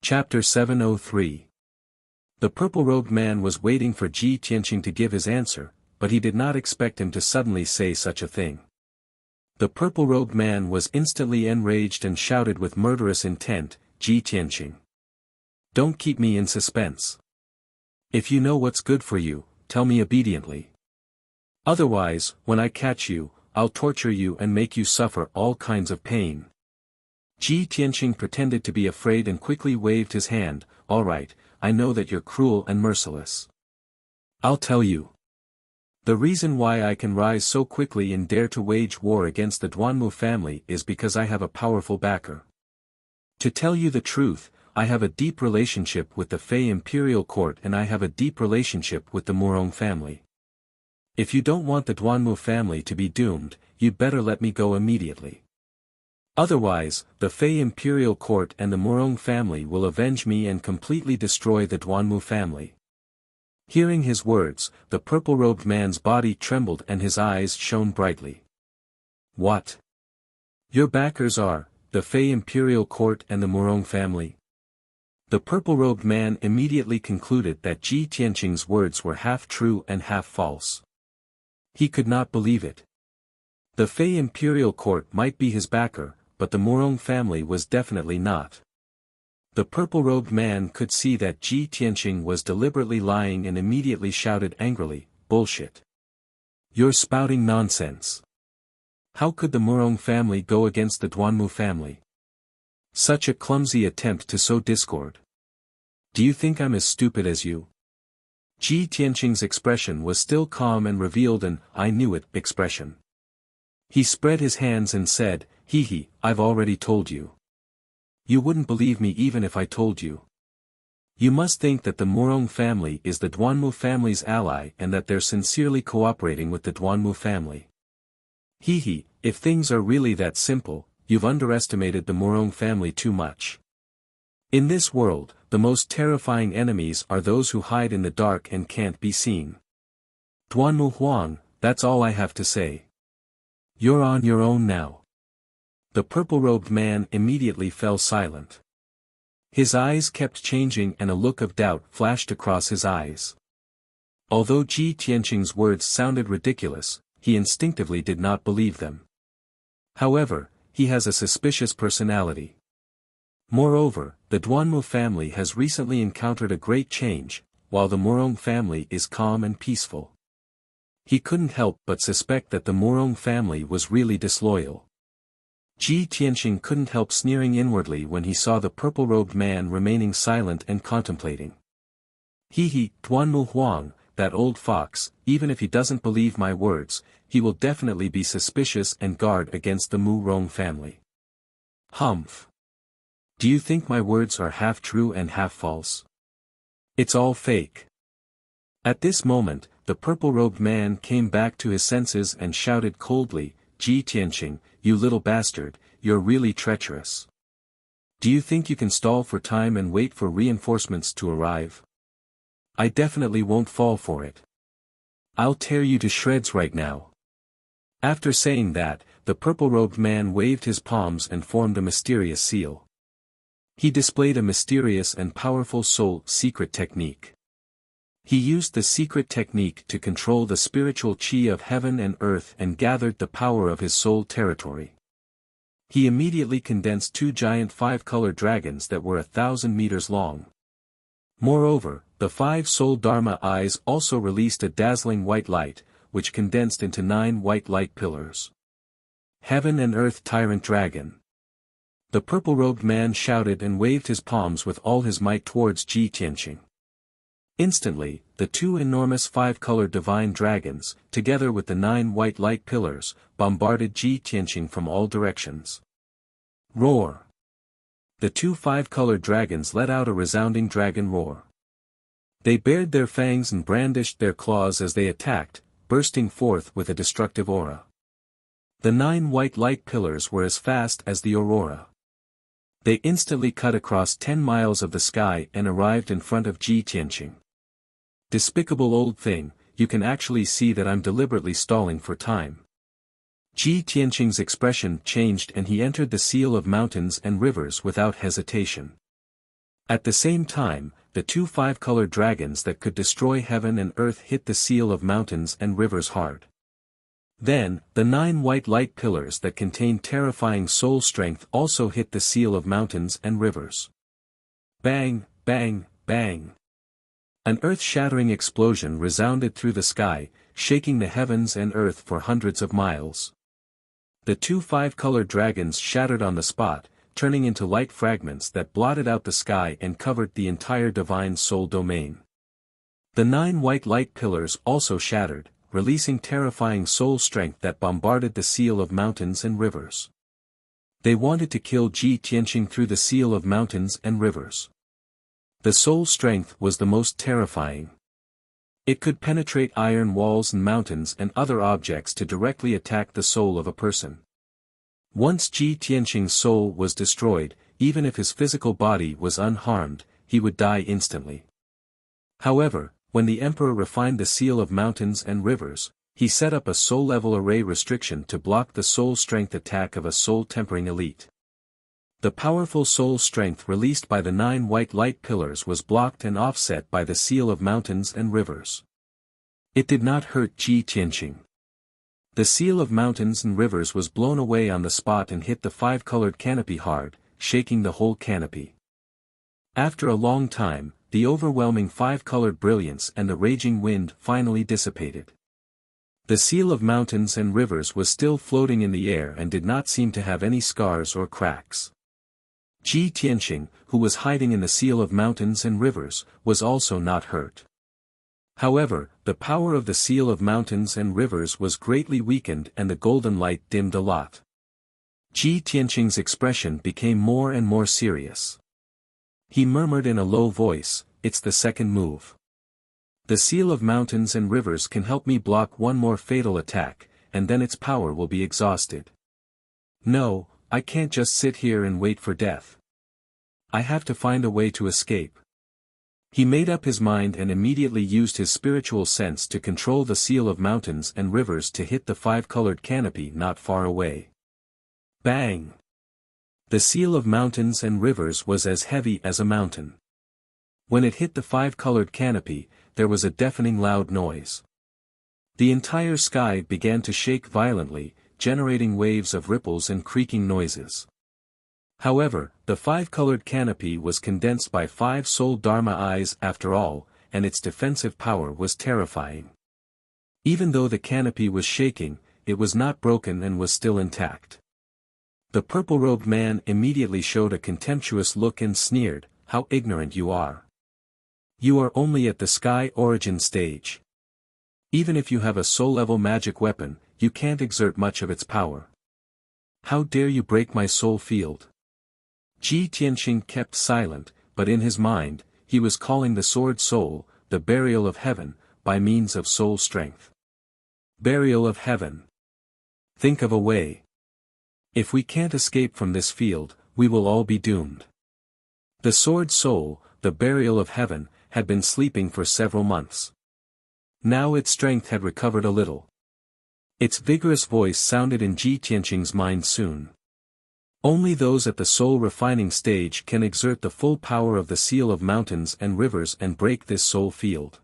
Chapter 703. The purple-robed man was waiting for Ji Tianqing to give his answer, but he did not expect him to suddenly say such a thing. The purple-robed man was instantly enraged and shouted with murderous intent, "Ji Tianqing! Don't keep me in suspense. If you know what's good for you, tell me obediently. Otherwise, when I catch you, I'll torture you and make you suffer all kinds of pain." Ji Tianqing pretended to be afraid and quickly waved his hand. "All right, I know that you're cruel and merciless. I'll tell you. The reason why I can rise so quickly and dare to wage war against the Duanmu family is because I have a powerful backer. To tell you the truth, I have a deep relationship with the Fei imperial court and I have a deep relationship with the Murong family. If you don't want the Duanmu family to be doomed, you'd better let me go immediately. Otherwise, the Fei imperial court and the Murong family will avenge me and completely destroy the Duanmu family." Hearing his words, the purple-robed man's body trembled and his eyes shone brightly. "What? Your backers are the Fei imperial court and the Murong family?" The purple-robed man immediately concluded that Ji Tianqing's words were half true and half false. He could not believe it. The Fei imperial court might be his backer, but the Murong family was definitely not. The purple-robed man could see that Ji Tianqing was deliberately lying and immediately shouted angrily, "Bullshit! You're spouting nonsense. How could the Murong family go against the Duanmu family? Such a clumsy attempt to sow discord. Do you think I'm as stupid as you?" Ji Tianqing's expression was still calm and revealed an "I knew it" expression. He spread his hands and said, "Hee, I've already told you. You wouldn't believe me even if I told you. You must think that the Murong family is the Duanmu family's ally and that they're sincerely cooperating with the Duanmu family. Hee, if things are really that simple, you've underestimated the Murong family too much. In this world, the most terrifying enemies are those who hide in the dark and can't be seen. Duanmu Huang, that's all I have to say. You're on your own now." The purple-robed man immediately fell silent. His eyes kept changing and a look of doubt flashed across his eyes. Although Ji Tianqing's words sounded ridiculous, he instinctively did not believe them. However, he has a suspicious personality. Moreover, the Duanmu family has recently encountered a great change, while the Murong family is calm and peaceful. He couldn't help but suspect that the Murong family was really disloyal. Ji Tianqing couldn't help sneering inwardly when he saw the purple-robed man remaining silent and contemplating. Hee, Duanmu Huang, that old fox, even if he doesn't believe my words, he will definitely be suspicious and guard against the Murong family. Humph. Do you think my words are half true and half false? It's all fake. At this moment, the purple-robed man came back to his senses and shouted coldly, "Ji Tianqing, you little bastard, you're really treacherous. Do you think you can stall for time and wait for reinforcements to arrive? I definitely won't fall for it. I'll tear you to shreds right now." After saying that, the purple-robed man waved his palms and formed a mysterious seal. He displayed a mysterious and powerful soul secret technique. He used the secret technique to control the spiritual qi of heaven and earth and gathered the power of his soul territory. He immediately condensed two giant five-color dragons that were 1,000 meters long. Moreover, the 5 soul Dharma eyes also released a dazzling white light, which condensed into 9 white light pillars. Heaven and Earth Tyrant Dragon. The purple-robed man shouted and waved his palms with all his might towards Ji Tianqing. Instantly, the 2 enormous 5-colored divine dragons, together with the 9 white light pillars, bombarded Ji Tianqing from all directions. Roar! The 2 5-colored dragons let out a resounding dragon roar. They bared their fangs and brandished their claws as they attacked, bursting forth with a destructive aura. The 9 white light pillars were as fast as the aurora. They instantly cut across 10 miles of the sky and arrived in front of Ji Tianqing. "Despicable old thing, you can actually see that I'm deliberately stalling for time." Ji Tianqing's expression changed and he entered the seal of mountains and rivers without hesitation. At the same time, the two five-colored dragons that could destroy heaven and earth hit the seal of mountains and rivers hard. Then, the 9 white light pillars that contained terrifying soul strength also hit the seal of mountains and rivers. Bang, bang, bang. An earth-shattering explosion resounded through the sky, shaking the heavens and earth for hundreds of miles. The two five-colored dragons shattered on the spot, turning into light fragments that blotted out the sky and covered the entire divine soul domain. The 9 white light pillars also shattered, releasing terrifying soul strength that bombarded the seal of mountains and rivers. They wanted to kill Ji Tianqing through the seal of mountains and rivers. The soul strength was the most terrifying. It could penetrate iron walls and mountains and other objects to directly attack the soul of a person. Once Ji Tianqing's soul was destroyed, even if his physical body was unharmed, he would die instantly. However, when the emperor refined the seal of mountains and rivers, he set up a soul-level array restriction to block the soul strength attack of a soul-tempering elite. The powerful soul strength released by the 9 white light pillars was blocked and offset by the seal of mountains and rivers. It did not hurt Ji Tianqing. The seal of mountains and rivers was blown away on the spot and hit the five-colored canopy hard, shaking the whole canopy. After a long time, the overwhelming five-colored brilliance and the raging wind finally dissipated. The seal of mountains and rivers was still floating in the air and did not seem to have any scars or cracks. Ji Tianqing, who was hiding in the seal of mountains and rivers, was also not hurt. However, the power of the seal of mountains and rivers was greatly weakened and the golden light dimmed a lot. Ji Tianqing's expression became more and more serious. He murmured in a low voice, "It's the second move. The seal of mountains and rivers can help me block one more fatal attack, and then its power will be exhausted. No, I can't just sit here and wait for death. I have to find a way to escape." He made up his mind and immediately used his spiritual sense to control the seal of mountains and rivers to hit the five-colored canopy not far away. Bang! The seal of mountains and rivers was as heavy as a mountain. When it hit the five-colored canopy, there was a deafening loud noise. The entire sky began to shake violently, generating waves of ripples and creaking noises. However, the five-colored canopy was condensed by 5 soul dharma eyes after all, and its defensive power was terrifying. Even though the canopy was shaking, it was not broken and was still intact. The purple-robed man immediately showed a contemptuous look and sneered, "How ignorant you are. You are only at the sky origin stage. Even if you have a soul-level magic weapon, you can't exert much of its power. How dare you break my soul field?" Ji Tianqing kept silent, but in his mind, he was calling the sword soul, the burial of heaven, by means of soul strength. Burial of heaven. Think of a way. If we can't escape from this field, we will all be doomed. The sword soul, the burial of heaven, had been sleeping for several months. Now its strength had recovered a little. Its vigorous voice sounded in Ji Tianqing's mind soon. Only those at the soul refining stage can exert the full power of the seal of mountains and rivers and break this soul field.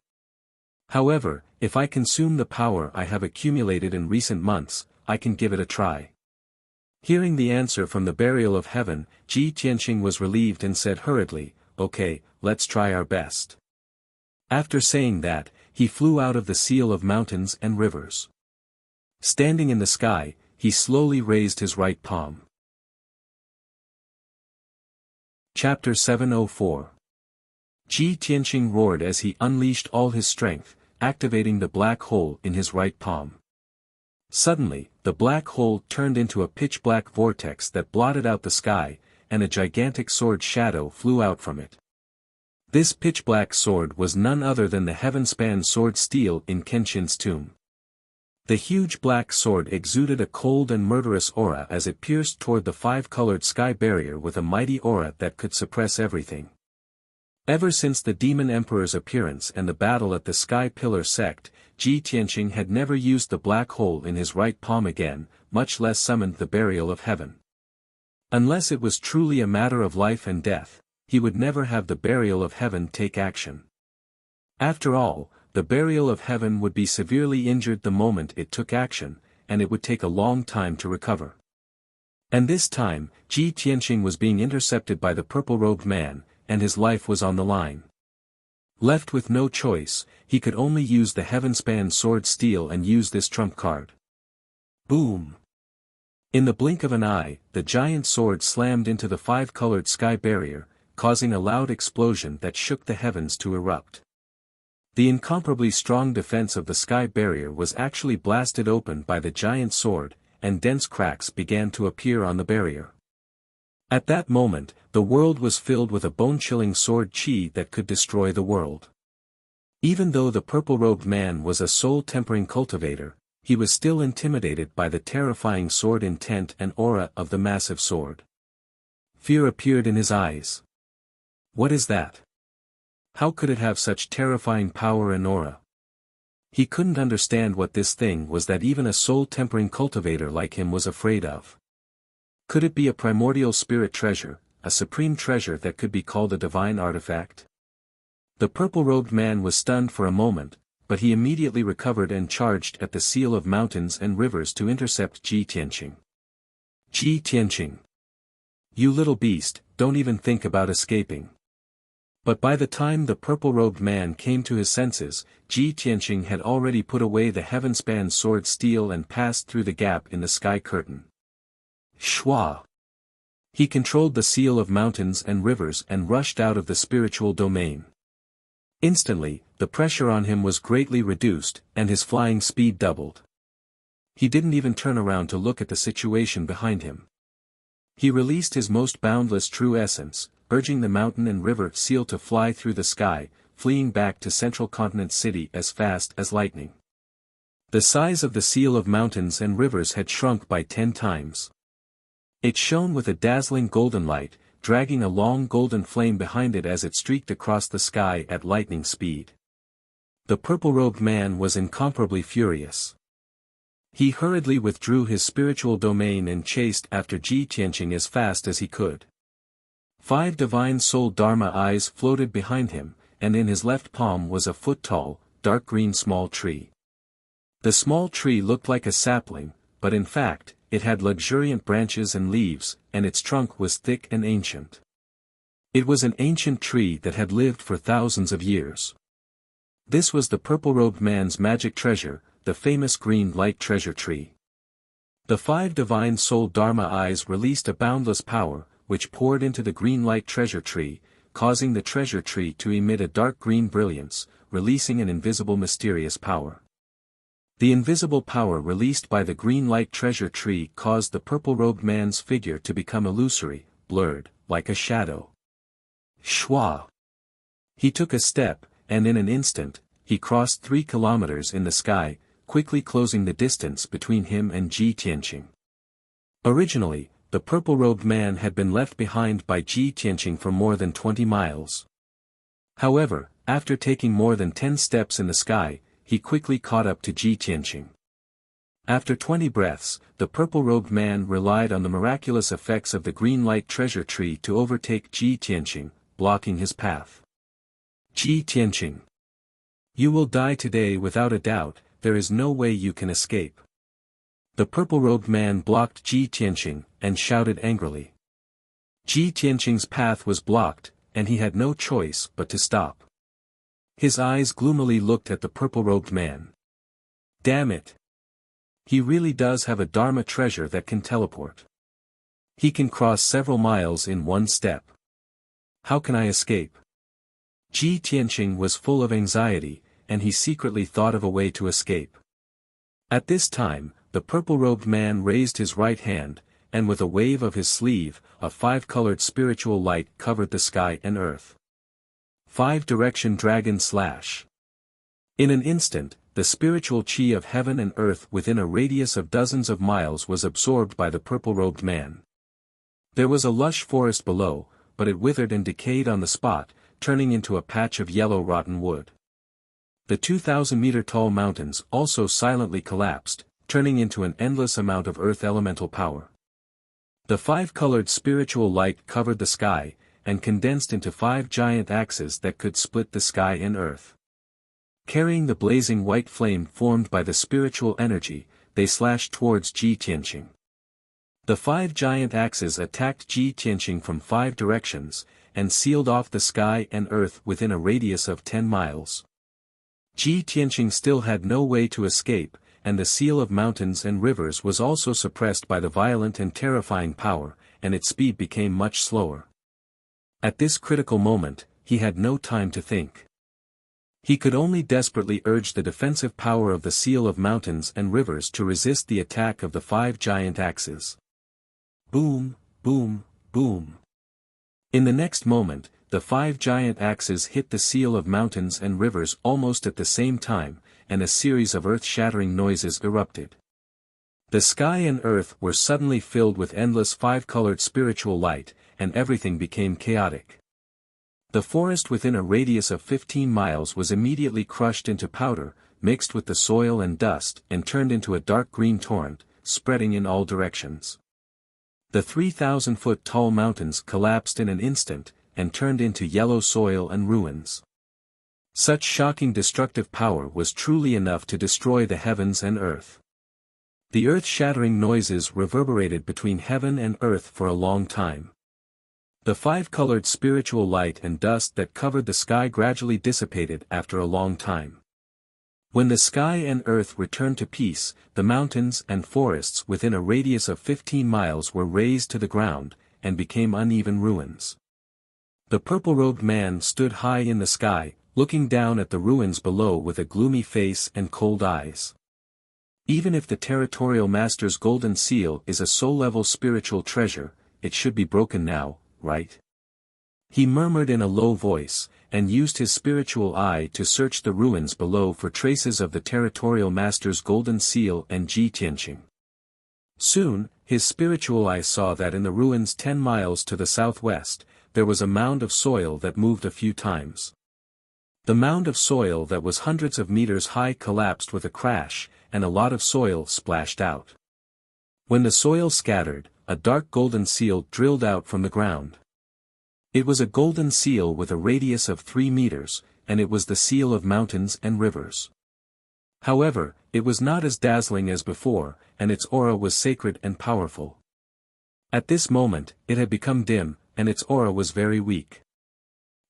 However, if I consume the power I have accumulated in recent months, I can give it a try. Hearing the answer from the burial of heaven, Ji Tianqing was relieved and said hurriedly, "Okay, let's try our best." After saying that, he flew out of the seal of mountains and rivers. Standing in the sky, he slowly raised his right palm. Chapter 704. Ji Tianqing roared as he unleashed all his strength, activating the black hole in his right palm. Suddenly, the black hole turned into a pitch-black vortex that blotted out the sky, and a gigantic sword shadow flew out from it. This pitch-black sword was none other than the heaven-span sword steel in Kenshin's tomb. The huge black sword exuded a cold and murderous aura as it pierced toward the five-colored sky barrier with a mighty aura that could suppress everything. Ever since the Demon Emperor's appearance and the battle at the Sky Pillar sect, Ji Tianqing had never used the black hole in his right palm again, much less summoned the burial of heaven. Unless it was truly a matter of life and death, he would never have the burial of heaven take action. After all, the burial of heaven would be severely injured the moment it took action, and it would take a long time to recover. And this time, Ji Tianqing was being intercepted by the purple-robed man, and his life was on the line. Left with no choice, he could only use the heaven-span sword steel and use this trump card. Boom! In the blink of an eye, the giant sword slammed into the five-colored sky barrier, causing a loud explosion that shook the heavens to erupt. The incomparably strong defense of the sky barrier was actually blasted open by the giant sword, and dense cracks began to appear on the barrier. At that moment, the world was filled with a bone-chilling sword chi that could destroy the world. Even though the purple-robed man was a soul-tempering cultivator, he was still intimidated by the terrifying sword intent and aura of the massive sword. Fear appeared in his eyes. What is that? How could it have such terrifying power and aura? He couldn't understand what this thing was that even a soul-tempering cultivator like him was afraid of. Could it be a primordial spirit treasure, a supreme treasure that could be called a divine artifact? The purple-robed man was stunned for a moment, but he immediately recovered and charged at the seal of mountains and rivers to intercept Ji Tianqing. Ji Tianqing! You little beast, don't even think about escaping. But by the time the purple-robed man came to his senses, Ji Tianqing had already put away the heaven-span sword steel and passed through the gap in the sky curtain. Shwa! He controlled the seal of mountains and rivers and rushed out of the spiritual domain. Instantly, the pressure on him was greatly reduced, and his flying speed doubled. He didn't even turn around to look at the situation behind him. He released his most boundless true essence, urging the mountain and river seal to fly through the sky, fleeing back to Central Continent City as fast as lightning. The size of the seal of mountains and rivers had shrunk by 10 times. It shone with a dazzling golden light, dragging a long golden flame behind it as it streaked across the sky at lightning speed. The purple-robed man was incomparably furious. He hurriedly withdrew his spiritual domain and chased after Ji Tianqing as fast as he could. 5 divine soul Dharma eyes floated behind him, and in his left palm was a foot-tall, dark green small tree. The small tree looked like a sapling, but in fact, it had luxuriant branches and leaves, and its trunk was thick and ancient. It was an ancient tree that had lived for thousands of years. This was the purple-robed man's magic treasure, the famous green light treasure tree. The 5 divine soul Dharma eyes released a boundless power, which poured into the green light treasure tree, causing the treasure tree to emit a dark green brilliance, releasing an invisible mysterious power. The invisible power released by the green light treasure tree caused the purple-robed man's figure to become illusory, blurred, like a shadow. Shwa! He took a step, and in an instant, he crossed 3 kilometers in the sky, quickly closing the distance between him and Ji Tianqing. Originally, the purple-robed man had been left behind by Ji Tianqing for more than 20 miles. However, after taking more than 10 steps in the sky, he quickly caught up to Ji Tianqing. After 20 breaths, the purple-robed man relied on the miraculous effects of the green light treasure tree to overtake Ji Tianqing, blocking his path. Ji Tianqing! You will die today without a doubt, there is no way you can escape. The purple-robed man blocked Ji Tianqing, and shouted angrily. Ji Tianqing's path was blocked, and he had no choice but to stop. His eyes gloomily looked at the purple-robed man. Damn it! He really does have a Dharma treasure that can teleport. He can cross several miles in one step. How can I escape? Ji Tianqing was full of anxiety, and he secretly thought of a way to escape. At this time, the purple-robed man raised his right hand, and with a wave of his sleeve, a 5-colored spiritual light covered the sky and earth. 5-direction dragon slash. In an instant, the spiritual chi of heaven and earth within a radius of dozens of miles was absorbed by the purple-robed man. There was a lush forest below, but it withered and decayed on the spot, turning into a patch of yellow rotten wood. The 2,000-meter-tall mountains also silently collapsed, turning into an endless amount of earth elemental power. The 5-colored spiritual light covered the sky, and condensed into 5 giant axes that could split the sky and earth. Carrying the blazing white flame formed by the spiritual energy, they slashed towards Ji Tianqing. The 5 giant axes attacked Ji Tianqing from 5 directions, and sealed off the sky and earth within a radius of 10 miles. Ji Tianqing still had no way to escape, and the seal of mountains and rivers was also suppressed by the violent and terrifying power, and its speed became much slower. At this critical moment, he had no time to think. He could only desperately urge the defensive power of the seal of mountains and rivers to resist the attack of the 5 giant axes. Boom, boom, boom. In the next moment, the 5 giant axes hit the seal of mountains and rivers almost at the same time, and a series of earth-shattering noises erupted. The sky and earth were suddenly filled with endless 5-colored spiritual light, and everything became chaotic. The forest within a radius of 15 miles was immediately crushed into powder, mixed with the soil and dust, and turned into a dark green torrent, spreading in all directions. The 3,000-foot-tall mountains collapsed in an instant, and turned into yellow soil and ruins. Such shocking destructive power was truly enough to destroy the heavens and earth. The earth-shattering noises reverberated between heaven and earth for a long time. The 5-colored spiritual light and dust that covered the sky gradually dissipated after a long time. When the sky and earth returned to peace, the mountains and forests within a radius of 15 miles were razed to the ground, and became uneven ruins. The purple-robed man stood high in the sky, looking down at the ruins below with a gloomy face and cold eyes. Even if the territorial master's golden seal is a soul-level spiritual treasure, it should be broken now, right? He murmured in a low voice, and used his spiritual eye to search the ruins below for traces of the territorial master's golden seal and Ji Tianqing. Soon, his spiritual eye saw that in the ruins 10 miles to the southwest, there was a mound of soil that moved a few times. The mound of soil that was hundreds of meters high collapsed with a crash, and a lot of soil splashed out. When the soil scattered, a dark golden seal drilled out from the ground. It was a golden seal with a radius of 3 meters, and it was the seal of mountains and rivers. However, it was not as dazzling as before, and its aura was sacred and powerful. At this moment, it had become dim, and its aura was very weak.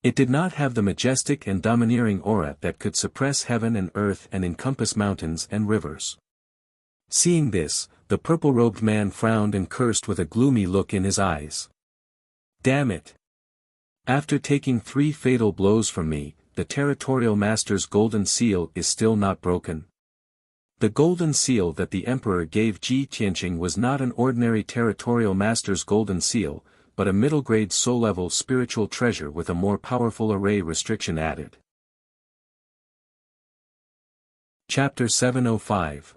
It did not have the majestic and domineering aura that could suppress heaven and earth and encompass mountains and rivers. Seeing this, the purple-robed man frowned and cursed with a gloomy look in his eyes. Damn it! After taking 3 fatal blows from me, the territorial master's golden seal is still not broken. The golden seal that the emperor gave Ji Tianqing was not an ordinary territorial master's golden seal, but a middle-grade soul-level spiritual treasure with a more powerful array restriction added. Chapter 705.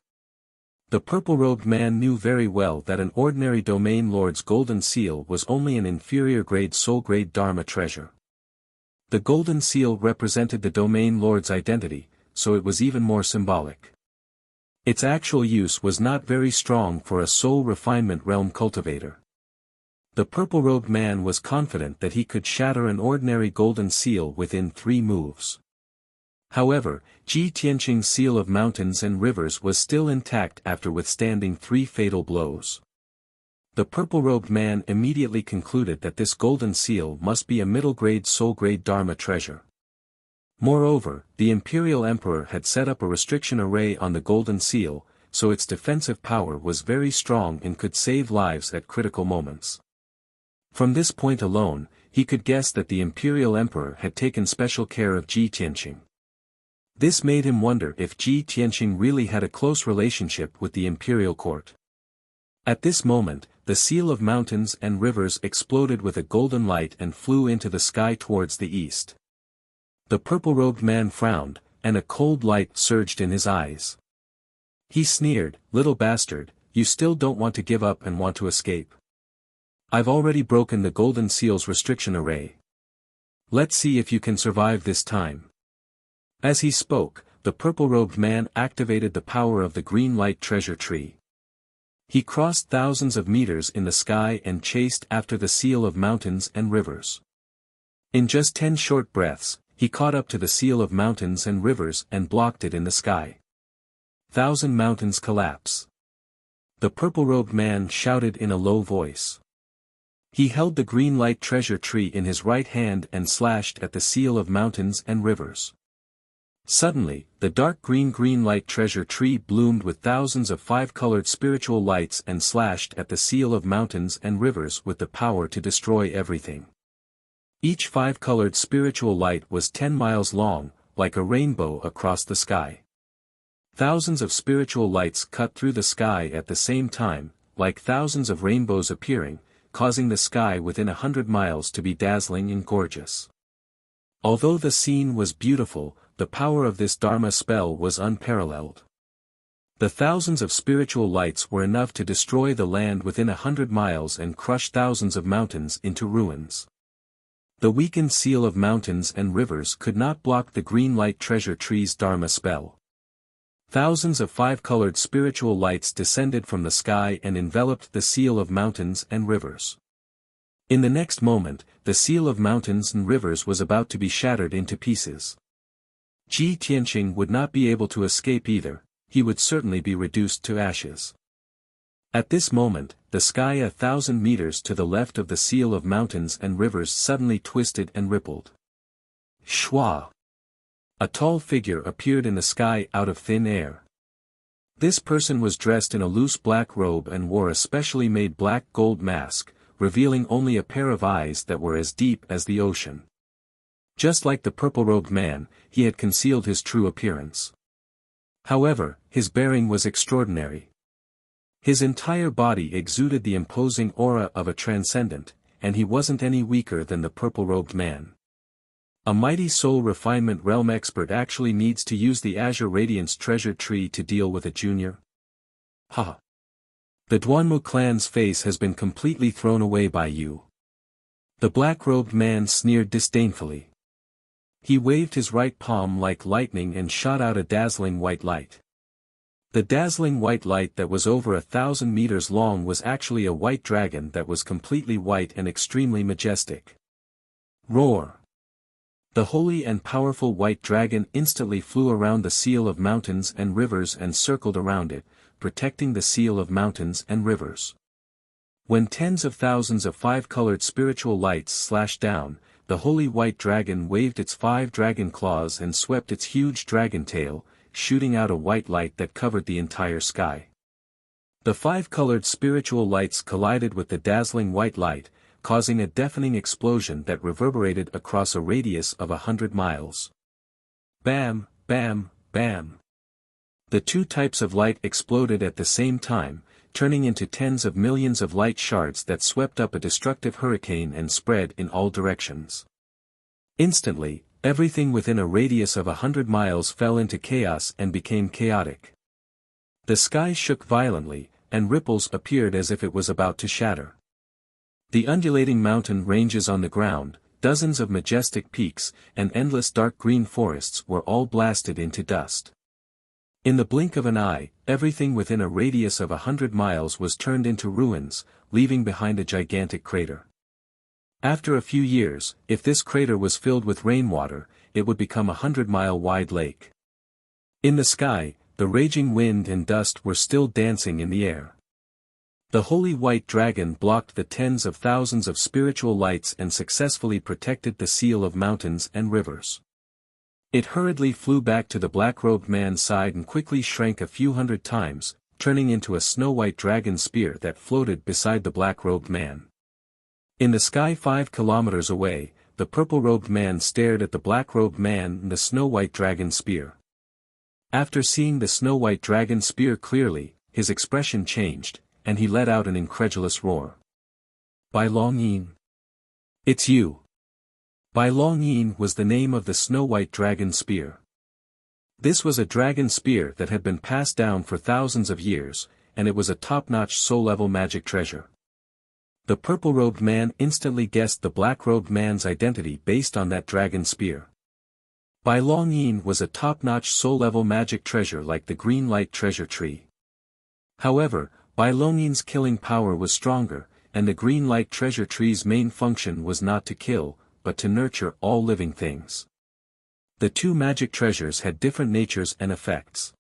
The purple-robed man knew very well that an ordinary domain lord's golden seal was only an inferior-grade soul-grade dharma treasure. The golden seal represented the domain lord's identity, so it was even more symbolic. Its actual use was not very strong for a soul refinement realm cultivator. The purple-robed man was confident that he could shatter an ordinary golden seal within 3 moves. However, Ji Tianqing's seal of mountains and rivers was still intact after withstanding 3 fatal blows. The purple-robed man immediately concluded that this golden seal must be a middle-grade soul-grade dharma treasure. Moreover, the imperial emperor had set up a restriction array on the golden seal, so its defensive power was very strong and could save lives at critical moments. From this point alone, he could guess that the imperial emperor had taken special care of Ji Tianqing. This made him wonder if Ji Tianqing really had a close relationship with the imperial court. At this moment, the seal of mountains and rivers exploded with a golden light and flew into the sky towards the east. The purple-robed man frowned, and a cold light surged in his eyes. He sneered, "Little bastard, you still don't want to give up and want to escape. I've already broken the golden seal's restriction array. Let's see if you can survive this time." As he spoke, the purple-robed man activated the power of the green light treasure tree. He crossed thousands of meters in the sky and chased after the seal of mountains and rivers. In just 10 short breaths, he caught up to the seal of mountains and rivers and blocked it in the sky. 1,000 mountains collapse. The purple-robed man shouted in a low voice. He held the green light treasure tree in his right hand and slashed at the seal of mountains and rivers. Suddenly, the dark green light treasure tree bloomed with thousands of 5-colored spiritual lights and slashed at the seal of mountains and rivers with the power to destroy everything. Each 5-colored spiritual light was 10 miles long, like a rainbow across the sky. Thousands of spiritual lights cut through the sky at the same time, like thousands of rainbows appearing, causing the sky within 100 miles to be dazzling and gorgeous. Although the scene was beautiful, the power of this Dharma spell was unparalleled. The thousands of spiritual lights were enough to destroy the land within 100 miles and crush thousands of mountains into ruins. The weakened seal of mountains and rivers could not block the green light treasure tree's Dharma spell. Thousands of 5-colored spiritual lights descended from the sky and enveloped the seal of mountains and rivers. In the next moment, the seal of mountains and rivers was about to be shattered into pieces. Ji Tianqing would not be able to escape either, he would certainly be reduced to ashes. At this moment, the sky 1,000 meters to the left of the seal of mountains and rivers suddenly twisted and rippled. Shwa! A tall figure appeared in the sky out of thin air. This person was dressed in a loose black robe and wore a specially made black gold mask, revealing only a pair of eyes that were as deep as the ocean. Just like the purple-robed man, he had concealed his true appearance. However, his bearing was extraordinary. His entire body exuded the imposing aura of a transcendent, and he wasn't any weaker than the purple-robed man. A mighty soul refinement realm expert actually needs to use the Azure Radiance treasure tree to deal with a junior? Ha! The Duanmu clan's face has been completely thrown away by you. The black-robed man sneered disdainfully. He waved his right palm like lightning and shot out a dazzling white light. The dazzling white light that was over 1,000 meters long was actually a white dragon that was completely white and extremely majestic. Roar! The holy and powerful white dragon instantly flew around the seal of mountains and rivers and circled around it, protecting the seal of mountains and rivers. When tens of thousands of 5-colored spiritual lights slashed down, the holy white dragon waved its 5 dragon claws and swept its huge dragon tail, shooting out a white light that covered the entire sky. The 5-colored spiritual lights collided with the dazzling white light, causing a deafening explosion that reverberated across a radius of 100 miles. Bam, bam, bam. The two types of light exploded at the same time, turning into tens of millions of light shards that swept up a destructive hurricane and spread in all directions. Instantly, everything within a radius of 100 miles fell into chaos and became chaotic. The sky shook violently, and ripples appeared as if it was about to shatter. The undulating mountain ranges on the ground, dozens of majestic peaks, and endless dark green forests were all blasted into dust. In the blink of an eye, everything within a radius of 100 miles was turned into ruins, leaving behind a gigantic crater. After a few years, if this crater was filled with rainwater, it would become a 100-mile-wide lake. In the sky, the raging wind and dust were still dancing in the air. The holy white dragon blocked the tens of thousands of spiritual lights and successfully protected the seal of mountains and rivers. It hurriedly flew back to the black-robed man's side and quickly shrank a few hundred times, turning into a snow-white dragon spear that floated beside the black-robed man. In the sky 5 kilometers away, the purple-robed man stared at the black-robed man and the snow-white dragon spear. After seeing the snow-white dragon spear clearly, his expression changed, and he let out an incredulous roar. Bai Longyin. It's you. Bai Longyin was the name of the snow-white dragon spear. This was a dragon spear that had been passed down for thousands of years, and it was a top-notch soul-level magic treasure. The purple-robed man instantly guessed the black-robed man's identity based on that dragon spear. Bai Longyin was a top-notch soul-level magic treasure like the green light treasure tree. However, Bai Longyin's killing power was stronger, and the green light treasure tree's main function was not to kill, but to nurture all living things. The two magic treasures had different natures and effects.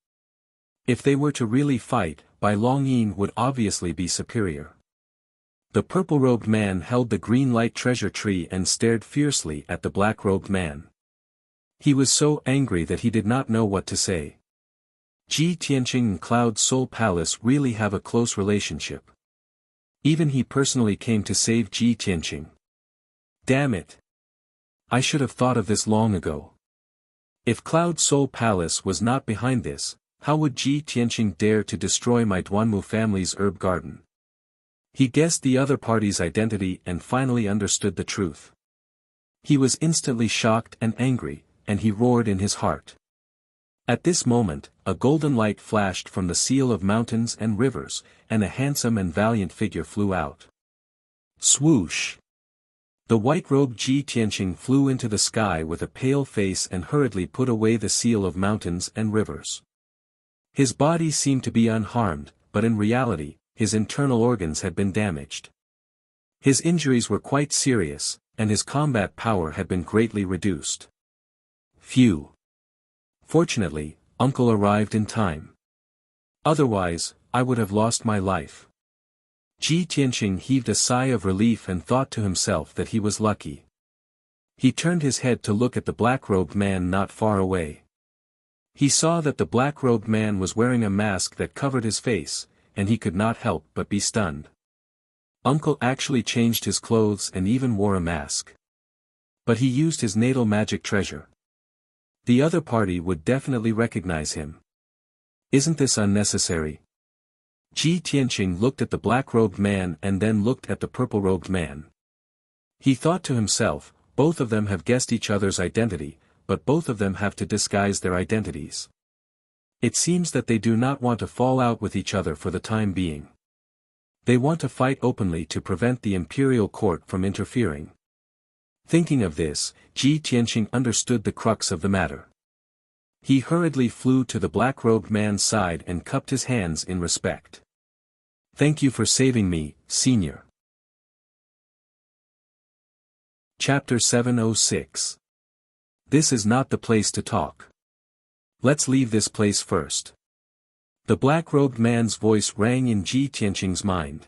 If they were to really fight, Bai Longyin would obviously be superior. The purple-robed man held the green light treasure tree and stared fiercely at the black-robed man. He was so angry that he did not know what to say. Ji Tianqing and Cloud Soul Palace really have a close relationship. Even he personally came to save Ji Tianqing. Damn it! I should have thought of this long ago. If Cloud Soul Palace was not behind this, how would Ji Tianqing dare to destroy my Duanmu family's herb garden? He guessed the other party's identity and finally understood the truth. He was instantly shocked and angry, and he roared in his heart. At this moment, a golden light flashed from the seal of mountains and rivers, and a handsome and valiant figure flew out. Swoosh! The white-robed Ji Tianqing flew into the sky with a pale face and hurriedly put away the seal of mountains and rivers. His body seemed to be unharmed, but in reality, his internal organs had been damaged. His injuries were quite serious, and his combat power had been greatly reduced. Phew! Fortunately, Uncle arrived in time. Otherwise, I would have lost my life. Ji Tianqing heaved a sigh of relief and thought to himself that he was lucky. He turned his head to look at the black-robed man not far away. He saw that the black-robed man was wearing a mask that covered his face, and he could not help but be stunned. Uncle actually changed his clothes and even wore a mask. But he used his natal magic treasure. The other party would definitely recognize him. Isn't this unnecessary? Ji Tianqing looked at the black-robed man and then looked at the purple-robed man. He thought to himself, both of them have guessed each other's identity, but both of them have to disguise their identities. It seems that they do not want to fall out with each other for the time being. They want to fight openly to prevent the imperial court from interfering. Thinking of this, Ji Tianqing understood the crux of the matter. He hurriedly flew to the black-robed man's side and cupped his hands in respect. Thank you for saving me, Senior. Chapter 706. This is not the place to talk. Let's leave this place first. The black-robed man's voice rang in Ji Tianqing's mind.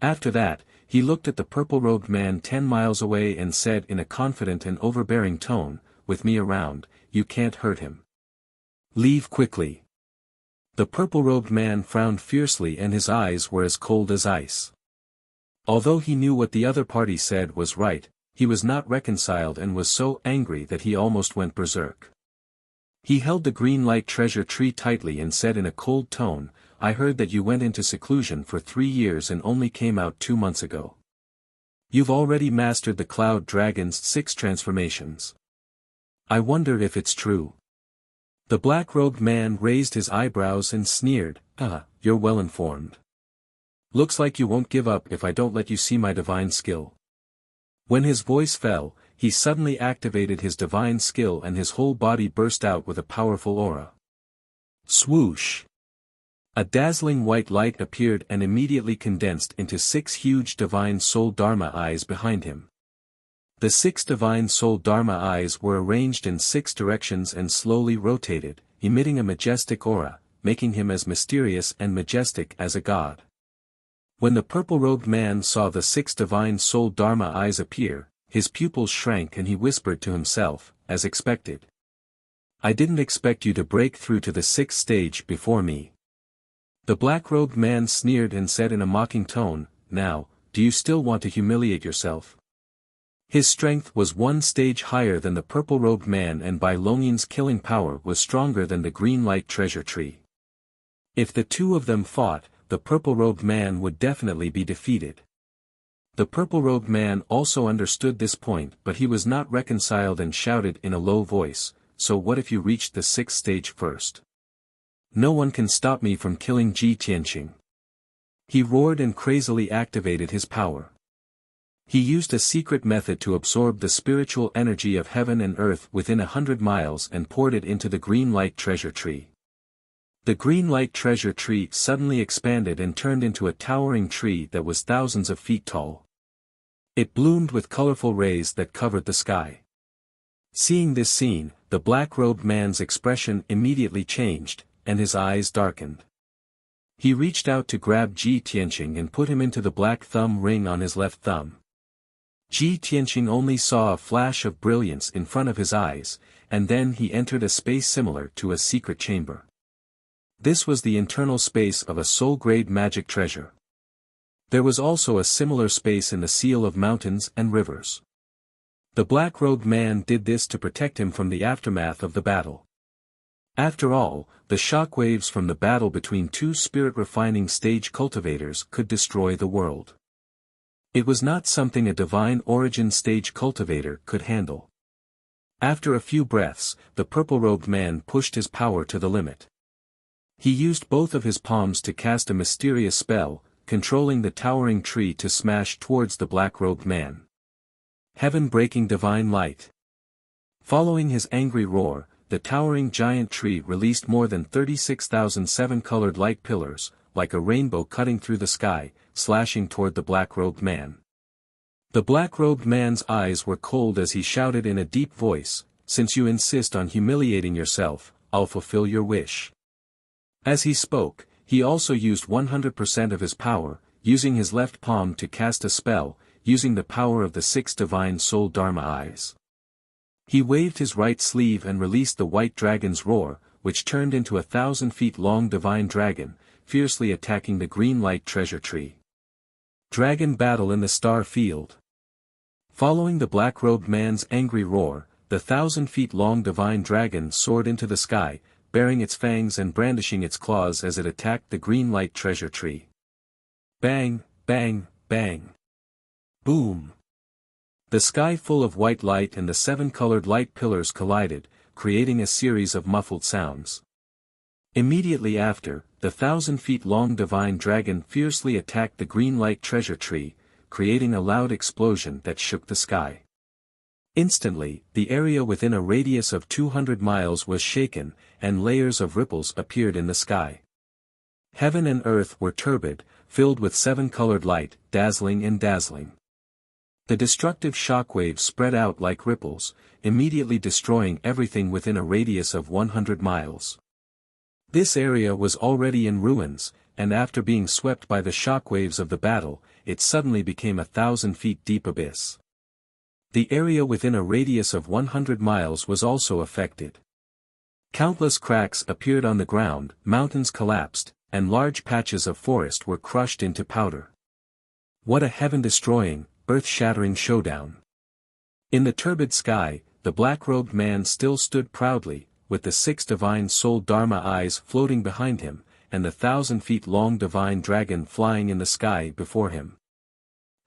After that, he looked at the purple-robed man 10 miles away and said in a confident and overbearing tone, "With me around, you can't hurt him. Leave quickly." The purple-robed man frowned fiercely and his eyes were as cold as ice. Although he knew what the other party said was right, he was not reconciled and was so angry that he almost went berserk. He held the green light treasure tree tightly and said in a cold tone, "I heard that you went into seclusion for 3 years and only came out 2 months ago. You've already mastered the Cloud Dragon's 6 transformations. I wonder if it's true." The black-robed man raised his eyebrows and sneered, "You're well informed. Looks like you won't give up if I don't let you see my divine skill." When his voice fell, he suddenly activated his divine skill and his whole body burst out with a powerful aura. Swoosh! A dazzling white light appeared and immediately condensed into 6 huge divine soul Dharma eyes behind him. The 6 divine soul Dharma eyes were arranged in 6 directions and slowly rotated, emitting a majestic aura, making him as mysterious and majestic as a god. When the purple-robed man saw the 6 divine soul Dharma eyes appear, his pupils shrank and he whispered to himself, as expected. "I didn't expect you to break through to the 6th stage before me." The black-robed man sneered and said in a mocking tone, "Now, do you still want to humiliate yourself?" His strength was 1 stage higher than the purple-robed man and Bai Longyin's killing power was stronger than the green light treasure tree. If the two of them fought, the purple-robed man would definitely be defeated. The purple-robed man also understood this point but he was not reconciled and shouted in a low voice, "So what if you reached the 6th stage first? No one can stop me from killing Ji Tianqing." He roared and crazily activated his power. He used a secret method to absorb the spiritual energy of heaven and earth within 100 miles and poured it into the green light treasure tree. The green light treasure tree suddenly expanded and turned into a towering tree that was thousands of feet tall. It bloomed with colorful rays that covered the sky. Seeing this scene, the black-robed man's expression immediately changed, and his eyes darkened. He reached out to grab Ji Tianqing and put him into the black thumb ring on his left thumb. Ji Tianqing only saw a flash of brilliance in front of his eyes, and then he entered a space similar to a secret chamber. This was the internal space of a soul-grade magic treasure. There was also a similar space in the seal of mountains and rivers. The black-robed man did this to protect him from the aftermath of the battle. After all, the shockwaves from the battle between two spirit-refining stage cultivators could destroy the world. It was not something a divine origin stage cultivator could handle. After a few breaths, the purple-robed man pushed his power to the limit. He used both of his palms to cast a mysterious spell, controlling the towering tree to smash towards the black-robed man. Heaven-breaking divine light. Following his angry roar, the towering giant tree released more than 36,000 seven-colored light pillars, like a rainbow cutting through the sky, slashing toward the black-robed man. The black-robed man's eyes were cold as he shouted in a deep voice, "Since you insist on humiliating yourself, I'll fulfill your wish." As he spoke, he also used 100% of his power, using his left palm to cast a spell, using the power of the 6 divine soul Dharma eyes. He waved his right sleeve and released the white dragon's roar, which turned into a 1,000 feet long divine dragon, fiercely attacking the green light treasure tree. Dragon battle in the star field. Following the black-robed man's angry roar, the 1,000 feet long divine dragon soared into the sky, baring its fangs and brandishing its claws as it attacked the green light treasure tree. Bang, bang, bang. Boom. The sky full of white light and the 7-colored light pillars collided, creating a series of muffled sounds. Immediately after, the 1,000 feet long divine dragon fiercely attacked the green light treasure tree, creating a loud explosion that shook the sky. Instantly, the area within a radius of 200 miles was shaken, and layers of ripples appeared in the sky. Heaven and earth were turbid, filled with 7-colored light, dazzling and dazzling. The destructive shockwaves spread out like ripples, immediately destroying everything within a radius of 100 miles. This area was already in ruins, and after being swept by the shockwaves of the battle, it suddenly became 1,000 feet deep abyss. The area within a radius of 100 miles was also affected. Countless cracks appeared on the ground, mountains collapsed, and large patches of forest were crushed into powder. What a heaven-destroying, earth-shattering showdown. In the turbid sky, the black-robed man still stood proudly, with the 6 divine soul Dharma eyes floating behind him, and the 1,000 feet long divine dragon flying in the sky before him.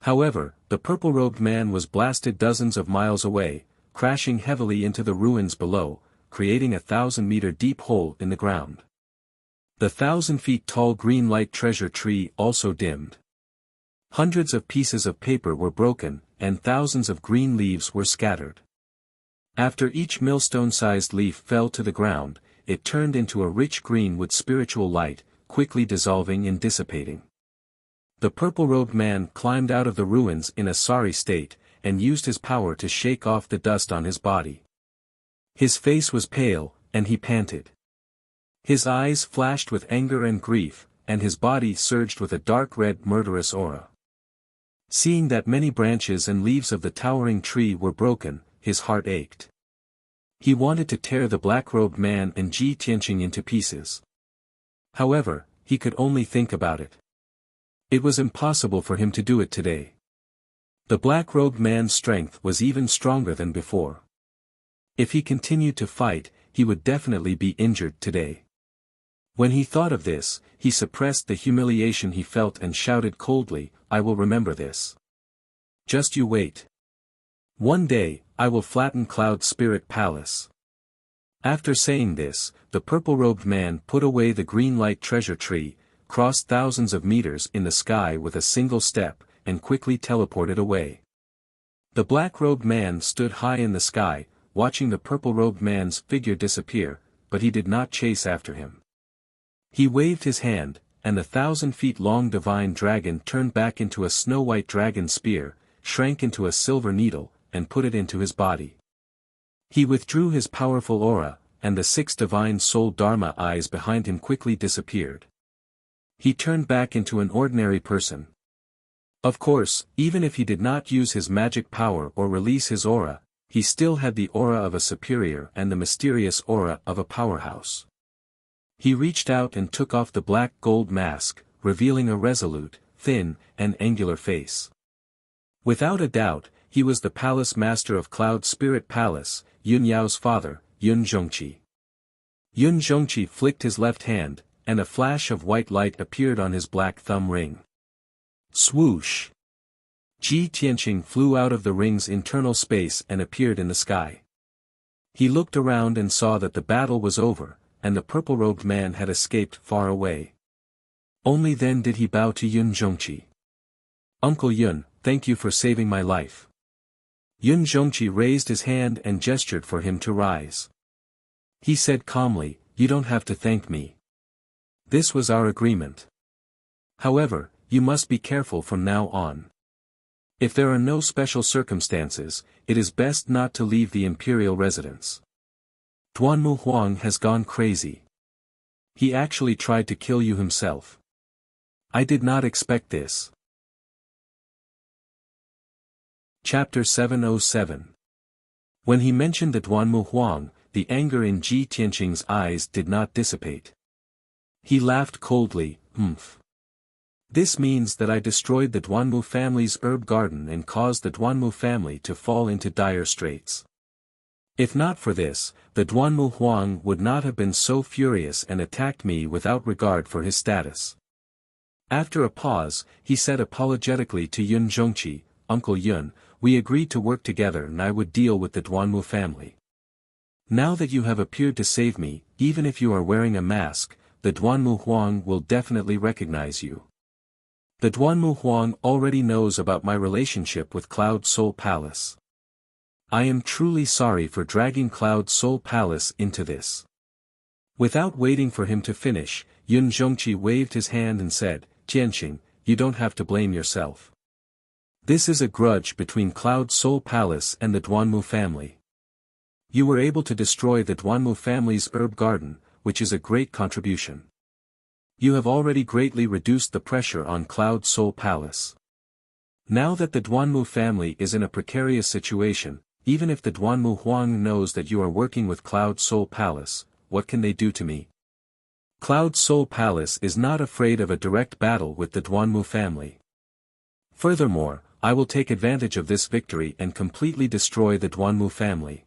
However, the purple-robed man was blasted dozens of miles away, crashing heavily into the ruins below, creating a 1,000-meter deep hole in the ground. The 1,000 feet tall green light treasure tree also dimmed. Hundreds of pieces of paper were broken, and thousands of green leaves were scattered. After each millstone-sized leaf fell to the ground, it turned into a rich green with spiritual light, quickly dissolving and dissipating. The purple-robed man climbed out of the ruins in a sorry state, and used his power to shake off the dust on his body. His face was pale, and he panted. His eyes flashed with anger and grief, and his body surged with a dark red murderous aura. Seeing that many branches and leaves of the towering tree were broken, his heart ached. He wanted to tear the black-robed man and Ji Tianqing into pieces. However, he could only think about it. It was impossible for him to do it today. The black-robed man's strength was even stronger than before. If he continued to fight, he would definitely be injured today. When he thought of this, he suppressed the humiliation he felt and shouted coldly, "I will remember this. Just you wait. One day, I will flatten Cloud Spirit Palace." After saying this, the purple-robed man put away the green light treasure tree, crossed thousands of meters in the sky with a single step, and quickly teleported away. The black-robed man stood high in the sky, watching the purple-robed man's figure disappear, but he did not chase after him. He waved his hand, and the 1,000 feet long divine dragon turned back into a snow-white dragon spear, shrank into a silver needle, and put it into his body. He withdrew his powerful aura, and the 6 divine soul Dharma eyes behind him quickly disappeared. He turned back into an ordinary person. Of course, even if he did not use his magic power or release his aura, he still had the aura of a superior and the mysterious aura of a powerhouse. He reached out and took off the black gold mask, revealing a resolute, thin, and angular face. Without a doubt, he was the palace master of Cloud Spirit Palace, Yun Yao's father, Yun Zhongqi. Yun Zhongqi flicked his left hand, and a flash of white light appeared on his black thumb ring. Swoosh! Ji Tianqing flew out of the ring's internal space and appeared in the sky. He looked around and saw that the battle was over, and the purple-robed man had escaped far away. Only then did he bow to Yun Zhongqi. "Uncle Yun, thank you for saving my life." Yun Zhongqi raised his hand and gestured for him to rise. He said calmly, "You don't have to thank me. This was our agreement. However, you must be careful from now on. If there are no special circumstances, it is best not to leave the imperial residence. Duanmu Huang has gone crazy. He actually tried to kill you himself. I did not expect this." Chapter 707. When he mentioned the Duanmu Huang, the anger in Ji Tianqing's eyes did not dissipate. He laughed coldly, "Humph. This means that I destroyed the Duanmu family's herb garden and caused the Duanmu family to fall into dire straits. If not for this, the Duanmu Huang would not have been so furious and attacked me without regard for his status." After a pause, he said apologetically to Yun Zhongqi, "Uncle Yun, we agreed to work together and I would deal with the Duanmu family. Now that you have appeared to save me, even if you are wearing a mask, the Duanmu Huang will definitely recognize you. The Duanmu Huang already knows about my relationship with Cloud Soul Palace. I am truly sorry for dragging Cloud Soul Palace into this." Without waiting for him to finish, Yun Zhongqi waved his hand and said, "Tianqing, you don't have to blame yourself. This is a grudge between Cloud Soul Palace and the Duanmu family. You were able to destroy the Duanmu family's herb garden, which is a great contribution. You have already greatly reduced the pressure on Cloud Soul Palace. Now that the Duanmu family is in a precarious situation, even if the Duanmu Huang knows that you are working with Cloud Soul Palace, what can they do to me? Cloud Soul Palace is not afraid of a direct battle with the Duanmu family. Furthermore, I will take advantage of this victory and completely destroy the Duanmu family."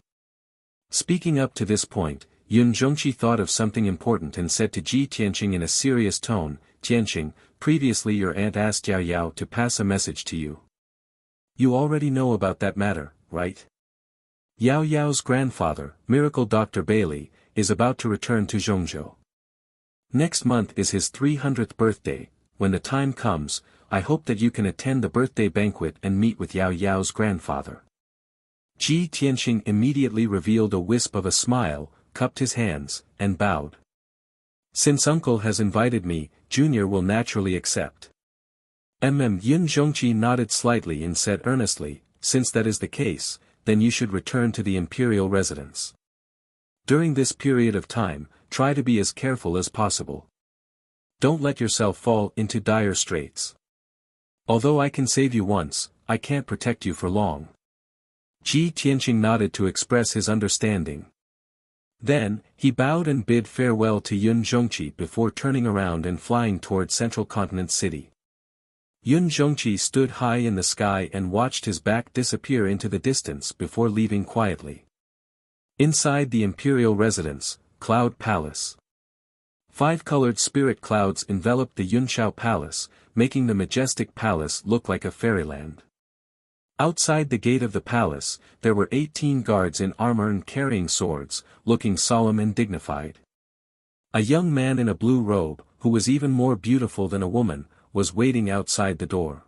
Speaking up to this point, Yun Zhongqi thought of something important and said to Ji Tianqing in a serious tone, "Tianqing, previously your aunt asked Yao Yao to pass a message to you. You already know about that matter, right? Yao Yao's grandfather, Miracle Dr. Bailey, is about to return to Zhongzhou. Next month is his 300th birthday. When the time comes, I hope that you can attend the birthday banquet and meet with Yao Yao's grandfather." Ji Tianqing immediately revealed a wisp of a smile, cupped his hands, and bowed. "Since uncle has invited me, Junior will naturally accept." Yun Zhongqi nodded slightly and said earnestly, "Since that is the case, then you should return to the imperial residence. During this period of time, try to be as careful as possible. Don't let yourself fall into dire straits. Although I can save you once, I can't protect you for long." Ji Tianqing nodded to express his understanding. Then, he bowed and bid farewell to Yun Zhongqi before turning around and flying toward Central Continent City. Yun Zhongqi stood high in the sky and watched his back disappear into the distance before leaving quietly. Inside the imperial residence, Cloud Palace. 5 colored spirit clouds enveloped the Yunshao Palace, making the majestic palace look like a fairyland. Outside the gate of the palace, there were 18 guards in armor and carrying swords, looking solemn and dignified. A young man in a blue robe, who was even more beautiful than a woman, was waiting outside the door.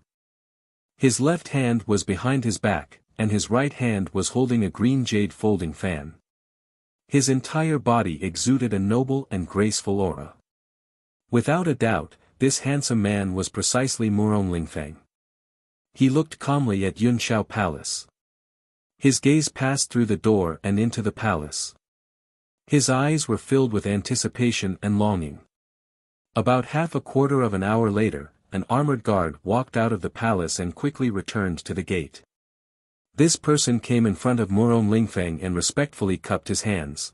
His left hand was behind his back, and his right hand was holding a green jade folding fan. His entire body exuded a noble and graceful aura. Without a doubt, this handsome man was precisely Murong Lingfeng. He looked calmly at Yunxiao Palace. His gaze passed through the door and into the palace. His eyes were filled with anticipation and longing. About half a quarter of an hour later, an armored guard walked out of the palace and quickly returned to the gate. This person came in front of Murong Lingfeng and respectfully cupped his hands.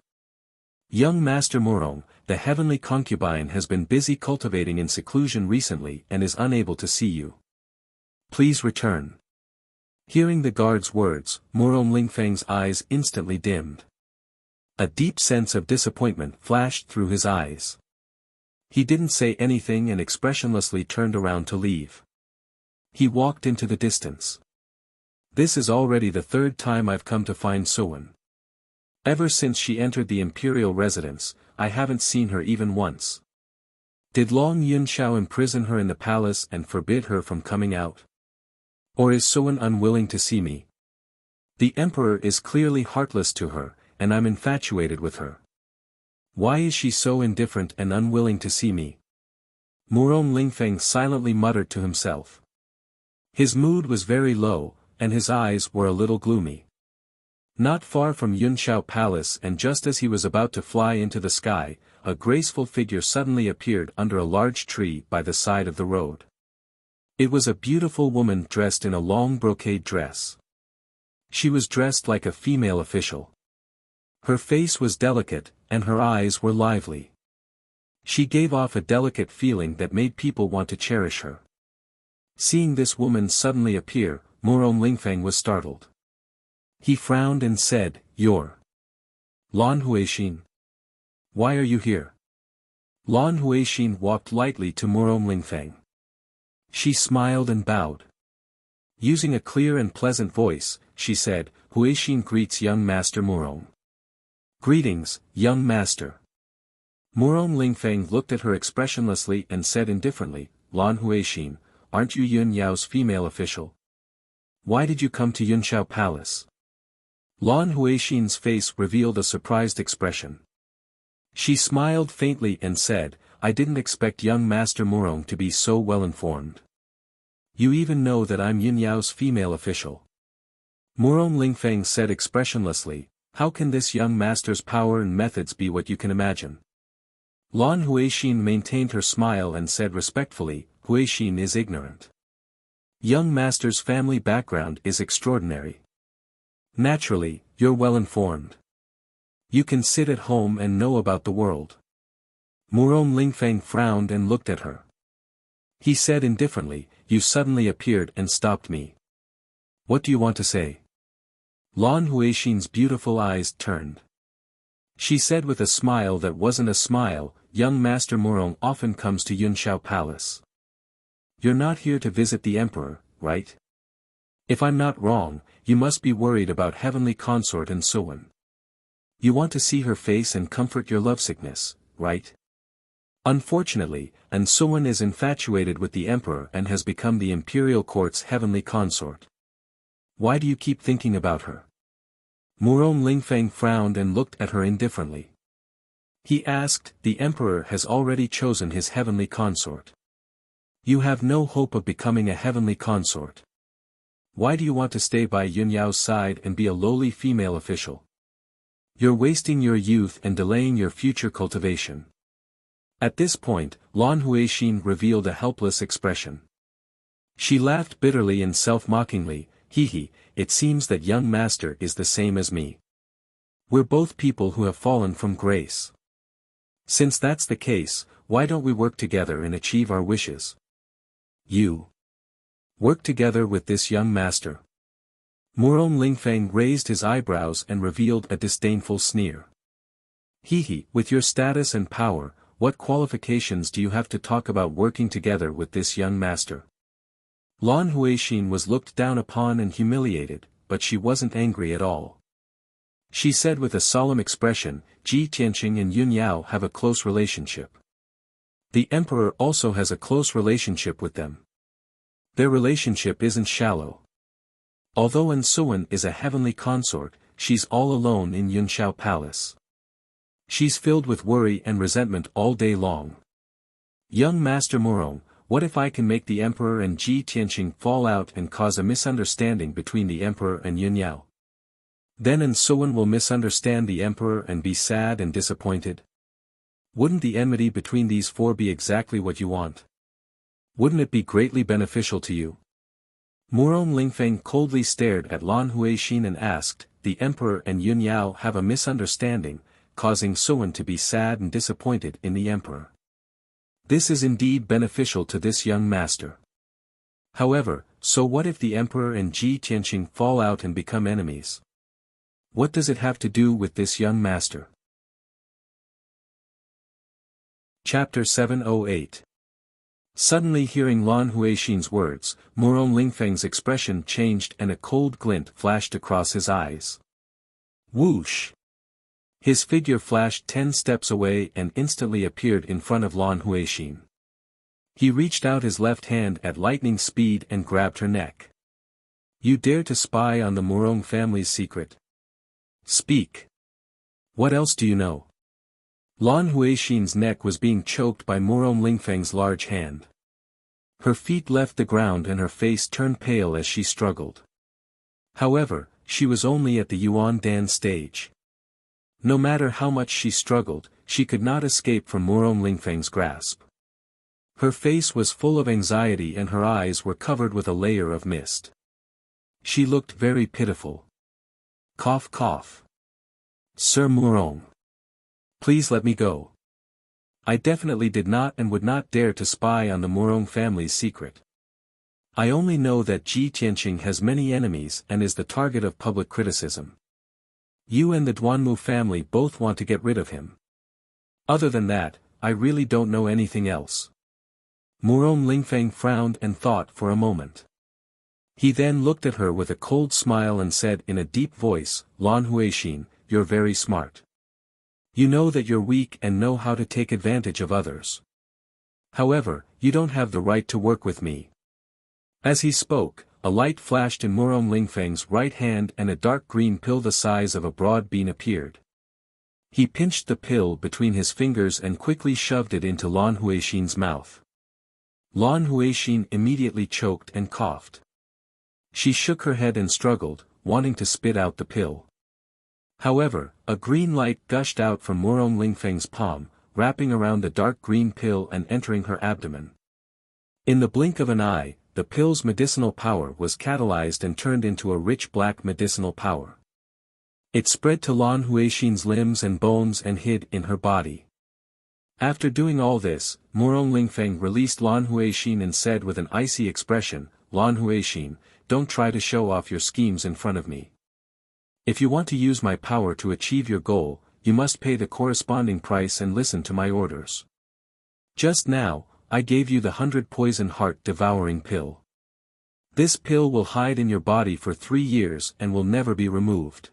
Young Master Murong, the heavenly concubine has been busy cultivating in seclusion recently and is unable to see you. Please return. Hearing the guard's words, Murong Lingfeng's eyes instantly dimmed. A deep sense of disappointment flashed through his eyes. He didn't say anything and expressionlessly turned around to leave. He walked into the distance. This is already the third time I've come to find Suwen. Ever since she entered the imperial residence, I haven't seen her even once. Did Long Yunxiao imprison her in the palace and forbid her from coming out? Or is Suwen unwilling to see me? The emperor is clearly heartless to her, and I'm infatuated with her. Why is she so indifferent and unwilling to see me? Murong Lingfeng silently muttered to himself. His mood was very low, and his eyes were a little gloomy. Not far from Yunxiao Palace, and just as he was about to fly into the sky, a graceful figure suddenly appeared under a large tree by the side of the road. It was a beautiful woman dressed in a long brocade dress. She was dressed like a female official. Her face was delicate, and her eyes were lively. She gave off a delicate feeling that made people want to cherish her. Seeing this woman suddenly appear, Murong Lingfeng was startled. He frowned and said, "You're Lan Huixin. Why are you here?" Lan Huixin walked lightly to Murong Lingfeng. She smiled and bowed. Using a clear and pleasant voice, she said, "Huixin greets young Master Murong." "Greetings, young master." Murong Lingfeng looked at her expressionlessly and said indifferently, "Lan Huixin, aren't you Yun Yao's female official? Why did you come to Yunxiao Palace?" Lan Huixin's face revealed a surprised expression. She smiled faintly and said, "I didn't expect young Master Murong to be so well informed. You even know that I'm Yun Yao's female official." Murong Lingfeng said expressionlessly, "How can this young master's power and methods be what you can imagine?" Lan Huixin maintained her smile and said respectfully, "Huixin is ignorant. Young master's family background is extraordinary. Naturally, you're well informed. You can sit at home and know about the world." Murong Lingfeng frowned and looked at her. He said indifferently, "You suddenly appeared and stopped me. What do you want to say?" Lan Huixin's beautiful eyes turned. She said with a smile that wasn't a smile, "Young Master Murong often comes to Yunxiao Palace. You're not here to visit the emperor, right? If I'm not wrong, you must be worried about heavenly consort and Suwen. You want to see her face and comfort your lovesickness, right? Unfortunately, and Suwen is infatuated with the emperor and has become the imperial court's heavenly consort. Why do you keep thinking about her?" Murong Lingfeng frowned and looked at her indifferently. He asked, "The emperor has already chosen his heavenly consort. You have no hope of becoming a heavenly consort. Why do you want to stay by Yun Yao's side and be a lowly female official? You're wasting your youth and delaying your future cultivation." At this point, Lan Huixin revealed a helpless expression. She laughed bitterly and self-mockingly, "Hee, it seems that young master is the same as me. We're both people who have fallen from grace. Since that's the case, why don't we work together and achieve our wishes?" "You work together with this young master?" Murong Lingfeng raised his eyebrows and revealed a disdainful sneer. "Hee, with your status and power, what qualifications do you have to talk about working together with this young master?" Lan Huixin was looked down upon and humiliated, but she wasn't angry at all. She said with a solemn expression, "Ji Tianqing and Yun Yao have a close relationship. The emperor also has a close relationship with them. Their relationship isn't shallow. Although An Suwen is a heavenly consort, she's all alone in Yunxiao Palace. She's filled with worry and resentment all day long. Young Master Murong, what if I can make the emperor and Ji Tianqing fall out and cause a misunderstanding between the emperor and Yun Yao? Then and Suan will misunderstand the emperor and be sad and disappointed. Wouldn't the enmity between these four be exactly what you want? Wouldn't it be greatly beneficial to you? Murong Lingfeng coldly stared at Lan Huixin and asked, the emperor and Yun Yao have a misunderstanding, causing Suan to be sad and disappointed in the emperor. This is indeed beneficial to this young master. However, so what if the emperor and Ji Tianqing fall out and become enemies? What does it have to do with this young master? Chapter 708. Suddenly hearing Lan Huixin's words, Murong Lingfeng's expression changed and a cold glint flashed across his eyes. Whoosh! His figure flashed 10 steps away and instantly appeared in front of Lan Huixin. He reached out his left hand at lightning speed and grabbed her neck. You dare to spy on the Murong family's secret? Speak. What else do you know? Lan Huixin's neck was being choked by Murong Lingfeng's large hand. Her feet left the ground and her face turned pale as she struggled. However, she was only at the Yuan Dan stage. No matter how much she struggled, she could not escape from Murong Lingfeng's grasp. Her face was full of anxiety and her eyes were covered with a layer of mist. She looked very pitiful. Cough cough. Sir Murong. Please let me go. I definitely did not and would not dare to spy on the Murong family's secret. I only know that Ji Tianqing has many enemies and is the target of public criticism. You and the Duanmu family both want to get rid of him. Other than that, I really don't know anything else. Murong Lingfeng frowned and thought for a moment. He then looked at her with a cold smile and said in a deep voice, Lan Huixin, you're very smart. You know that you're weak and know how to take advantage of others. However, you don't have the right to work with me. As he spoke, a light flashed in Murong Lingfeng's right hand and a dark green pill the size of a broad bean appeared. He pinched the pill between his fingers and quickly shoved it into Lan Huixin's mouth. Lan Huixin immediately choked and coughed. She shook her head and struggled, wanting to spit out the pill. However, a green light gushed out from Murong Lingfeng's palm, wrapping around the dark green pill and entering her abdomen. In the blink of an eye, the pill's medicinal power was catalyzed and turned into a rich black medicinal power. It spread to Lan Huixin's limbs and bones and hid in her body. After doing all this, Murong Lingfeng released Lan Huixin and said with an icy expression, Lan Huixin, don't try to show off your schemes in front of me. If you want to use my power to achieve your goal, you must pay the corresponding price and listen to my orders. Just now, I gave you the 100 poison heart-devouring pill. This pill will hide in your body for 3 years and will never be removed.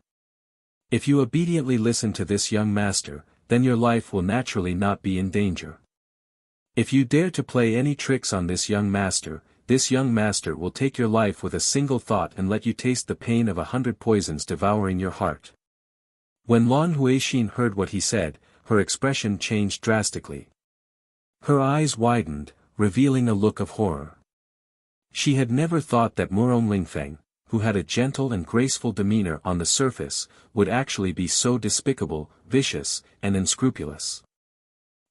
If you obediently listen to this young master, then your life will naturally not be in danger. If you dare to play any tricks on this young master will take your life with a single thought and let you taste the pain of 100 poisons devouring your heart. When Lan Huixin heard what he said, her expression changed drastically. Her eyes widened, revealing a look of horror. She had never thought that Murong Lingfeng, who had a gentle and graceful demeanor on the surface, would actually be so despicable, vicious, and unscrupulous.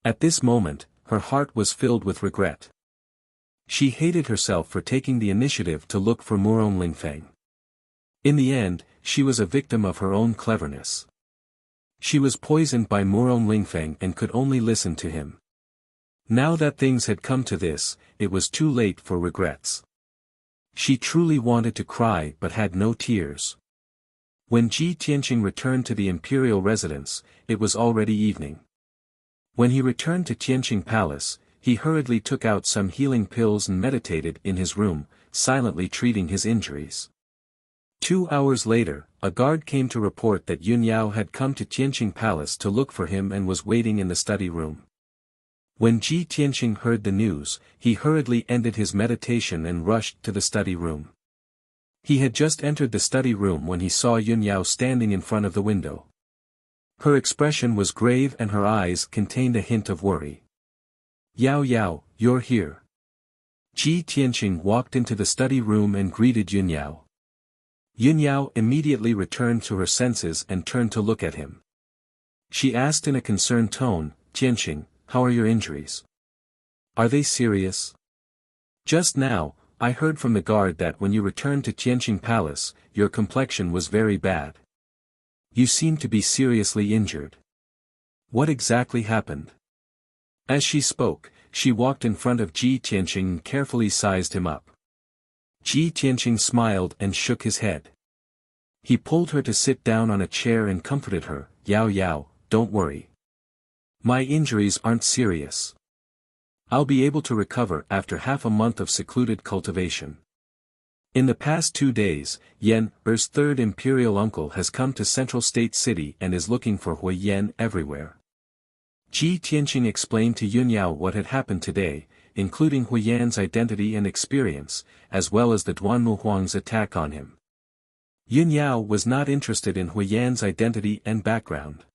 At this moment, her heart was filled with regret. She hated herself for taking the initiative to look for Murong Lingfeng. In the end, she was a victim of her own cleverness. She was poisoned by Murong Lingfeng and could only listen to him. Now that things had come to this, it was too late for regrets. She truly wanted to cry but had no tears. When Ji Tianqing returned to the imperial residence, it was already evening. When he returned to Tianqing Palace, he hurriedly took out some healing pills and meditated in his room, silently treating his injuries. 2 hours later, a guard came to report that Yun Yao had come to Tianqing Palace to look for him and was waiting in the study room. When Ji Tianqing heard the news, he hurriedly ended his meditation and rushed to the study room. He had just entered the study room when he saw Yun Yao standing in front of the window. Her expression was grave and her eyes contained a hint of worry. Yao Yao, you're here. Ji Tianqing walked into the study room and greeted Yun Yao. Yun Yao immediately returned to her senses and turned to look at him. She asked in a concerned tone, "Tianqing, how are your injuries? Are they serious? Just now, I heard from the guard that when you returned to Tianqing Palace, your complexion was very bad. You seem to be seriously injured. What exactly happened?" As she spoke, she walked in front of Ji Tianqing and carefully sized him up. Ji Tianqing smiled and shook his head. He pulled her to sit down on a chair and comforted her. "Yao Yao, don't worry. My injuries aren't serious. I'll be able to recover after half a month of secluded cultivation. In the past 2 days, Yan Er's third imperial uncle has come to Central State City and is looking for Hui Yan everywhere." Ji Tianqing explained to Yun Yao what had happened today, including Hui Yan's identity and experience, as well as the Duanmu Huang's attack on him. Yun Yao was not interested in Hui Yan's identity and background.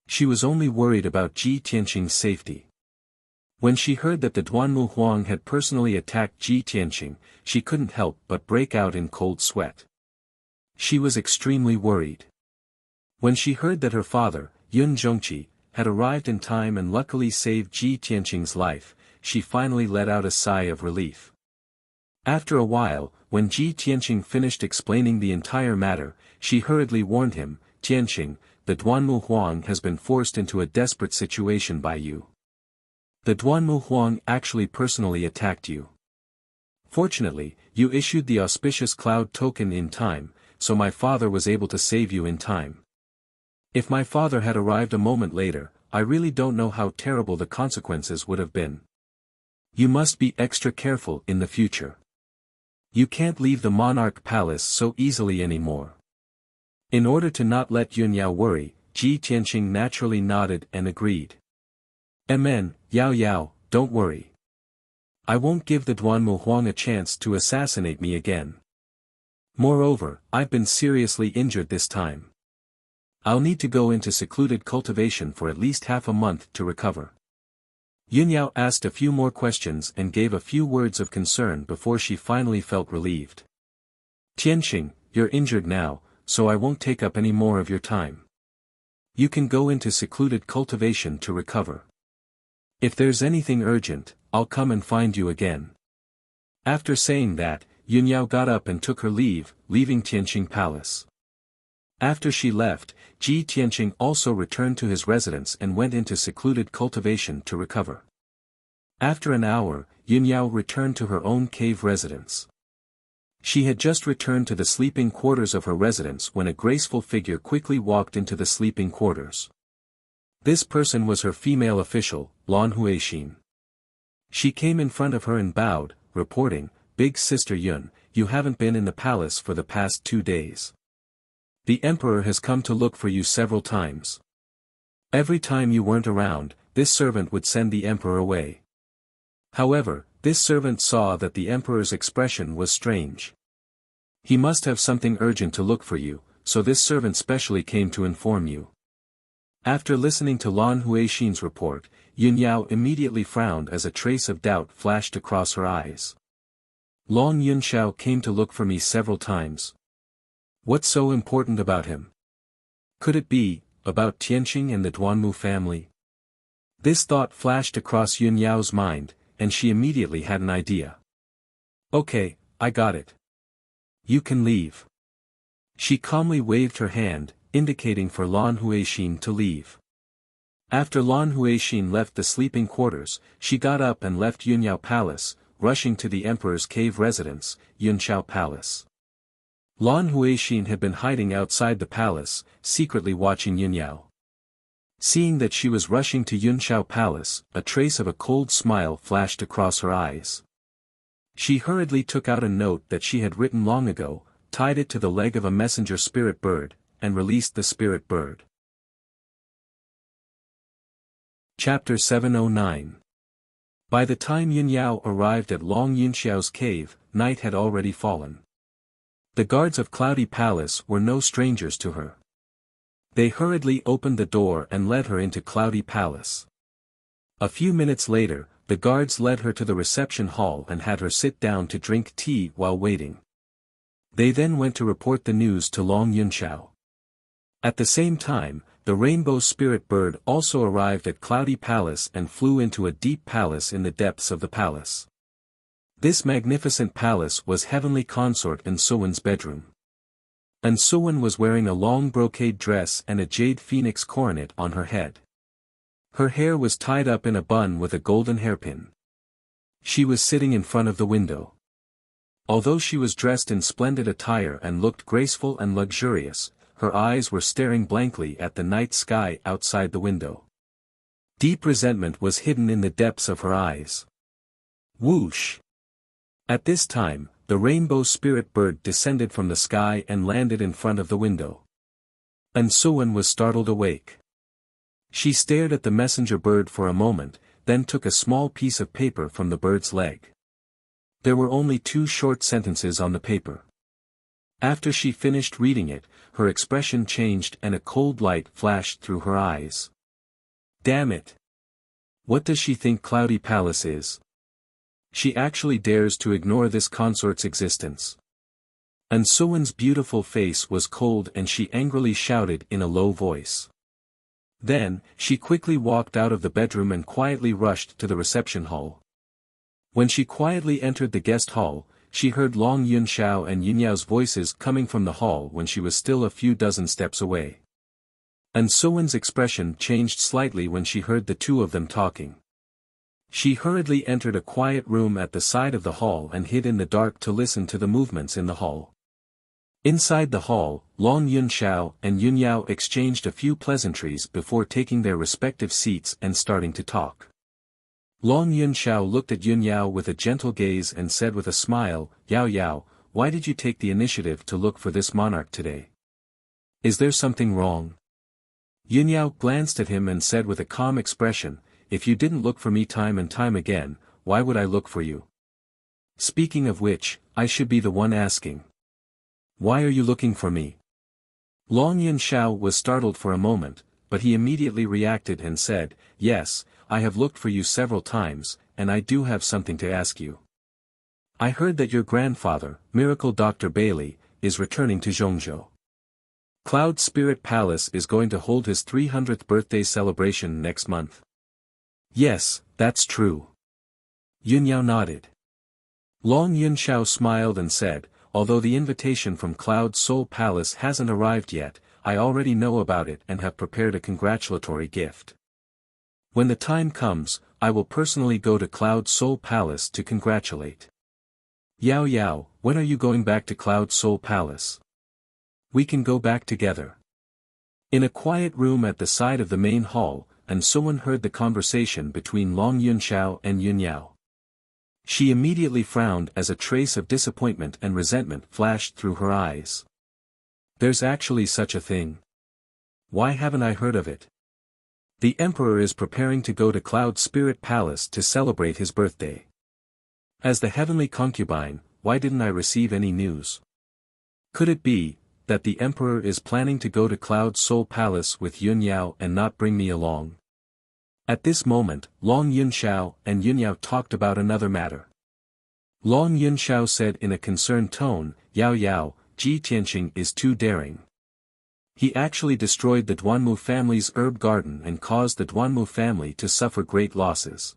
She was only worried about Ji Tianqing's safety. When she heard that the Duanmu Huang had personally attacked Ji Tianqing, she couldn't help but break out in cold sweat. She was extremely worried. When she heard that her father, Yun Zhongqi, had arrived in time and luckily saved Ji Tianqing's life, she finally let out a sigh of relief. After a while, when Ji Tianqing finished explaining the entire matter, she hurriedly warned him, "Tianqing, the Duanmu Huang has been forced into a desperate situation by you. The Duanmu Huang actually personally attacked you. Fortunately, you issued the auspicious cloud token in time, so my father was able to save you in time. If my father had arrived a moment later, I really don't know how terrible the consequences would have been. You must be extra careful in the future. You can't leave the monarch palace so easily anymore." In order to not let Yun Yao worry, Ji Tianqing naturally nodded and agreed. "Amen, Yao Yao, don't worry. I won't give the Duanmu Huang a chance to assassinate me again. Moreover, I've been seriously injured this time. I'll need to go into secluded cultivation for at least half a month to recover." Yun Yao asked a few more questions and gave a few words of concern before she finally felt relieved. "Tianqing, you're injured now, so I won't take up any more of your time. You can go into secluded cultivation to recover. If there's anything urgent, I'll come and find you again." After saying that, Yun Yao got up and took her leave, leaving Tianqing Palace. After she left, Ji Tianqing also returned to his residence and went into secluded cultivation to recover. After an hour, Yun Yao returned to her own cave residence. She had just returned to the sleeping quarters of her residence when a graceful figure quickly walked into the sleeping quarters. This person was her female official, Lan Huixin. She came in front of her and bowed, reporting, "Big Sister Yun, you haven't been in the palace for the past 2 days. The emperor has come to look for you several times. Every time you weren't around, this servant would send the emperor away. However, this servant saw that the emperor's expression was strange. He must have something urgent to look for you, so this servant specially came to inform you." After listening to Lan Huixin's report, Yun Yao immediately frowned as a trace of doubt flashed across her eyes. "Long Yunxiao came to look for me several times. What's so important about him? Could it be about Tianqing and the Duanmu family?" This thought flashed across Yun Yao's mind, and she immediately had an idea. "Okay, I got it. You can leave." She calmly waved her hand, indicating for Lan Huixin to leave. After Lan Huixin left the sleeping quarters, she got up and left Yun Yao Palace, rushing to the emperor's cave residence, Yunxiao Palace. Lan Huixin had been hiding outside the palace, secretly watching Yun Yao. Seeing that she was rushing to Yunxiao Palace, a trace of a cold smile flashed across her eyes. She hurriedly took out a note that she had written long ago, tied it to the leg of a messenger spirit bird, and released the spirit bird. Chapter 709. By the time Yun Yao arrived at Long Yunxiao's cave, night had already fallen. The guards of Cloudy Palace were no strangers to her. They hurriedly opened the door and led her into Cloudy Palace. A few minutes later, the guards led her to the reception hall and had her sit down to drink tea while waiting. They then went to report the news to Long Yunxiao. At the same time, the rainbow spirit bird also arrived at Cloudy Palace and flew into a deep palace in the depths of the palace. This magnificent palace was heavenly consort and Suwen's bedroom. And Suwen was wearing a long brocade dress and a jade phoenix coronet on her head. Her hair was tied up in a bun with a golden hairpin. She was sitting in front of the window. Although she was dressed in splendid attire and looked graceful and luxurious, her eyes were staring blankly at the night sky outside the window. Deep resentment was hidden in the depths of her eyes. Whoosh! At this time, the rainbow spirit bird descended from the sky and landed in front of the window. And Suwen was startled awake. She stared at the messenger bird for a moment, then took a small piece of paper from the bird's leg. There were only 2 short sentences on the paper. After she finished reading it, her expression changed and a cold light flashed through her eyes. Damn it! What does she think Cloudy Palace is? She actually dares to ignore this consort's existence. And Suwen's beautiful face was cold and she angrily shouted in a low voice. Then, she quickly walked out of the bedroom and quietly rushed to the reception hall. When she quietly entered the guest hall, she heard Long Yunxiao and Yunyao's voices coming from the hall when she was still a few dozen steps away. And Suwen's expression changed slightly when she heard the 2 of them talking. She hurriedly entered a quiet room at the side of the hall and hid in the dark to listen to the movements in the hall. Inside the hall, Long Yunxiao and Yunyao exchanged a few pleasantries before taking their respective seats and starting to talk. Long Yunxiao looked at Yunyao with a gentle gaze and said with a smile, "Yao Yao, why did you take the initiative to look for this monarch today? Is there something wrong?" Yunyao glanced at him and said with a calm expression, "If you didn't look for me time and time again, why would I look for you? Speaking of which, I should be the one asking. Why are you looking for me?" Long Yunxiao was startled for a moment, but he immediately reacted and said, "Yes, I have looked for you several times, and I do have something to ask you. I heard that your grandfather, Miracle Dr. Bailey, is returning to Zhongzhou. Cloud Spirit Palace is going to hold his 300th birthday celebration next month." "Yes, that's true." Yunyao nodded. Long Yunxiao smiled and said, "Although the invitation from Cloud Soul Palace hasn't arrived yet, I already know about it and have prepared a congratulatory gift. When the time comes, I will personally go to Cloud Soul Palace to congratulate." "Yao Yao, when are you going back to Cloud Soul Palace? We can go back together." In a quiet room at the side of the main hall, and Suwen heard the conversation between Long Yunxiao and Yunyao. She immediately frowned as a trace of disappointment and resentment flashed through her eyes. There's actually such a thing. Why haven't I heard of it? The Emperor is preparing to go to Cloud Spirit Palace to celebrate his birthday. As the heavenly concubine, why didn't I receive any news? Could it be that the Emperor is planning to go to Cloud Soul Palace with Yunyao and not bring me along? At this moment, Long Yunxiao and Yunyao talked about another matter. Long Yunxiao said in a concerned tone, "Yao Yao, Ji Tianqing is too daring. He actually destroyed the Duanmu family's herb garden and caused the Duanmu family to suffer great losses.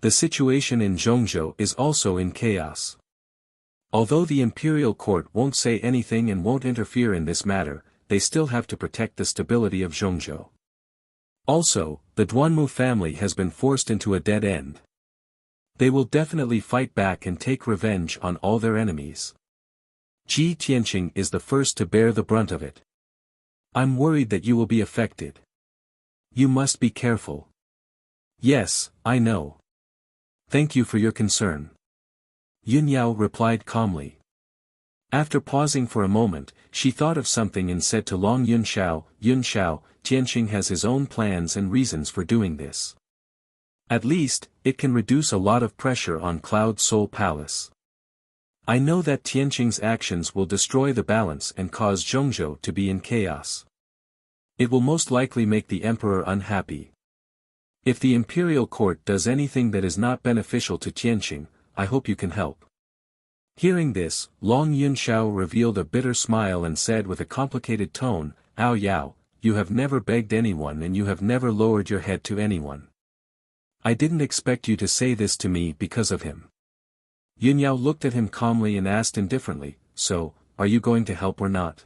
The situation in Zhongzhou is also in chaos. Although the imperial court won't say anything and won't interfere in this matter, they still have to protect the stability of Zhongzhou. Also, the Duanmu family has been forced into a dead end. They will definitely fight back and take revenge on all their enemies. Ji Tianqing is the first to bear the brunt of it. I'm worried that you will be affected. You must be careful." "Yes, I know. Thank you for your concern." Yunyao replied calmly. After pausing for a moment, she thought of something and said to Long Yunxiao, "Yunxiao, Tianqing has his own plans and reasons for doing this. At least, it can reduce a lot of pressure on Cloud Soul Palace. I know that Tianqing's actions will destroy the balance and cause Zhongzhou to be in chaos. It will most likely make the Emperor unhappy. If the imperial court does anything that is not beneficial to Tianqing, I hope you can help. Hearing this, Long Yunxiao revealed a bitter smile and said with a complicated tone, "Ao Yao, you have never begged anyone and you have never lowered your head to anyone. I didn't expect you to say this to me because of him." Yunyao looked at him calmly and asked indifferently, "So, are you going to help or not?"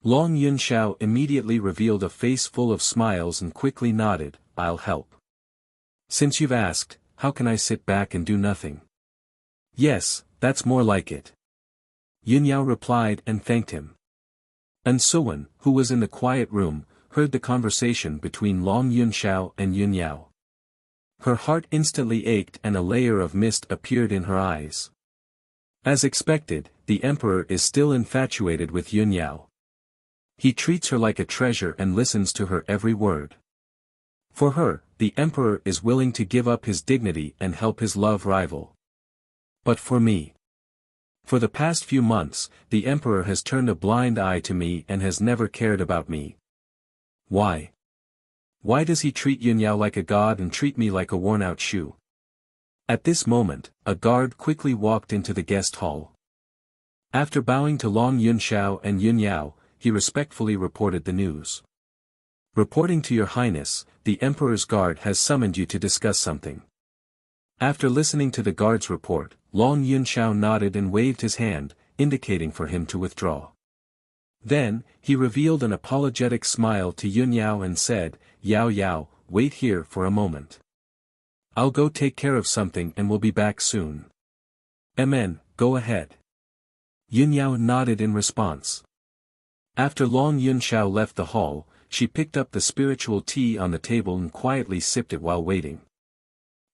Long Yunxiao immediately revealed a face full of smiles and quickly nodded, "I'll help. Since you've asked, how can I sit back and do nothing?" "Yes, that's more like it." Yunyao replied and thanked him. And Suwen, who was in the quiet room, heard the conversation between Long Yunxiao and Yunyao. Her heart instantly ached and a layer of mist appeared in her eyes. As expected, the emperor is still infatuated with Yunyao. He treats her like a treasure and listens to her every word. For her, the emperor is willing to give up his dignity and help his love rival. But for me, for the past few months, the emperor has turned a blind eye to me and has never cared about me. Why? Why does he treat Yunyao like a god and treat me like a worn-out shoe? At this moment, a guard quickly walked into the guest hall. After bowing to Long Yunxiao and Yunyao, he respectfully reported the news. "Reporting to your highness, the emperor's guard has summoned you to discuss something." After listening to the guard's report, Long Yunxiao nodded and waved his hand, indicating for him to withdraw. Then, he revealed an apologetic smile to Yunyao and said, "Yao Yao, wait here for a moment. I'll go take care of something and will be back soon." "Amen, go ahead." Yunyao nodded in response. After Long Yunxiao left the hall, she picked up the spiritual tea on the table and quietly sipped it while waiting.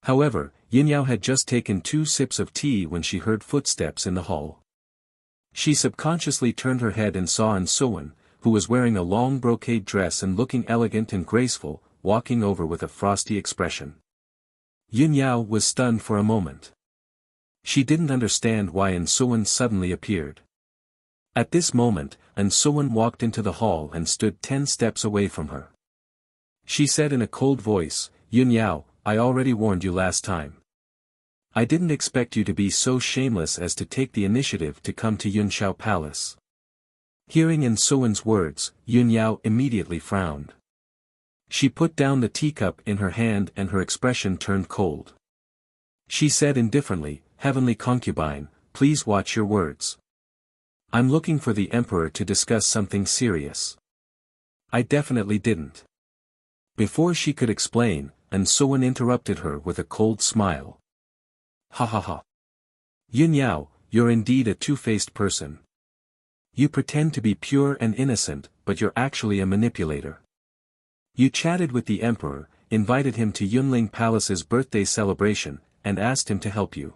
However, Yunyao had just taken 2 sips of tea when she heard footsteps in the hall. She subconsciously turned her head and saw An Suwen, who was wearing a long brocade dress and looking elegant and graceful, walking over with a frosty expression. Yunyao was stunned for a moment. She didn't understand why An Suwen suddenly appeared. At this moment, An Suwen walked into the hall and stood 10 steps away from her. She said in a cold voice, "Yunyao, I already warned you last time. I didn't expect you to be so shameless as to take the initiative to come to Yunxiao Palace." Hearing An Suwen's words, Yunyao immediately frowned. She put down the teacup in her hand and her expression turned cold. She said indifferently, "Heavenly concubine, please watch your words. I'm looking for the emperor to discuss something serious." "I definitely didn't." Before she could explain, An Suwen interrupted her with a cold smile. "Ha ha ha. Yunyao, you're indeed a two-faced person. You pretend to be pure and innocent, but you're actually a manipulator. You chatted with the emperor, invited him to Yunling Palace's birthday celebration, and asked him to help you.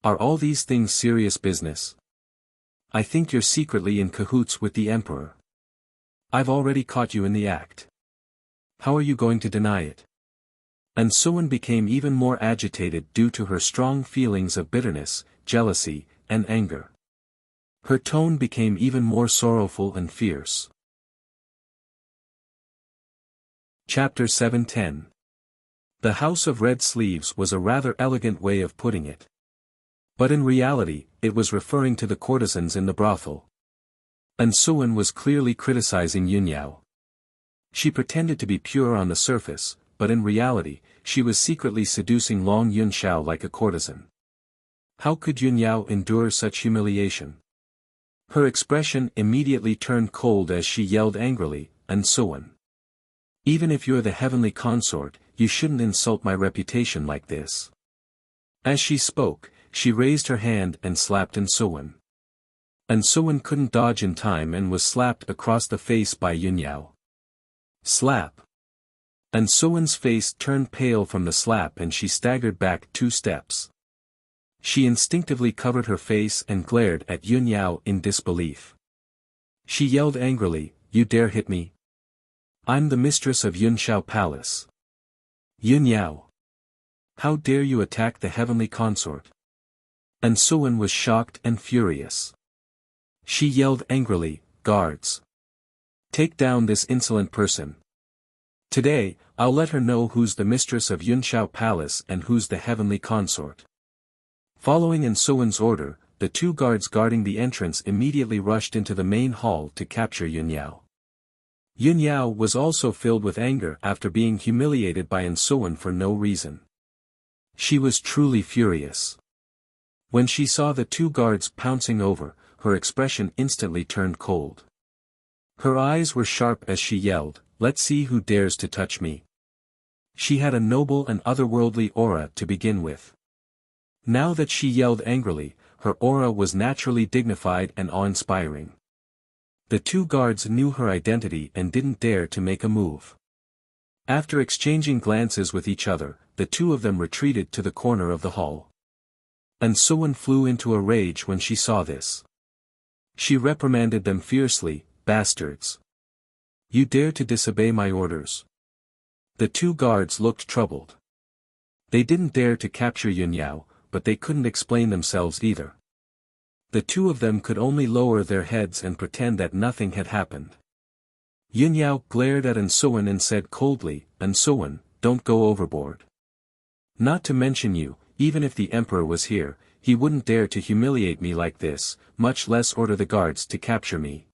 Are all these things serious business? I think you're secretly in cahoots with the emperor. I've already caught you in the act. How are you going to deny it?" And Suwen became even more agitated due to her strong feelings of bitterness, jealousy, and anger. Her tone became even more sorrowful and fierce. Chapter 710. The House of Red Sleeves was a rather elegant way of putting it. But in reality, it was referring to the courtesans in the brothel. And Suwen was clearly criticizing Yunyao. She pretended to be pure on the surface, but in reality, she was secretly seducing Long Yunxiao like a courtesan. How could Yunyao endure such humiliation? Her expression immediately turned cold as she yelled angrily, "An Suwen. Even if you're the heavenly consort, you shouldn't insult my reputation like this." As she spoke, she raised her hand and slapped An Suwen. An Suwen couldn't dodge in time and was slapped across the face by Yunyao. Slap. An Suwen's face turned pale from the slap and she staggered back 2 steps. She instinctively covered her face and glared at Yunyao in disbelief. She yelled angrily, "You dare hit me? I'm the mistress of Yunxiao Palace. Yunyao. How dare you attack the heavenly consort?" An Suwen was shocked and furious. She yelled angrily, "Guards! Take down this insolent person." Today, I'll let her know who's the mistress of Yunxiao Palace and who's the heavenly consort. Following Ensuan's order, the two guards guarding the entrance immediately rushed into the main hall to capture Yunyao. Yunyao was also filled with anger after being humiliated by Ensuan for no reason. She was truly furious. When she saw the two guards pouncing over, her expression instantly turned cold. Her eyes were sharp as she yelled, "Let's see who dares to touch me." She had a noble and otherworldly aura to begin with. Now that she yelled angrily, her aura was naturally dignified and awe-inspiring. The two guards knew her identity and didn't dare to make a move. After exchanging glances with each other, the two of them retreated to the corner of the hall. Ensuan flew into a rage when she saw this. She reprimanded them fiercely, "Bastards! You dare to disobey my orders." The two guards looked troubled. They didn't dare to capture Yunyao, but they couldn't explain themselves either. The two of them could only lower their heads and pretend that nothing had happened. Yunyao glared at Ensuan and said coldly, "Ensuan, don't go overboard. Not to mention you, even if the emperor was here, he wouldn't dare to humiliate me like this, much less order the guards to capture me."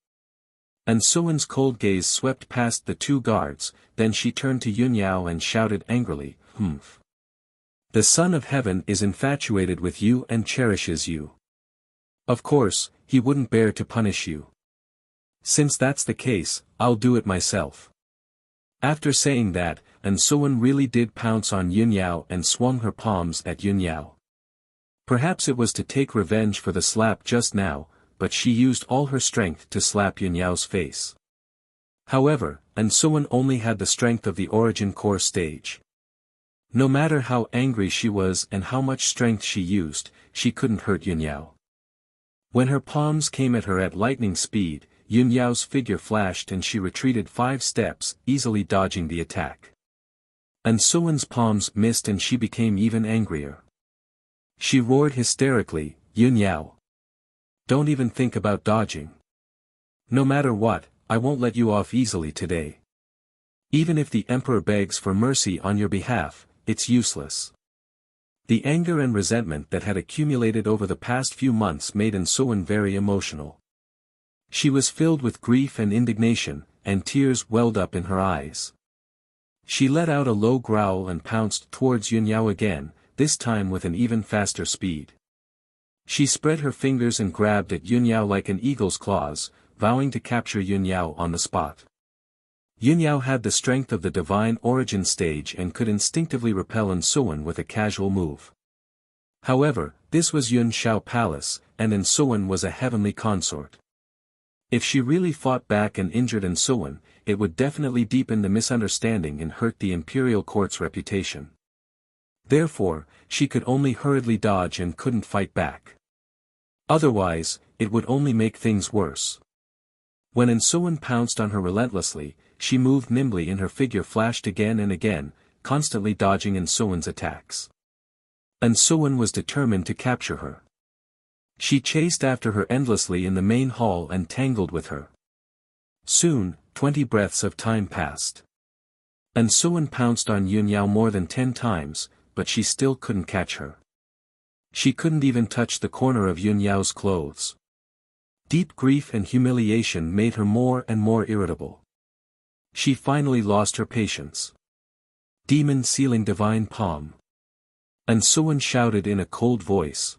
Ensuan's cold gaze swept past the two guards, then she turned to Yunyao and shouted angrily, "Humph! The Son of Heaven is infatuated with you and cherishes you. Of course, he wouldn't bear to punish you. Since that's the case, I'll do it myself." After saying that, Ensuan really did pounce on Yunyao and swung her palms at Yunyao. Perhaps it was to take revenge for the slap just now, but she used all her strength to slap Yunyao's face. However, Ensuan only had the strength of the origin core stage. No matter how angry she was and how much strength she used, she couldn't hurt Yunyao. When her palms came at her at lightning speed, Yunyao's figure flashed and she retreated 5 steps, easily dodging the attack. Ensuan's palms missed and she became even angrier. She roared hysterically, "Yunyao! Don't even think about dodging. No matter what, I won't let you off easily today. Even if the emperor begs for mercy on your behalf, it's useless." The anger and resentment that had accumulated over the past few months made Ensuan very emotional. She was filled with grief and indignation, and tears welled up in her eyes. She let out a low growl and pounced towards Yunyao again, this time with an even faster speed. She spread her fingers and grabbed at Yunyao like an eagle's claws, vowing to capture Yunyao on the spot. Yunyao had the strength of the divine origin stage and could instinctively repel Ensuan with a casual move. However, this was Yunxiao Palace, and Ensuan was a heavenly consort. If she really fought back and injured Ensuan, it would definitely deepen the misunderstanding and hurt the imperial court's reputation. Therefore, she could only hurriedly dodge and couldn't fight back. Otherwise, it would only make things worse. When Ensuan pounced on her relentlessly, she moved nimbly and her figure flashed again and again, constantly dodging Ensuan's attacks. Ensuan was determined to capture her. She chased after her endlessly in the main hall and tangled with her. Soon, 20 breaths of time passed. Ensuan pounced on Yunyao more than 10 times, but she still couldn't catch her. She couldn't even touch the corner of Yunyao's clothes. Deep grief and humiliation made her more and more irritable. She finally lost her patience. "Demon sealing divine palm." Ensuan shouted in a cold voice.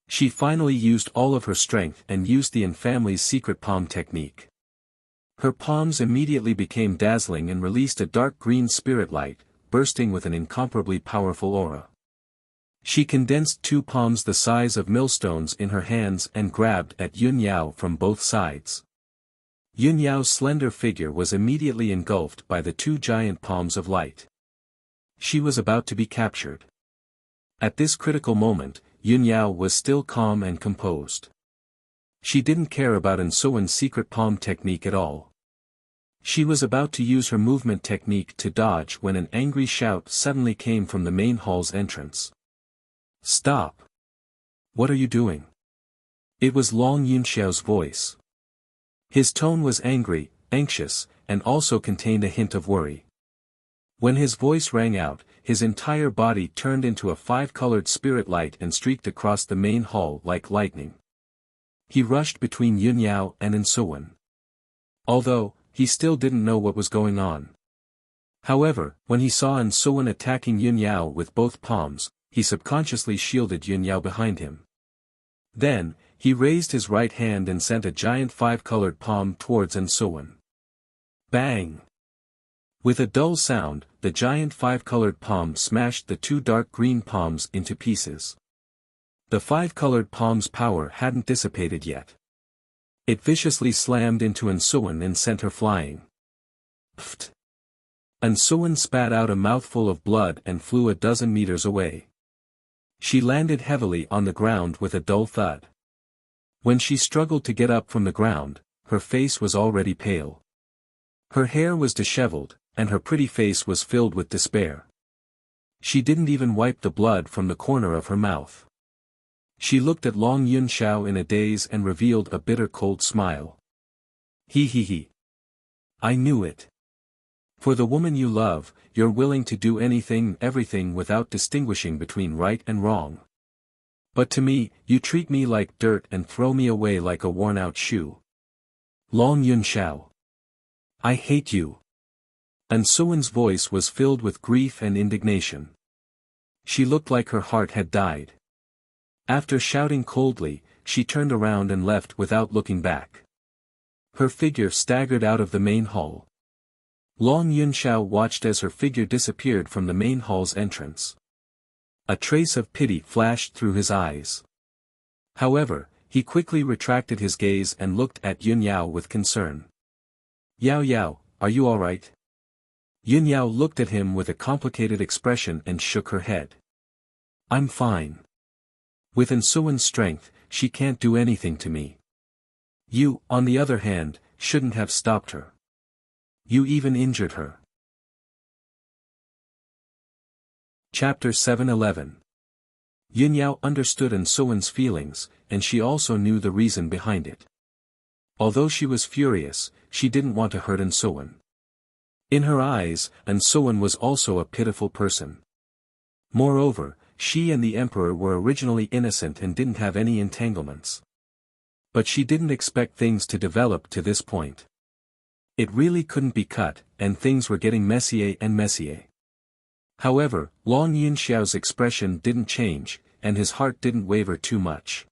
She finally used all of her strength and used the family's secret palm technique. Her palms immediately became dazzling and released a dark green spirit light, bursting with an incomparably powerful aura. She condensed 2 palms the size of millstones in her hands and grabbed at Yunyao from both sides. Yunyao's slender figure was immediately engulfed by the 2 giant palms of light. She was about to be captured. At this critical moment, Yunyao was still calm and composed. She didn't care about Ensuan's secret palm technique at all. She was about to use her movement technique to dodge when an angry shout suddenly came from the main hall's entrance. "Stop! What are you doing?" It was Long Yunxiao's voice. His tone was angry, anxious, and also contained a hint of worry. When his voice rang out, his entire body turned into a five-colored spirit light and streaked across the main hall like lightning. He rushed between Yun Yao and Insuwan. Although, he still didn't know what was going on. However, when he saw Insuwan attacking Yun Yao with both palms, he subconsciously shielded Yun Yao behind him. Then, he raised his right hand and sent a giant five-colored palm towards Insuwan. Bang! With a dull sound, the giant five-colored palm smashed the two dark green palms into pieces. The five-colored palm's power hadn't dissipated yet. It viciously slammed into Insuwan and sent her flying. Pfft! Insuwan spat out a mouthful of blood and flew a dozen meters away. She landed heavily on the ground with a dull thud. When she struggled to get up from the ground, her face was already pale. Her hair was disheveled, and her pretty face was filled with despair. She didn't even wipe the blood from the corner of her mouth. She looked at Long Yunxiao in a daze and revealed a bitter cold smile. He. I knew it. For the woman you love, you're willing to do anything, everything without distinguishing between right and wrong. But to me, you treat me like dirt and throw me away like a worn-out shoe. Long Yunxiao. I hate you. Insuwan's voice was filled with grief and indignation. She looked like her heart had died. After shouting coldly, she turned around and left without looking back. Her figure staggered out of the main hall. Long Yunxiao watched as her figure disappeared from the main hall's entrance. A trace of pity flashed through his eyes. However, he quickly retracted his gaze and looked at Yun Yao with concern. Yao, are you all right? Yun Yao looked at him with a complicated expression and shook her head. I'm fine. With Insuwan's strength, she can't do anything to me. You, on the other hand, shouldn't have stopped her. You even injured her. Chapter 7:11. Yun Yao understood Insuwan's feelings, and she also knew the reason behind it. Although she was furious, she didn't want to hurt Insuwan. In her eyes, Insuwan was also a pitiful person. Moreover, she and the emperor were originally innocent and didn't have any entanglements. But she didn't expect things to develop to this point. It really couldn't be cut, and things were getting messier and messier. However, Long Yunxiao's expression didn't change, and his heart didn't waver too much.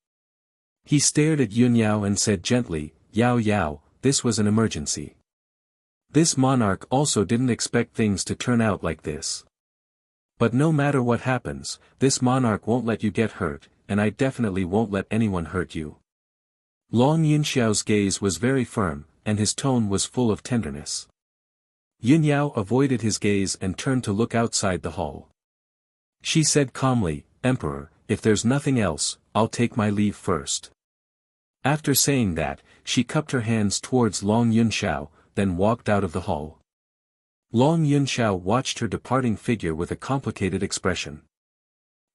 He stared at Yun Yao and said gently, Yao, this was an emergency. This monarch also didn't expect things to turn out like this. But no matter what happens, this monarch won't let you get hurt, and I definitely won't let anyone hurt you. Long Yunxiao's gaze was very firm, and his tone was full of tenderness. Yun Yao avoided his gaze and turned to look outside the hall. She said calmly, Emperor, if there's nothing else, I'll take my leave first. After saying that, she cupped her hands towards Long Yunxiao, then walked out of the hall. Long Yunxiao watched her departing figure with a complicated expression.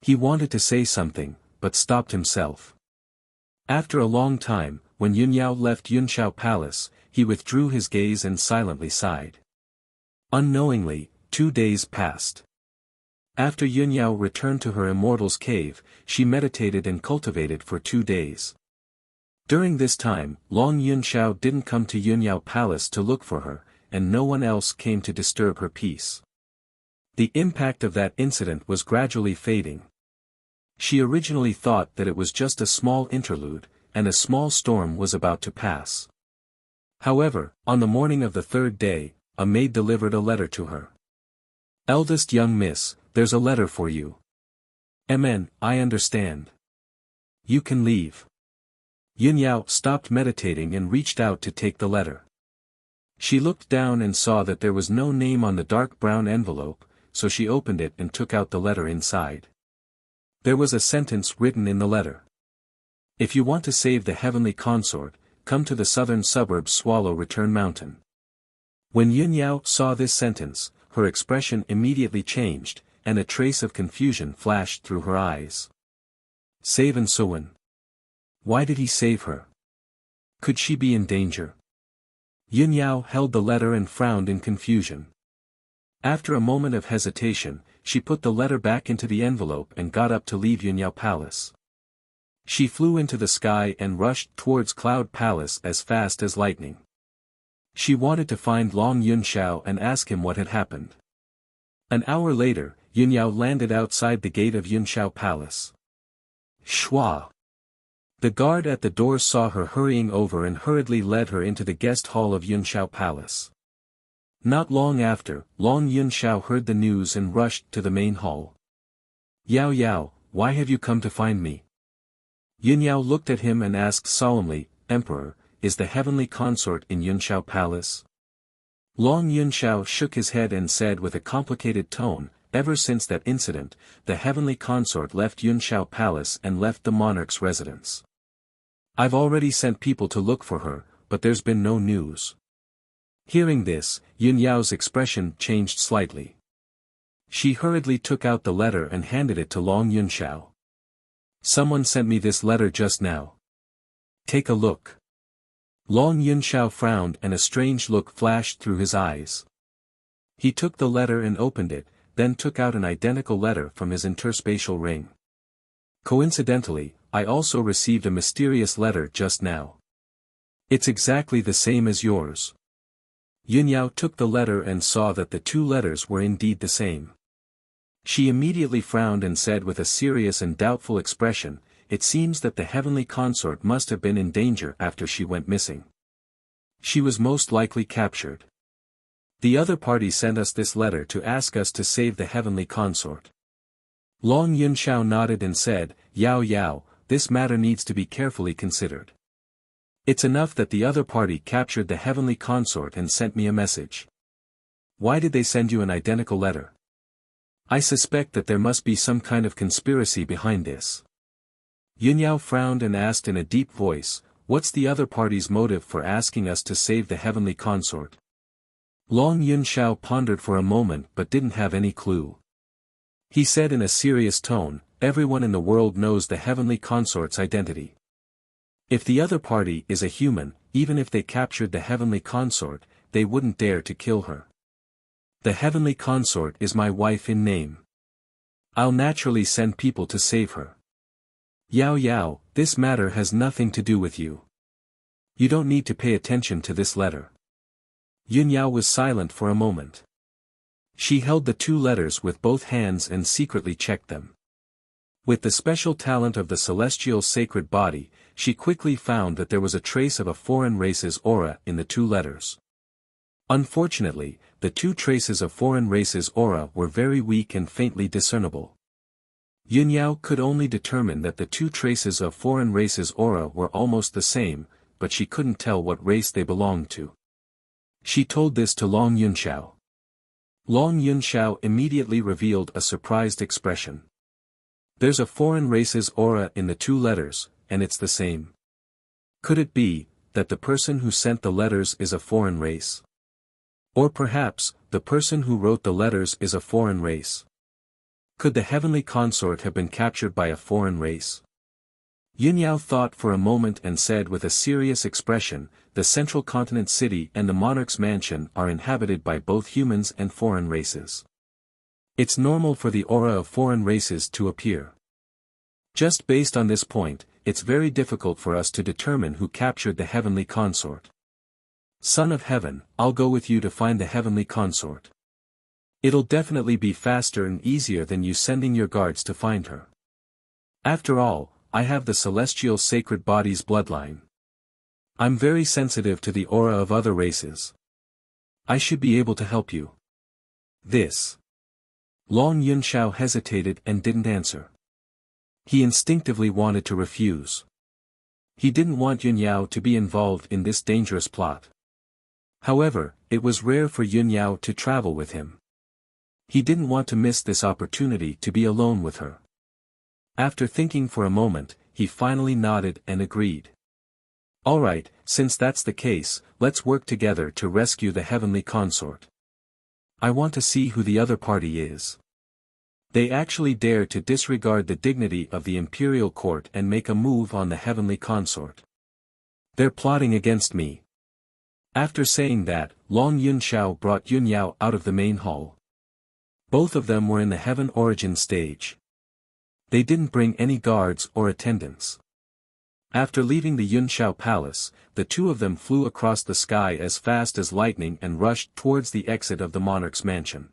He wanted to say something, but stopped himself. After a long time, when Yun Yao left Yunxiao Palace, he withdrew his gaze and silently sighed. Unknowingly, 2 days passed. After Yun Yao returned to her immortal's cave, she meditated and cultivated for 2 days. During this time, Long Yunxiao didn't come to Yun Yao Palace to look for her, and no one else came to disturb her peace. The impact of that incident was gradually fading. She originally thought that it was just a small interlude, and a small storm was about to pass. However, on the morning of the 3rd day, a maid delivered a letter to her. Eldest young miss, there's a letter for you. I understand. You can leave. Yun Yao stopped meditating and reached out to take the letter. She looked down and saw that there was no name on the dark brown envelope, so she opened it and took out the letter inside. There was a sentence written in the letter. If you want to save the heavenly consort, come to the southern suburb Swallow Return Mountain. When Yun Yao saw this sentence, her expression immediately changed, and a trace of confusion flashed through her eyes. Save Insuwan. Why did he save her? Could she be in danger? Yun Yao held the letter and frowned in confusion. After a moment of hesitation, she put the letter back into the envelope and got up to leave Yunyao Palace. She flew into the sky and rushed towards Cloud Palace as fast as lightning. She wanted to find Long Yunxiao and ask him what had happened. An hour later, Yunyao landed outside the gate of Yunxiao Palace. Shua! The guard at the door saw her hurrying over and hurriedly led her into the guest hall of Yunxiao Palace. Not long after, Long Yunxiao heard the news and rushed to the main hall. Yao Yao, why have you come to find me? Yunyao looked at him and asked solemnly, Emperor, is the heavenly consort in Yunxiao Palace? Long Yunxiao shook his head and said with a complicated tone, ever since that incident, the heavenly consort left Yunxiao Palace and left the monarch's residence. I've already sent people to look for her, but there's been no news. Hearing this, Yunyao's expression changed slightly. She hurriedly took out the letter and handed it to Long Yunxiao. Someone sent me this letter just now. Take a look. Long Yunxiao frowned and a strange look flashed through his eyes. He took the letter and opened it, then took out an identical letter from his interspatial ring. Coincidentally, I also received a mysterious letter just now. It's exactly the same as yours. Yunyao took the letter and saw that the two letters were indeed the same. She immediately frowned and said with a serious and doubtful expression, it seems that the heavenly consort must have been in danger after she went missing. She was most likely captured. The other party sent us this letter to ask us to save the heavenly consort. Long Yunxiao nodded and said, Yao Yao, this matter needs to be carefully considered. It's enough that the other party captured the heavenly consort and sent me a message. Why did they send you an identical letter? I suspect that there must be some kind of conspiracy behind this. Yunyao frowned and asked in a deep voice, what's the other party's motive for asking us to save the heavenly consort? Long Yunxiao pondered for a moment but didn't have any clue. He said in a serious tone, everyone in the world knows the heavenly consort's identity. If the other party is a human, even if they captured the heavenly consort, they wouldn't dare to kill her. The heavenly consort is my wife in name. I'll naturally send people to save her. Yao Yao, this matter has nothing to do with you. You don't need to pay attention to this letter. Yunyao was silent for a moment. She held the two letters with both hands and secretly checked them. With the special talent of the celestial sacred body, she quickly found that there was a trace of a foreign race's aura in the two letters. Unfortunately, the two traces of foreign race's aura were very weak and faintly discernible. Yunyao could only determine that the two traces of foreign race's aura were almost the same, but she couldn't tell what race they belonged to. She told this to Long Yunxiao. Long Yunxiao immediately revealed a surprised expression. There's a foreign race's aura in the two letters, and it's the same. Could it be that the person who sent the letters is a foreign race? Or perhaps, the person who wrote the letters is a foreign race? Could the heavenly consort have been captured by a foreign race? Yunyao thought for a moment and said with a serious expression, the central continent city and the monarch's mansion are inhabited by both humans and foreign races. It's normal for the aura of foreign races to appear. Just based on this point, it's very difficult for us to determine who captured the heavenly consort. Son of Heaven, I'll go with you to find the heavenly consort. It'll definitely be faster and easier than you sending your guards to find her. After all, I have the celestial sacred body's bloodline. I'm very sensitive to the aura of other races. I should be able to help you. This. Long Yunxiao hesitated and didn't answer. He instinctively wanted to refuse. He didn't want Yunyao to be involved in this dangerous plot. However, it was rare for Yunyao to travel with him. He didn't want to miss this opportunity to be alone with her. After thinking for a moment, he finally nodded and agreed. All right, since that's the case, let's work together to rescue the heavenly consort. I want to see who the other party is. They actually dare to disregard the dignity of the imperial court and make a move on the heavenly consort. They're plotting against me. After saying that, Long Yunxiao brought Yunyao out of the main hall. Both of them were in the heaven origin stage. They didn't bring any guards or attendants. After leaving the Yunshao palace, the two of them flew across the sky as fast as lightning and rushed towards the exit of the monarch's mansion.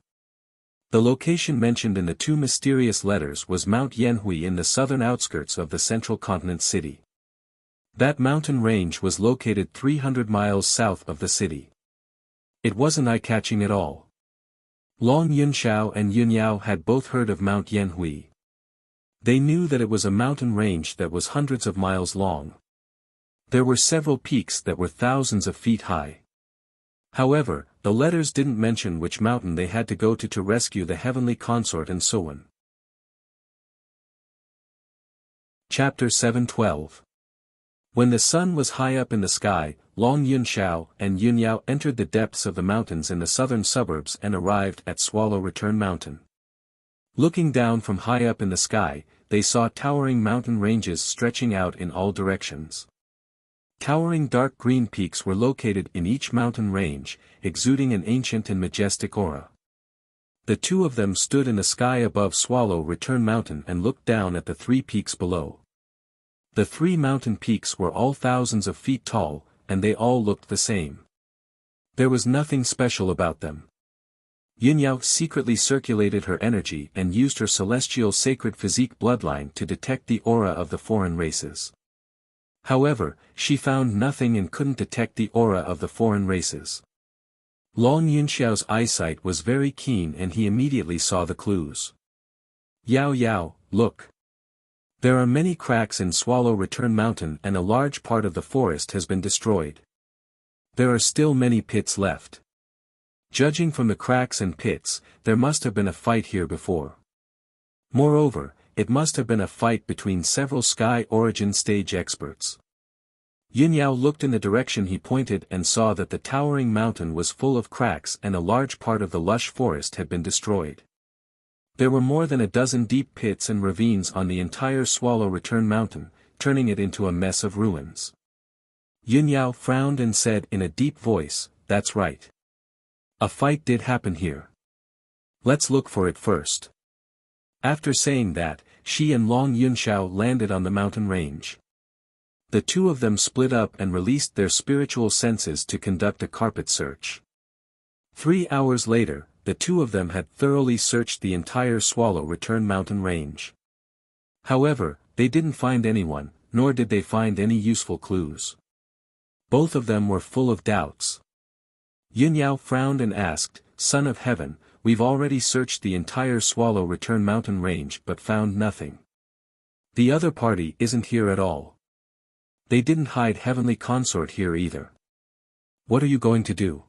The location mentioned in the two mysterious letters was Mount Yanhui in the southern outskirts of the central continent city. That mountain range was located 300 miles south of the city. It wasn't eye-catching at all. Long Yunshao and Yunyao had both heard of Mount Yanhui. They knew that it was a mountain range that was hundreds of miles long. There were several peaks that were thousands of feet high. However, the letters didn't mention which mountain they had to go to rescue the heavenly consort and so on. Chapter 7:12. When the sun was high up in the sky, Long Yunshao and Yunyao entered the depths of the mountains in the southern suburbs and arrived at Swallow Return Mountain. Looking down from high up in the sky, they saw towering mountain ranges stretching out in all directions. Towering dark green peaks were located in each mountain range, exuding an ancient and majestic aura. The two of them stood in the sky above Swallow Return Mountain and looked down at the three peaks below. The three mountain peaks were all thousands of feet tall, and they all looked the same. There was nothing special about them. Yunyao secretly circulated her energy and used her celestial sacred physique bloodline to detect the aura of the foreign races. However, she found nothing and couldn't detect the aura of the foreign races. Long Yunshao's eyesight was very keen and he immediately saw the clues. Yao Yao, look. There are many cracks in Swallow Return Mountain and a large part of the forest has been destroyed. There are still many pits left. Judging from the cracks and pits, there must have been a fight here before. Moreover, it must have been a fight between several sky origin stage experts. Yunyao looked in the direction he pointed and saw that the towering mountain was full of cracks and a large part of the lush forest had been destroyed. There were more than a dozen deep pits and ravines on the entire Swallow Return Mountain, turning it into a mess of ruins. Yunyao frowned and said in a deep voice, "That's right. A fight did happen here. Let's look for it first." After saying that, she and Long Yunshao landed on the mountain range. The two of them split up and released their spiritual senses to conduct a carpet search. 3 hours later, the two of them had thoroughly searched the entire Swallow Return Mountain range. However, they didn't find anyone, nor did they find any useful clues. Both of them were full of doubts. Yunyao frowned and asked, "Son of Heaven, we've already searched the entire Swallow Return Mountain range but found nothing. The other party isn't here at all. They didn't hide heavenly consort here either. What are you going to do?"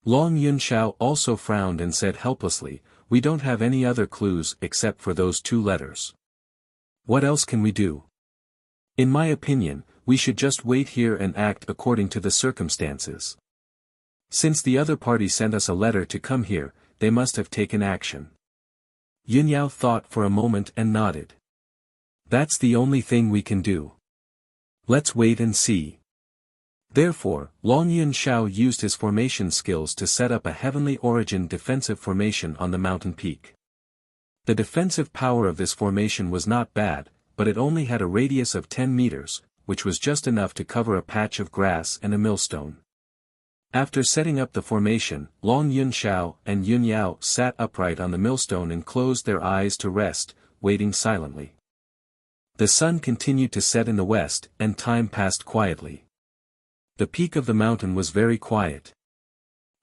Long Yunshao also frowned and said helplessly, "We don't have any other clues except for those two letters. What else can we do? In my opinion, we should just wait here and act according to the circumstances. Since the other party sent us a letter to come here, they must have taken action." Yunyao thought for a moment and nodded. "That's the only thing we can do. Let's wait and see." Therefore, Long Yunshao used his formation skills to set up a heavenly origin defensive formation on the mountain peak. The defensive power of this formation was not bad, but it only had a radius of 10 meters, which was just enough to cover a patch of grass and a millstone. After setting up the formation, Long Yunshao and Yunyao sat upright on the millstone and closed their eyes to rest, waiting silently. The sun continued to set in the west, and time passed quietly. The peak of the mountain was very quiet.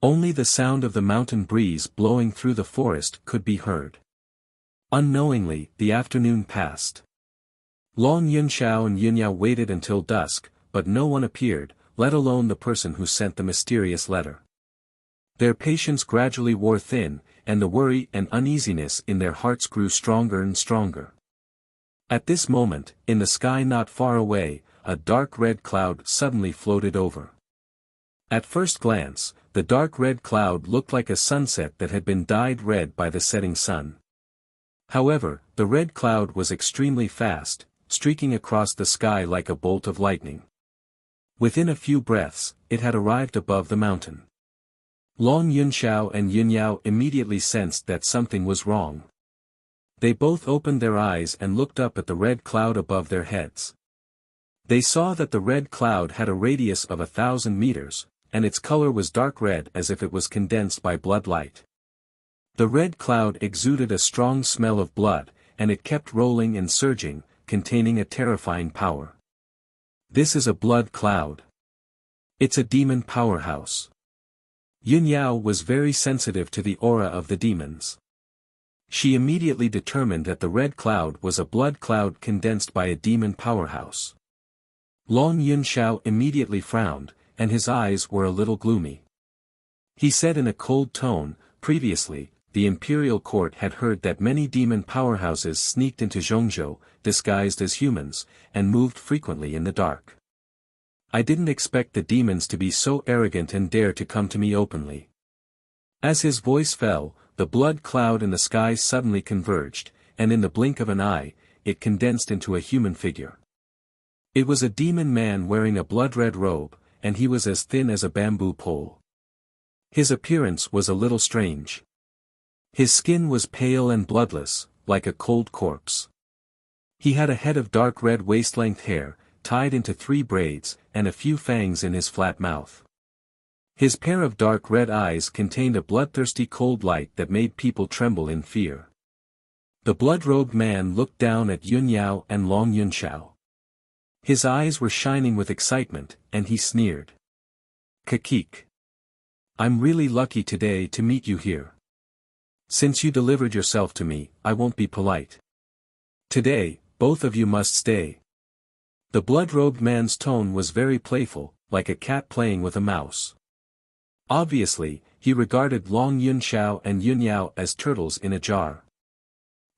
Only the sound of the mountain breeze blowing through the forest could be heard. Unknowingly, the afternoon passed. Long Yunshao and Yunyao waited until dusk, but no one appeared, let alone the person who sent the mysterious letter. Their patience gradually wore thin, and the worry and uneasiness in their hearts grew stronger and stronger. At this moment, in the sky not far away, a dark red cloud suddenly floated over. At first glance, the dark red cloud looked like a sunset that had been dyed red by the setting sun. However, the red cloud was extremely fast, streaking across the sky like a bolt of lightning. Within a few breaths, it had arrived above the mountain. Long Yunxiao and Yunyao immediately sensed that something was wrong. They both opened their eyes and looked up at the red cloud above their heads. They saw that the red cloud had a radius of 1,000 meters, and its color was dark red as if it was condensed by blood light. The red cloud exuded a strong smell of blood, and it kept rolling and surging, containing a terrifying power. This is a blood cloud. It's a demon powerhouse. Yunyao was very sensitive to the aura of the demons. She immediately determined that the red cloud was a blood cloud condensed by a demon powerhouse. Long Yunxiao immediately frowned, and his eyes were a little gloomy. He said in a cold tone, "Previously, the imperial court had heard that many demon powerhouses sneaked into Zhongzhou, disguised as humans, and moved frequently in the dark. I didn't expect the demons to be so arrogant and dare to come to me openly." As his voice fell, the blood cloud in the sky suddenly converged, and in the blink of an eye, it condensed into a human figure. It was a demon man wearing a blood-red robe, and he was as thin as a bamboo pole. His appearance was a little strange. His skin was pale and bloodless, like a cold corpse. He had a head of dark red waist-length hair, tied into 3 braids, and a few fangs in his flat mouth. His pair of dark red eyes contained a bloodthirsty cold light that made people tremble in fear. The blood-robed man looked down at Yunyao and Long Yunxiao. His eyes were shining with excitement, and he sneered. "Kakik. I'm really lucky today to meet you here. Since you delivered yourself to me, I won't be polite. Today, both of you must stay." The blood-robed man's tone was very playful, like a cat playing with a mouse. Obviously, he regarded Long Yunxiao and Yunyao as turtles in a jar.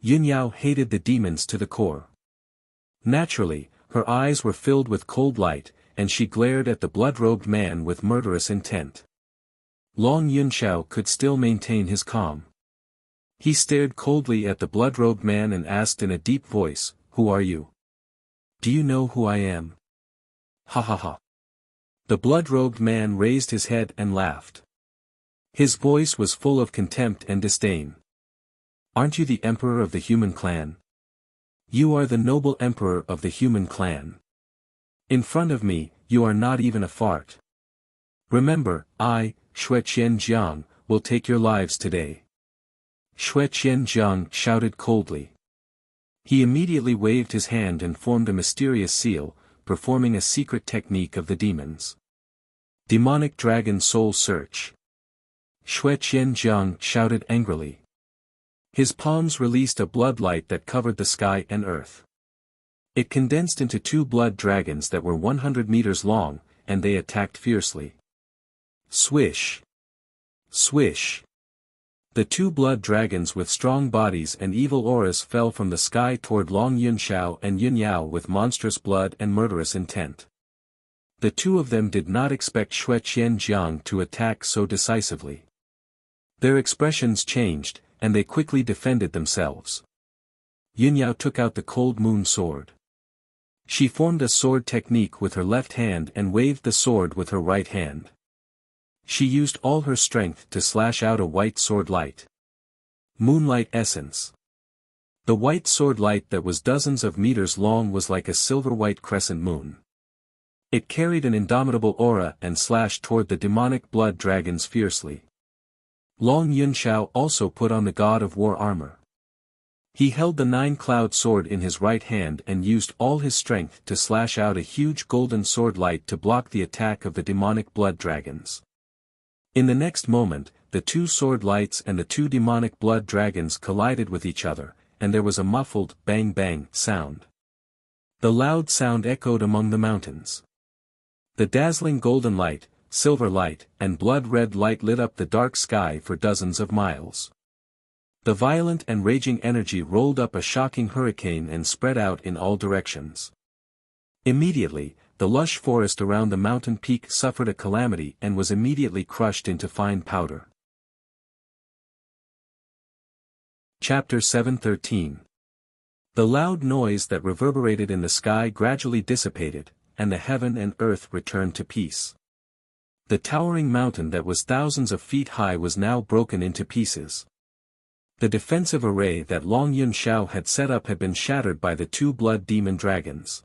Yunyao hated the demons to the core. Naturally, her eyes were filled with cold light, and she glared at the blood-robed man with murderous intent. Long Yunxiao could still maintain his calm. He stared coldly at the blood-robed man and asked in a deep voice, "Who are you? Do you know who I am?" "Ha ha ha." The blood-robed man raised his head and laughed. His voice was full of contempt and disdain. "Aren't you the emperor of the human clan? You are the noble emperor of the human clan. In front of me, you are not even a fart. Remember, I, Xue Qianjiang, will take your lives today." Xue Qianjiang shouted coldly. He immediately waved his hand and formed a mysterious seal, performing a secret technique of the demons. Demonic Dragon Soul Search. Xue Qianjiang shouted angrily. His palms released a blood light that covered the sky and earth. It condensed into 2 blood dragons that were 100 meters long, and they attacked fiercely. Swish! Swish! The 2 blood dragons with strong bodies and evil auras fell from the sky toward Long Yunxiao and Yunyao with monstrous blood and murderous intent. The 2 of them did not expect Xue Qianjiang to attack so decisively. Their expressions changed, and they quickly defended themselves. Yunyao took out the cold moon sword. She formed a sword technique with her left hand and waved the sword with her right hand. She used all her strength to slash out a white sword light. Moonlight Essence. The white sword light that was dozens of meters long was like a silver-white crescent moon. It carried an indomitable aura and slashed toward the demonic blood dragons fiercely. Long Yunxiao also put on the God of War armor. He held the 9-cloud sword in his right hand and used all his strength to slash out a huge golden sword light to block the attack of the demonic blood dragons. In the next moment, the 2 sword lights and the 2 demonic blood dragons collided with each other, and there was a muffled bang-bang sound. The loud sound echoed among the mountains. The dazzling golden light, silver light, and blood-red light lit up the dark sky for dozens of miles. The violent and raging energy rolled up a shocking hurricane and spread out in all directions. Immediately, the lush forest around the mountain peak suffered a calamity and was immediately crushed into fine powder. Chapter 7:13. The loud noise that reverberated in the sky gradually dissipated, and the heaven and earth returned to peace. The towering mountain that was thousands of feet high was now broken into pieces. The defensive array that Long Yunxiao had set up had been shattered by the two blood demon dragons.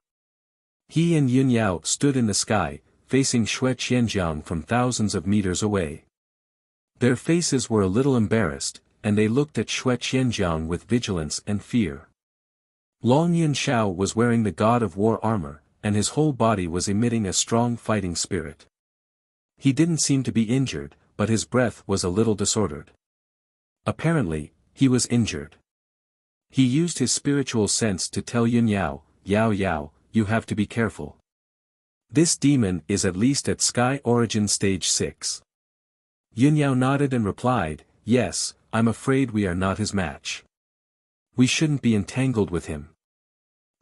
He and Yun Yao stood in the sky, facing Xue Qianjiang from thousands of meters away. Their faces were a little embarrassed, and they looked at Xue Qianjiang with vigilance and fear. Long Yunxiao was wearing the God of War armor, and his whole body was emitting a strong fighting spirit. He didn't seem to be injured, but his breath was a little disordered. Apparently, he was injured. He used his spiritual sense to tell Yun Yao, "Yao Yao, you have to be careful. This demon is at least at Sky Origin Stage 6. Yun Yao nodded and replied, "Yes, I'm afraid we are not his match. We shouldn't be entangled with him."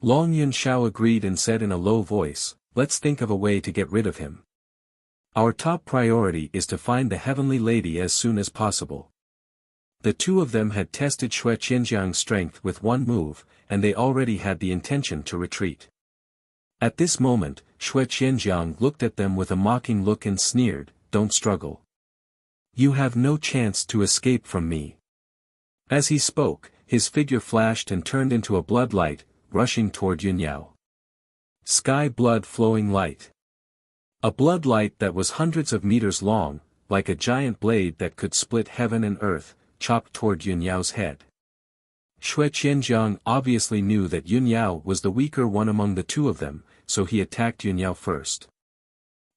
Long Yunxiao agreed and said in a low voice, "Let's think of a way to get rid of him. Our top priority is to find the Heavenly Lady as soon as possible." The two of them had tested Xue Qianjiang's strength with one move, and they already had the intention to retreat. At this moment, Xue Qianjiang looked at them with a mocking look and sneered, "Don't struggle. You have no chance to escape from me." As he spoke, his figure flashed and turned into a blood light, rushing toward Yun Yao. Sky blood flowing light. A blood light that was hundreds of meters long, like a giant blade that could split heaven and earth, chopped toward Yun Yao's head. Xue Qianjiang obviously knew that Yun Yao was the weaker one among the two of them, so he attacked Yun Yao first.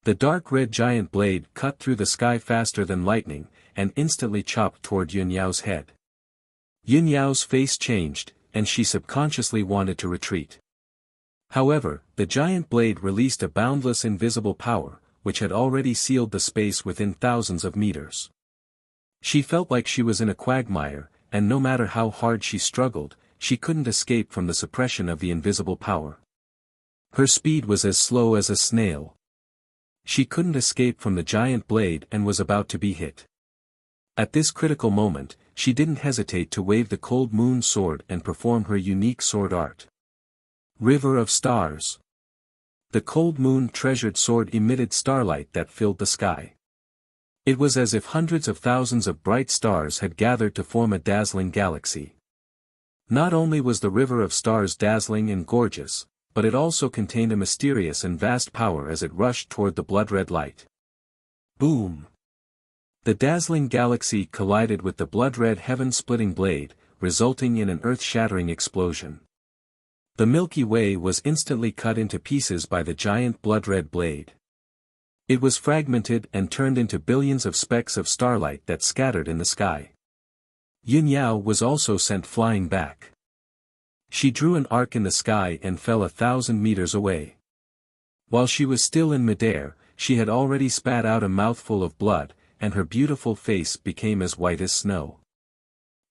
The dark red giant blade cut through the sky faster than lightning, and instantly chopped toward Yun Yao's head. Yun Yao's face changed, and she subconsciously wanted to retreat. However, the giant blade released a boundless invisible power, which had already sealed the space within thousands of meters. She felt like she was in a quagmire, and no matter how hard she struggled, she couldn't escape from the suppression of the invisible power. Her speed was as slow as a snail. She couldn't escape from the giant blade and was about to be hit. At this critical moment, she didn't hesitate to wave the cold moon sword and perform her unique sword art. River of Stars. The cold moon treasured sword emitted starlight that filled the sky. It was as if hundreds of thousands of bright stars had gathered to form a dazzling galaxy. Not only was the River of Stars dazzling and gorgeous, but it also contained a mysterious and vast power as it rushed toward the blood-red light. Boom! The dazzling galaxy collided with the blood-red heaven-splitting blade, resulting in an earth-shattering explosion. The Milky Way was instantly cut into pieces by the giant blood-red blade. It was fragmented and turned into billions of specks of starlight that scattered in the sky. Yun Yao was also sent flying back. She drew an arc in the sky and fell 1,000 meters away. While she was still in midair, she had already spat out a mouthful of blood, and her beautiful face became as white as snow.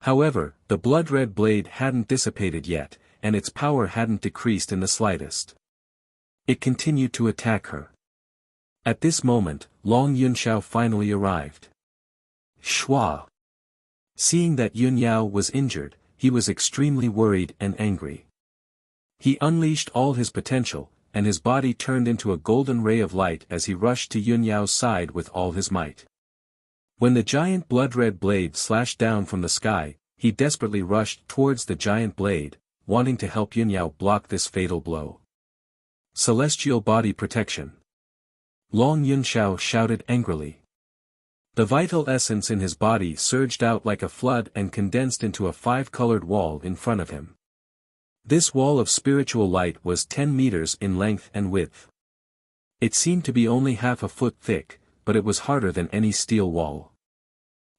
However, the blood-red blade hadn't dissipated yet, and its power hadn't decreased in the slightest. It continued to attack her. At this moment, Long Yunxiao finally arrived. Shua! Seeing that Yun Yao was injured, he was extremely worried and angry. He unleashed all his potential, and his body turned into a golden ray of light as he rushed to Yun Yao's side with all his might. When the giant blood-red blade slashed down from the sky, he desperately rushed towards the giant blade, wanting to help Yun Yao block this fatal blow. Celestial Body Protection. Long Yunxiao shouted angrily. The vital essence in his body surged out like a flood and condensed into a 5-colored wall in front of him. This wall of spiritual light was 10 meters in length and width. It seemed to be only half a foot thick, but it was harder than any steel wall.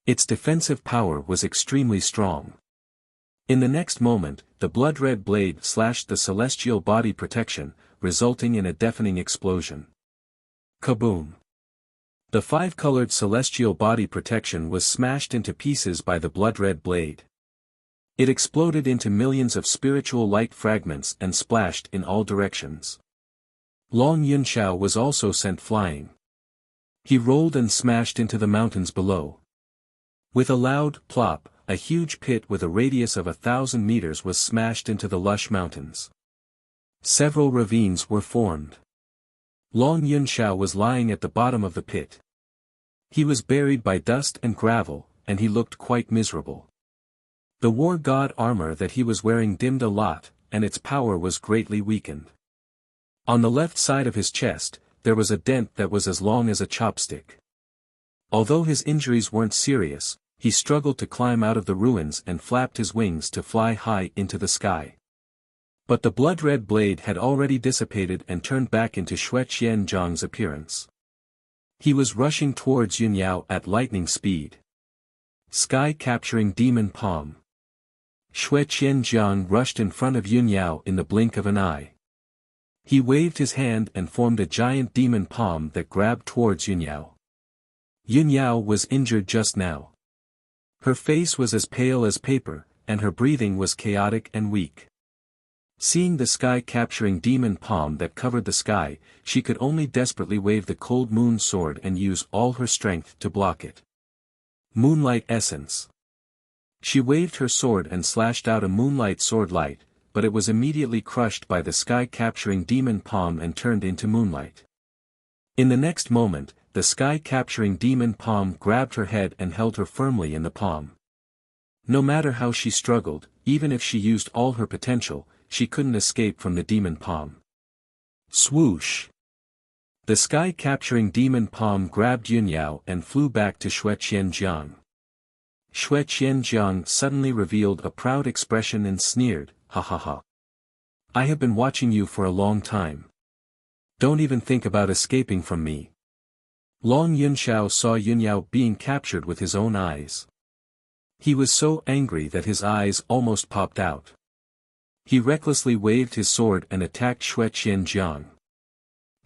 Its defensive power was extremely strong. In the next moment, the blood-red blade slashed the celestial body protection, resulting in a deafening explosion. Kaboom! The 5-colored celestial body protection was smashed into pieces by the blood-red blade. It exploded into millions of spiritual light fragments and splashed in all directions. Long Yunxiao was also sent flying. He rolled and smashed into the mountains below. With a loud plop, a huge pit with a radius of 1,000 meters was smashed into the lush mountains. Several ravines were formed. Long Yunxiao was lying at the bottom of the pit. He was buried by dust and gravel, and he looked quite miserable. The war god armor that he was wearing dimmed a lot, and its power was greatly weakened. On the left side of his chest, there was a dent that was as long as a chopstick. Although his injuries weren't serious, he struggled to climb out of the ruins and flapped his wings to fly high into the sky. But the blood-red blade had already dissipated and turned back into Xue Qianzhang's appearance. He was rushing towards Yun Yao at lightning speed. Sky-capturing demon palm. Xue Qianzhang rushed in front of Yun Yao in the blink of an eye. He waved his hand and formed a giant demon palm that grabbed towards Yun Yao. Yun Yao was injured just now. Her face was as pale as paper, and her breathing was chaotic and weak. Seeing the sky-capturing demon palm that covered the sky, she could only desperately wave the cold moon sword and use all her strength to block it. Moonlight essence. She waved her sword and slashed out a moonlight sword light, but it was immediately crushed by the sky-capturing demon palm and turned into moonlight. In the next moment, the sky-capturing demon palm grabbed her head and held her firmly in the palm. No matter how she struggled, even if she used all her potential, she couldn't escape from the demon palm. Swoosh! The sky-capturing demon palm grabbed Yun Yao and flew back to Xue Qianzhang. Xue Qianzhang suddenly revealed a proud expression and sneered, "Ha ha ha. I have been watching you for a long time. Don't even think about escaping from me." Long Yunxiao saw Yun Yao being captured with his own eyes. He was so angry that his eyes almost popped out. He recklessly waved his sword and attacked Xue Qianzhang.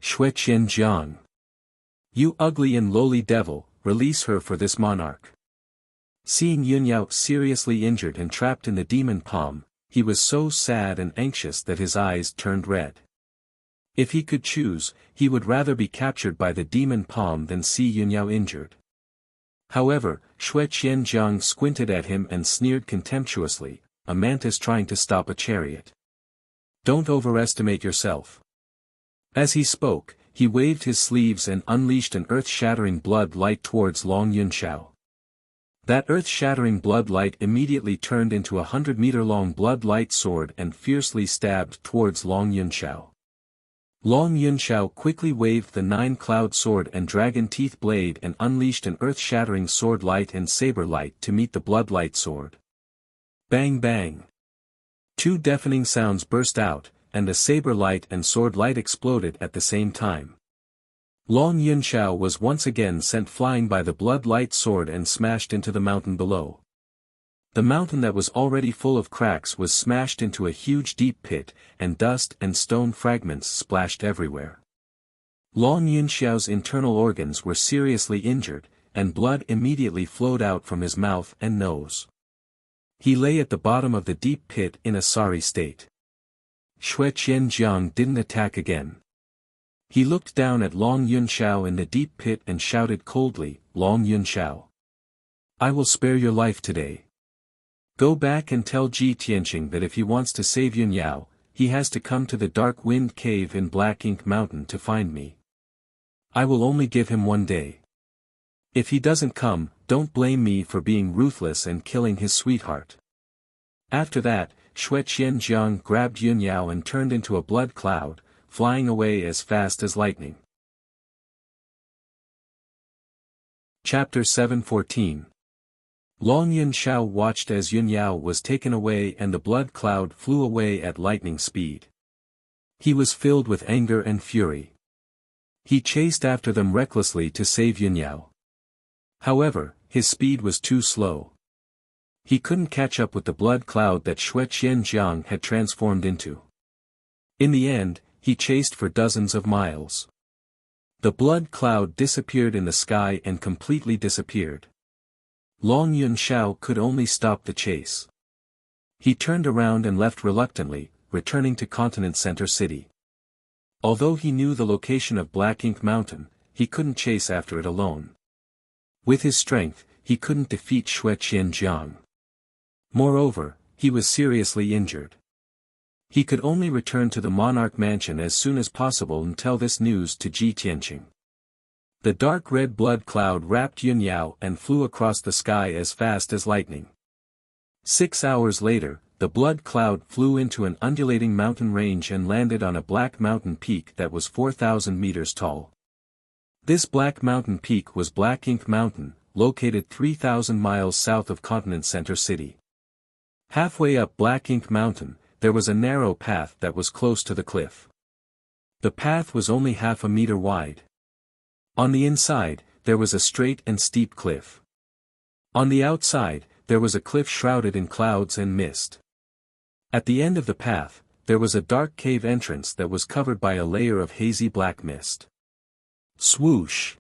Xue Qianzhang! You ugly and lowly devil, release her for this monarch. Seeing Yun Yao seriously injured and trapped in the demon palm, he was so sad and anxious that his eyes turned red. If he could choose, he would rather be captured by the demon palm than see Yun Yao injured. However, Xue Qianzhang squinted at him and sneered contemptuously, "A mantis trying to stop a chariot. Don't overestimate yourself." As he spoke, he waved his sleeves and unleashed an earth-shattering blood light towards Long Yunxiao. That earth-shattering blood light immediately turned into a 100-meter-long blood light sword and fiercely stabbed towards Long Yunxiao. Long Yunxiao quickly waved the 9-cloud sword and dragon teeth blade and unleashed an earth-shattering sword light and saber light to meet the blood light sword. Bang bang! 2 deafening sounds burst out, and the saber light and sword light exploded at the same time. Long Yunxiao was once again sent flying by the blood light sword and smashed into the mountain below. The mountain that was already full of cracks was smashed into a huge deep pit, and dust and stone fragments splashed everywhere. Long Yunxiao's internal organs were seriously injured, and blood immediately flowed out from his mouth and nose. He lay at the bottom of the deep pit in a sorry state. Xue Qianzhang didn't attack again. He looked down at Long Yunxiao in the deep pit and shouted coldly, "Long Yunxiao, I will spare your life today. Go back and tell Ji Tianqing that if he wants to save Yun Yao, he has to come to the Dark Wind Cave in Black Ink Mountain to find me. I will only give him 1 day. If he doesn't come, don't blame me for being ruthless and killing his sweetheart." After that, Xue Qianzhang grabbed Yun Yao and turned into a blood cloud, flying away as fast as lightning. Chapter 7:14. Long Yunxiao watched as Yun Yao was taken away and the blood cloud flew away at lightning speed. He was filled with anger and fury. He chased after them recklessly to save Yun Yao. However, his speed was too slow. He couldn't catch up with the blood cloud that Xue Qianzhang had transformed into. In the end, he chased for dozens of miles. The blood cloud disappeared in the sky and completely disappeared. Long Yunxiao could only stop the chase. He turned around and left reluctantly, returning to Continent Center City. Although he knew the location of Black Ink Mountain, he couldn't chase after it alone. With his strength, he couldn't defeat Xue Qianzhang. Moreover, he was seriously injured. He could only return to the monarch mansion as soon as possible and tell this news to Ji Tianqing. The dark red blood cloud wrapped Yun Yao and flew across the sky as fast as lightning. 6 hours later, the blood cloud flew into an undulating mountain range and landed on a black mountain peak that was 4,000 meters tall. This black mountain peak was Black Ink Mountain, located 3,000 miles south of Continent Center City. Halfway up Black Ink Mountain, there was a narrow path that was close to the cliff. The path was only half a meter wide. On the inside, there was a straight and steep cliff. On the outside, there was a cliff shrouded in clouds and mist. At the end of the path, there was a dark cave entrance that was covered by a layer of hazy black mist. Swoosh!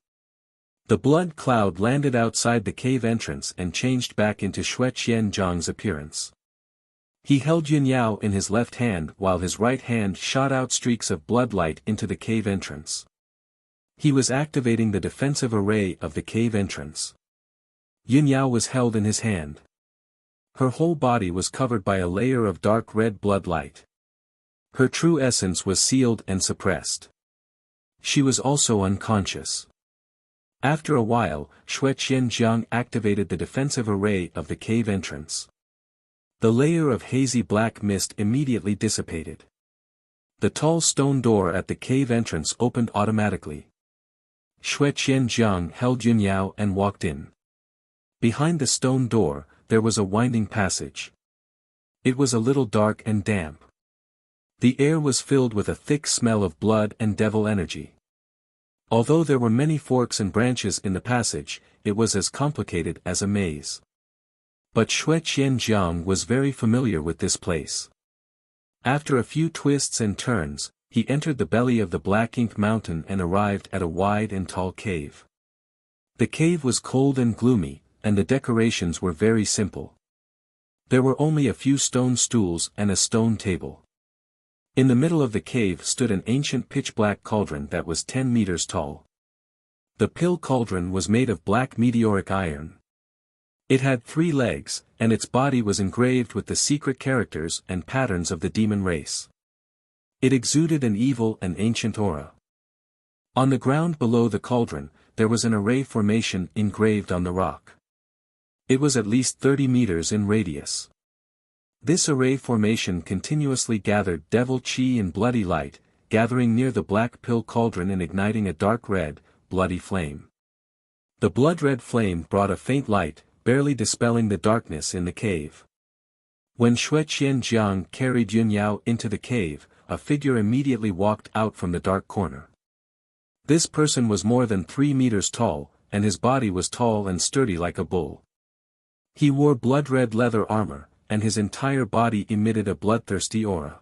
The blood cloud landed outside the cave entrance and changed back into Xue Qianzhang's appearance. He held Yun Yao in his left hand while his right hand shot out streaks of blood light into the cave entrance. He was activating the defensive array of the cave entrance. Yun Yao was held in his hand. Her whole body was covered by a layer of dark red blood light. Her true essence was sealed and suppressed. She was also unconscious. After a while, Xue Qianzhang activated the defensive array of the cave entrance. The layer of hazy black mist immediately dissipated. The tall stone door at the cave entrance opened automatically. Xue Qianzhang held Yun Yao and walked in. Behind the stone door, there was a winding passage. It was a little dark and damp. The air was filled with a thick smell of blood and devil energy. Although there were many forks and branches in the passage, it was as complicated as a maze. But Xue Qianzhang was very familiar with this place. After a few twists and turns, he entered the belly of the Black Ink Mountain and arrived at a wide and tall cave. The cave was cold and gloomy, and the decorations were very simple. There were only a few stone stools and a stone table. In the middle of the cave stood an ancient pitch-black cauldron that was 10 meters tall. The pill cauldron was made of black meteoric iron. It had 3 legs, and its body was engraved with the secret characters and patterns of the demon race. It exuded an evil and ancient aura. On the ground below the cauldron, there was an array formation engraved on the rock. It was at least 30 meters in radius. This array formation continuously gathered devil chi and bloody light, gathering near the black pill cauldron and igniting a dark red, bloody flame. The blood-red flame brought a faint light, barely dispelling the darkness in the cave. When Xue Qianzhang carried Yun Yao into the cave, a figure immediately walked out from the dark corner. This person was more than 3 meters tall, and his body was tall and sturdy like a bull. He wore blood-red leather armor, and his entire body emitted a bloodthirsty aura.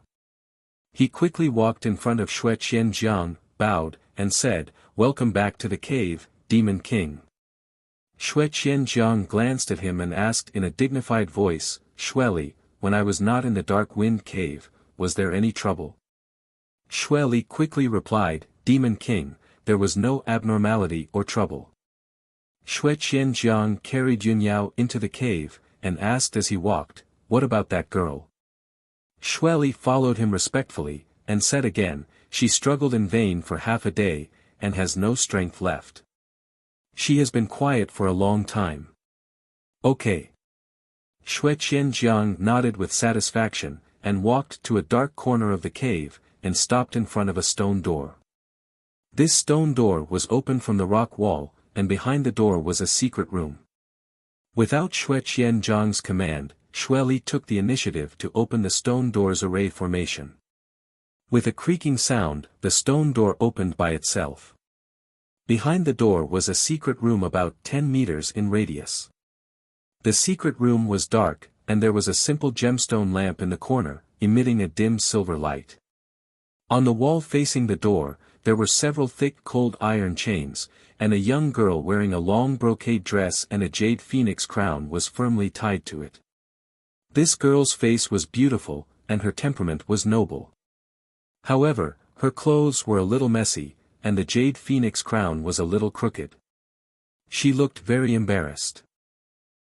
He quickly walked in front of Xue Qianzhang, bowed, and said, "Welcome back to the cave, Demon King." Xue Qianzhang glanced at him and asked in a dignified voice, "Xueli, when I was not in the dark wind cave, was there any trouble?" Xueli quickly replied, "Demon King, there was no abnormality or trouble." Xue Qianzhang carried Yun Yao into the cave, and asked as he walked, "What about that girl?" Xueli followed him respectfully, and said again, "She struggled in vain for half a day, and has no strength left. She has been quiet for a long time." "Okay." Xue Qianzhang nodded with satisfaction, and walked to a dark corner of the cave, and stopped in front of a stone door. This stone door was open from the rock wall, and behind the door was a secret room. Without Xue Qianzhang's command, Xueli took the initiative to open the stone door's array formation. With a creaking sound, the stone door opened by itself. Behind the door was a secret room about 10 meters in radius. The secret room was dark, and there was a simple gemstone lamp in the corner, emitting a dim silver light. On the wall facing the door, there were several thick cold iron chains, and a young girl wearing a long brocade dress and a jade phoenix crown was firmly tied to it. This girl's face was beautiful, and her temperament was noble. However, her clothes were a little messy, and the jade phoenix crown was a little crooked. She looked very embarrassed.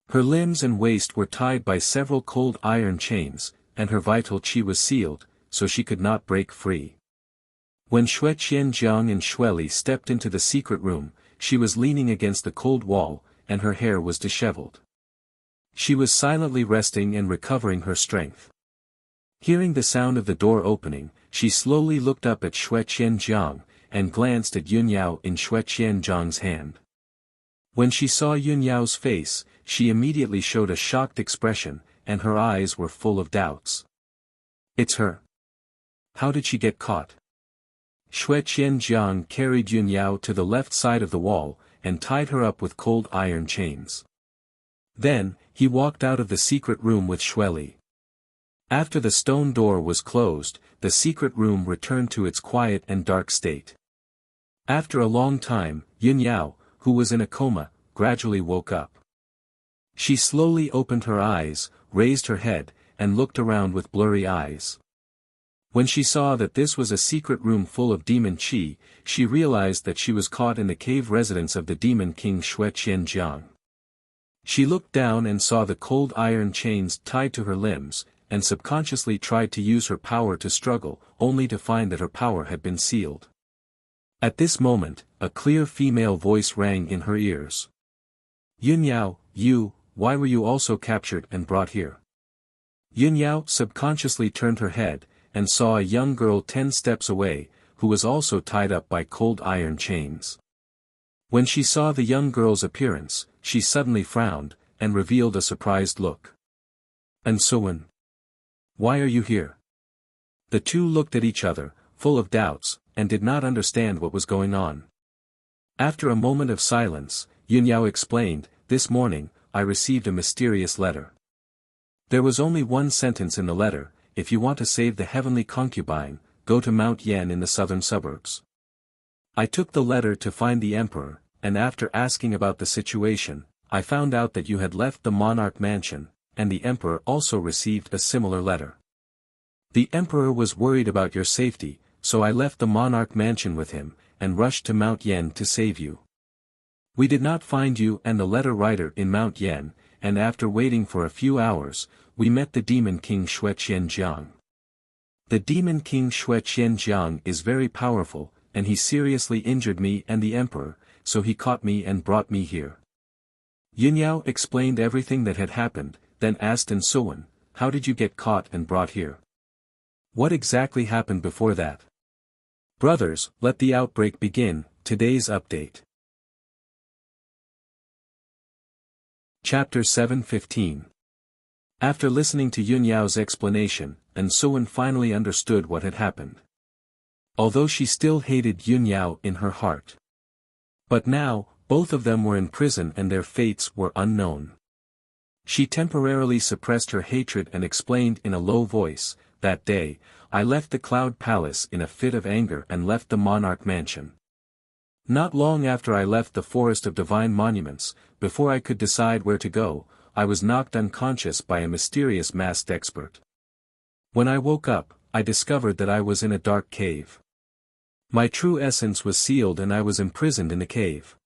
Her limbs and waist were tied by several cold iron chains, and her vital chi was sealed, so she could not break free. When Xue Qianzhang and Xueli stepped into the secret room, she was leaning against the cold wall, and her hair was disheveled. She was silently resting and recovering her strength. Hearing the sound of the door opening, she slowly looked up at Xue Qianjiang, and glanced at Yun Yao in Xue Qianjiang's hand. When she saw Yun Yao's face, she immediately showed a shocked expression, and her eyes were full of doubts. It's her. How did she get caught? Xue Qianjiang carried Yun Yao to the left side of the wall, and tied her up with cold iron chains. Then, he walked out of the secret room with Xue Li. After the stone door was closed, the secret room returned to its quiet and dark state. After a long time, Yun Yao, who was in a coma, gradually woke up. She slowly opened her eyes, raised her head, and looked around with blurry eyes. When she saw that this was a secret room full of demon qi, she realized that she was caught in the cave residence of the demon king Xue Qianjiang. She looked down and saw the cold iron chains tied to her limbs, and subconsciously tried to use her power to struggle, only to find that her power had been sealed. At this moment, a clear female voice rang in her ears. Yun Yao, why were you also captured and brought here? Yun Yao subconsciously turned her head, and saw a young girl 10 steps away, who was also tied up by cold iron chains. When she saw the young girl's appearance, she suddenly frowned, and revealed a surprised look. And Suan? Why are you here? The two looked at each other, full of doubts, and did not understand what was going on. After a moment of silence, Yun Yao explained, this morning, I received a mysterious letter. There was only one sentence in the letter, if you want to save the heavenly concubine, go to Mount Yan in the southern suburbs. I took the letter to find the emperor, and after asking about the situation, I found out that you had left the monarch mansion, and the emperor also received a similar letter. The emperor was worried about your safety, so I left the monarch mansion with him, and rushed to Mount Yan to save you. We did not find you and the letter writer in Mount Yan, and after waiting for a few hours, we met the demon king Xue Qianjiang. The demon king Xue Qianjiang is very powerful, and he seriously injured me and the emperor, so he caught me and brought me here. Yun Yao explained everything that had happened, then asked Suan, how did you get caught and brought here? What exactly happened before that? Brothers, let the outbreak begin. Today's update. Chapter 7:15. After listening to Yun Yao's explanation, Suan finally understood what had happened. Although she still hated Yun Yao in her heart. But now, both of them were in prison and their fates were unknown. She temporarily suppressed her hatred and explained in a low voice, that day, I left the Cloud Palace in a fit of anger and left the monarch mansion. Not long after I left the Forest of Divine Monuments, before I could decide where to go, I was knocked unconscious by a mysterious masked expert. When I woke up, I discovered that I was in a dark cave. My true essence was sealed and I was imprisoned in the cave.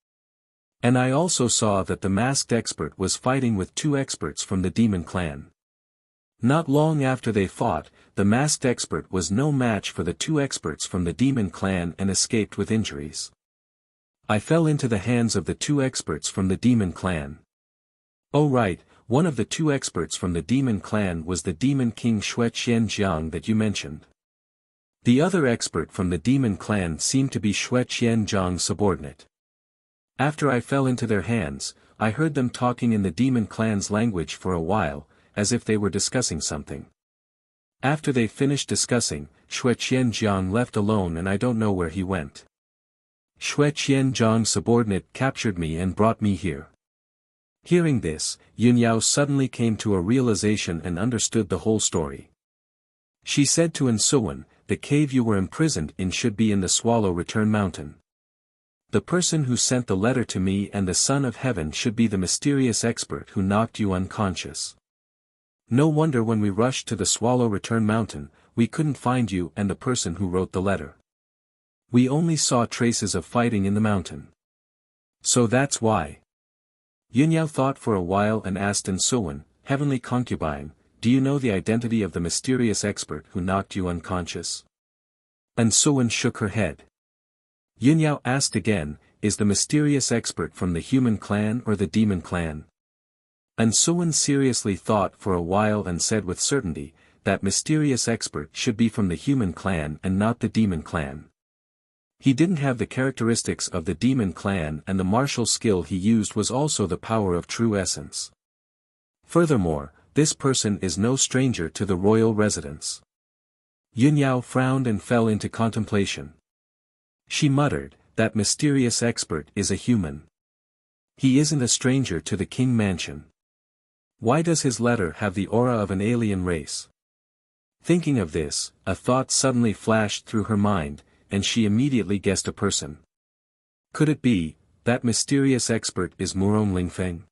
And I also saw that the masked expert was fighting with 2 experts from the demon clan. Not long after they fought, the masked expert was no match for the 2 experts from the demon clan and escaped with injuries. I fell into the hands of the 2 experts from the demon clan. Oh right, one of the 2 experts from the demon clan was the demon king Xue Qianjiang that you mentioned. The other expert from the demon clan seemed to be Xue Qianjiang's subordinate. After I fell into their hands, I heard them talking in the demon clan's language for a while, as if they were discussing something. After they finished discussing, Xue Qianjiang left alone and I don't know where he went. Xue Qianjiang's subordinate captured me and brought me here. Hearing this, Yun Yao suddenly came to a realization and understood the whole story. She said to Suan, the cave you were imprisoned in should be in the Swallow Return Mountain. The person who sent the letter to me and the Son of Heaven should be the mysterious expert who knocked you unconscious. No wonder when we rushed to the Swallow Return Mountain, we couldn't find you and the person who wrote the letter. We only saw traces of fighting in the mountain. So that's why. Yun Yao thought for a while and asked Suan, Heavenly Concubine, do you know the identity of the mysterious expert who knocked you unconscious? Suan shook her head. Yun Yao asked again, is the mysterious expert from the human clan or the demon clan? And Suan seriously thought for a while and said with certainty, that mysterious expert should be from the human clan and not the demon clan. He didn't have the characteristics of the demon clan, and the martial skill he used was also the power of true essence. Furthermore, this person is no stranger to the royal residence. Yunyao frowned and fell into contemplation. She muttered, that mysterious expert is a human. He isn't a stranger to the king mansion. Why does his letter have the aura of an alien race? Thinking of this, a thought suddenly flashed through her mind, and she immediately guessed a person. Could it be, that mysterious expert is Murong Lingfeng?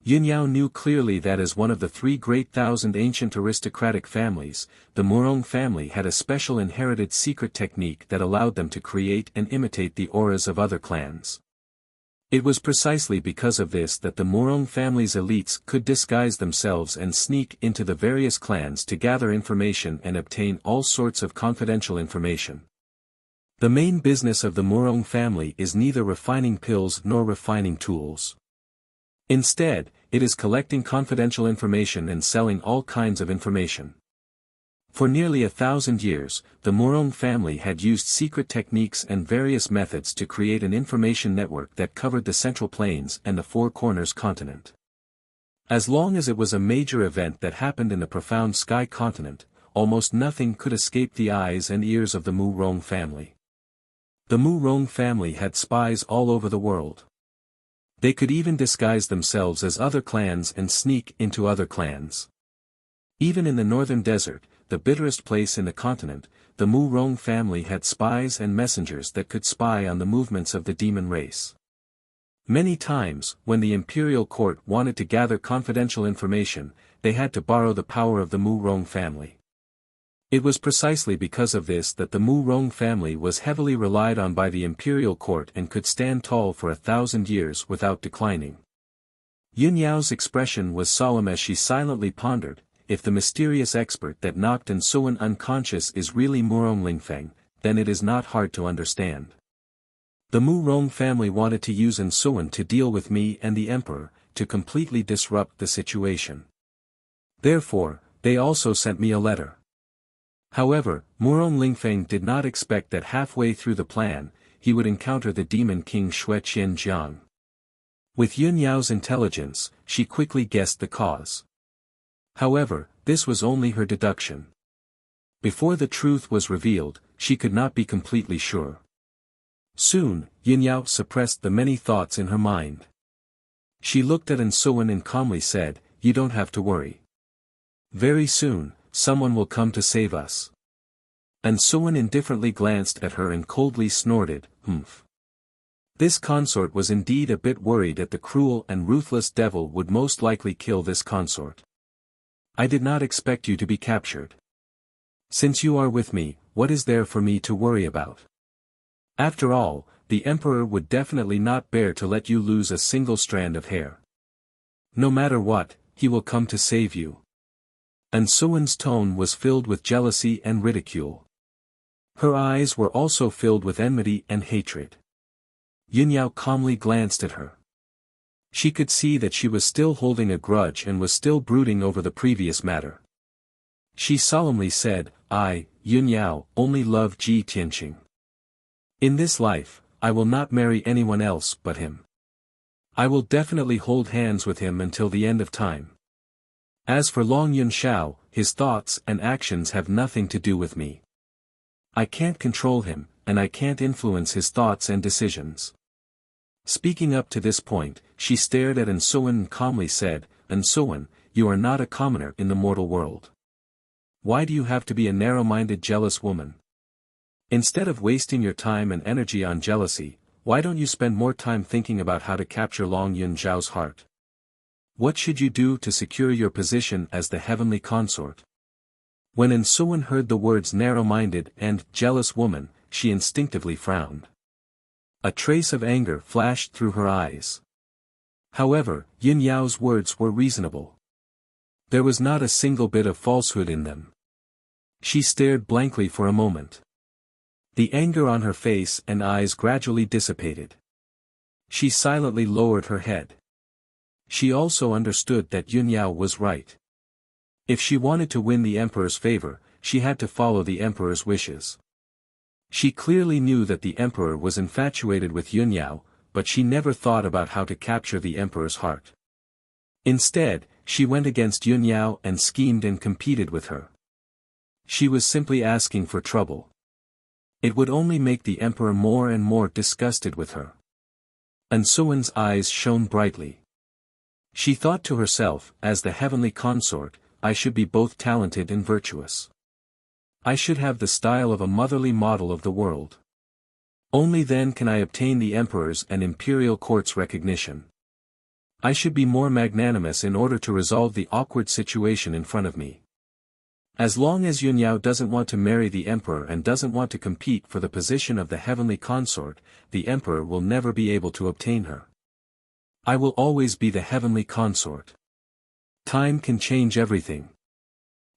Yunyao knew clearly that as one of the 3,000 ancient aristocratic families, the Murong family had a special inherited secret technique that allowed them to create and imitate the auras of other clans. It was precisely because of this that the Murong family's elites could disguise themselves and sneak into the various clans to gather information and obtain all sorts of confidential information. The main business of the Murong family is neither refining pills nor refining tools. Instead, it is collecting confidential information and selling all kinds of information. For nearly 1,000 years, the Murong family had used secret techniques and various methods to create an information network that covered the Central Plains and the Four Corners continent. As long as it was a major event that happened in the profound Sky continent, almost nothing could escape the eyes and ears of the Murong family. The Murong family had spies all over the world. They could even disguise themselves as other clans and sneak into other clans. Even in the northern desert, the bitterest place in the continent, the Murong family had spies and messengers that could spy on the movements of the demon race. Many times, when the imperial court wanted to gather confidential information, they had to borrow the power of the Murong family. It was precisely because of this that the Murong family was heavily relied on by the imperial court and could stand tall for 1,000 years without declining. Yunyao's expression was solemn as she silently pondered, if the mysterious expert that knocked Suan unconscious is really Murong Lingfeng, then it is not hard to understand. The Murong family wanted to use Suan to deal with me and the emperor, to completely disrupt the situation. Therefore, they also sent me a letter. However, Murong Lingfeng did not expect that halfway through the plan, he would encounter the demon king Xue Qianjiang. With Yunyao's intelligence, she quickly guessed the cause. However, this was only her deduction. Before the truth was revealed, she could not be completely sure. Soon, Yunyao suppressed the many thoughts in her mind. She looked at Suan and calmly said, "You don't have to worry. Very soon, someone will come to save us." Suan indifferently glanced at her and coldly snorted, "Humph." This consort was indeed a bit worried that the cruel and ruthless devil would most likely kill this consort. "I did not expect you to be captured. Since you are with me, what is there for me to worry about? After all, the emperor would definitely not bear to let you lose a single strand of hair. No matter what, he will come to save you." Suan's tone was filled with jealousy and ridicule. Her eyes were also filled with enmity and hatred. Yunyao calmly glanced at her. She could see that she was still holding a grudge and was still brooding over the previous matter. She solemnly said, "I, Yunyao, only love Ji Tianqing. In this life, I will not marry anyone else but him. I will definitely hold hands with him until the end of time. As for Long Yunshao, his thoughts and actions have nothing to do with me. I can't control him, and I can't influence his thoughts and decisions." Speaking up to this point, she stared at Suan and calmly said, "Suan, you are not a commoner in the mortal world. Why do you have to be a narrow-minded jealous woman? Instead of wasting your time and energy on jealousy, why don't you spend more time thinking about how to capture Long Yunzhao's heart? What should you do to secure your position as the heavenly consort?" When Suan heard the words narrow-minded and jealous woman, she instinctively frowned. A trace of anger flashed through her eyes. However, Yunyao's words were reasonable. There was not a single bit of falsehood in them. She stared blankly for a moment. The anger on her face and eyes gradually dissipated. She silently lowered her head. She also understood that Yunyao was right. If she wanted to win the emperor's favor, she had to follow the emperor's wishes. She clearly knew that the emperor was infatuated with Yunyao, but she never thought about how to capture the emperor's heart. Instead, she went against Yunyao and schemed and competed with her. She was simply asking for trouble. It would only make the emperor more and more disgusted with her. And Suwen's eyes shone brightly. She thought to herself, as the heavenly consort, I should be both talented and virtuous. I should have the style of a motherly model of the world. Only then can I obtain the emperor's and imperial court's recognition. I should be more magnanimous in order to resolve the awkward situation in front of me. As long as Yunyao doesn't want to marry the emperor and doesn't want to compete for the position of the heavenly consort, the emperor will never be able to obtain her. I will always be the heavenly consort. Time can change everything.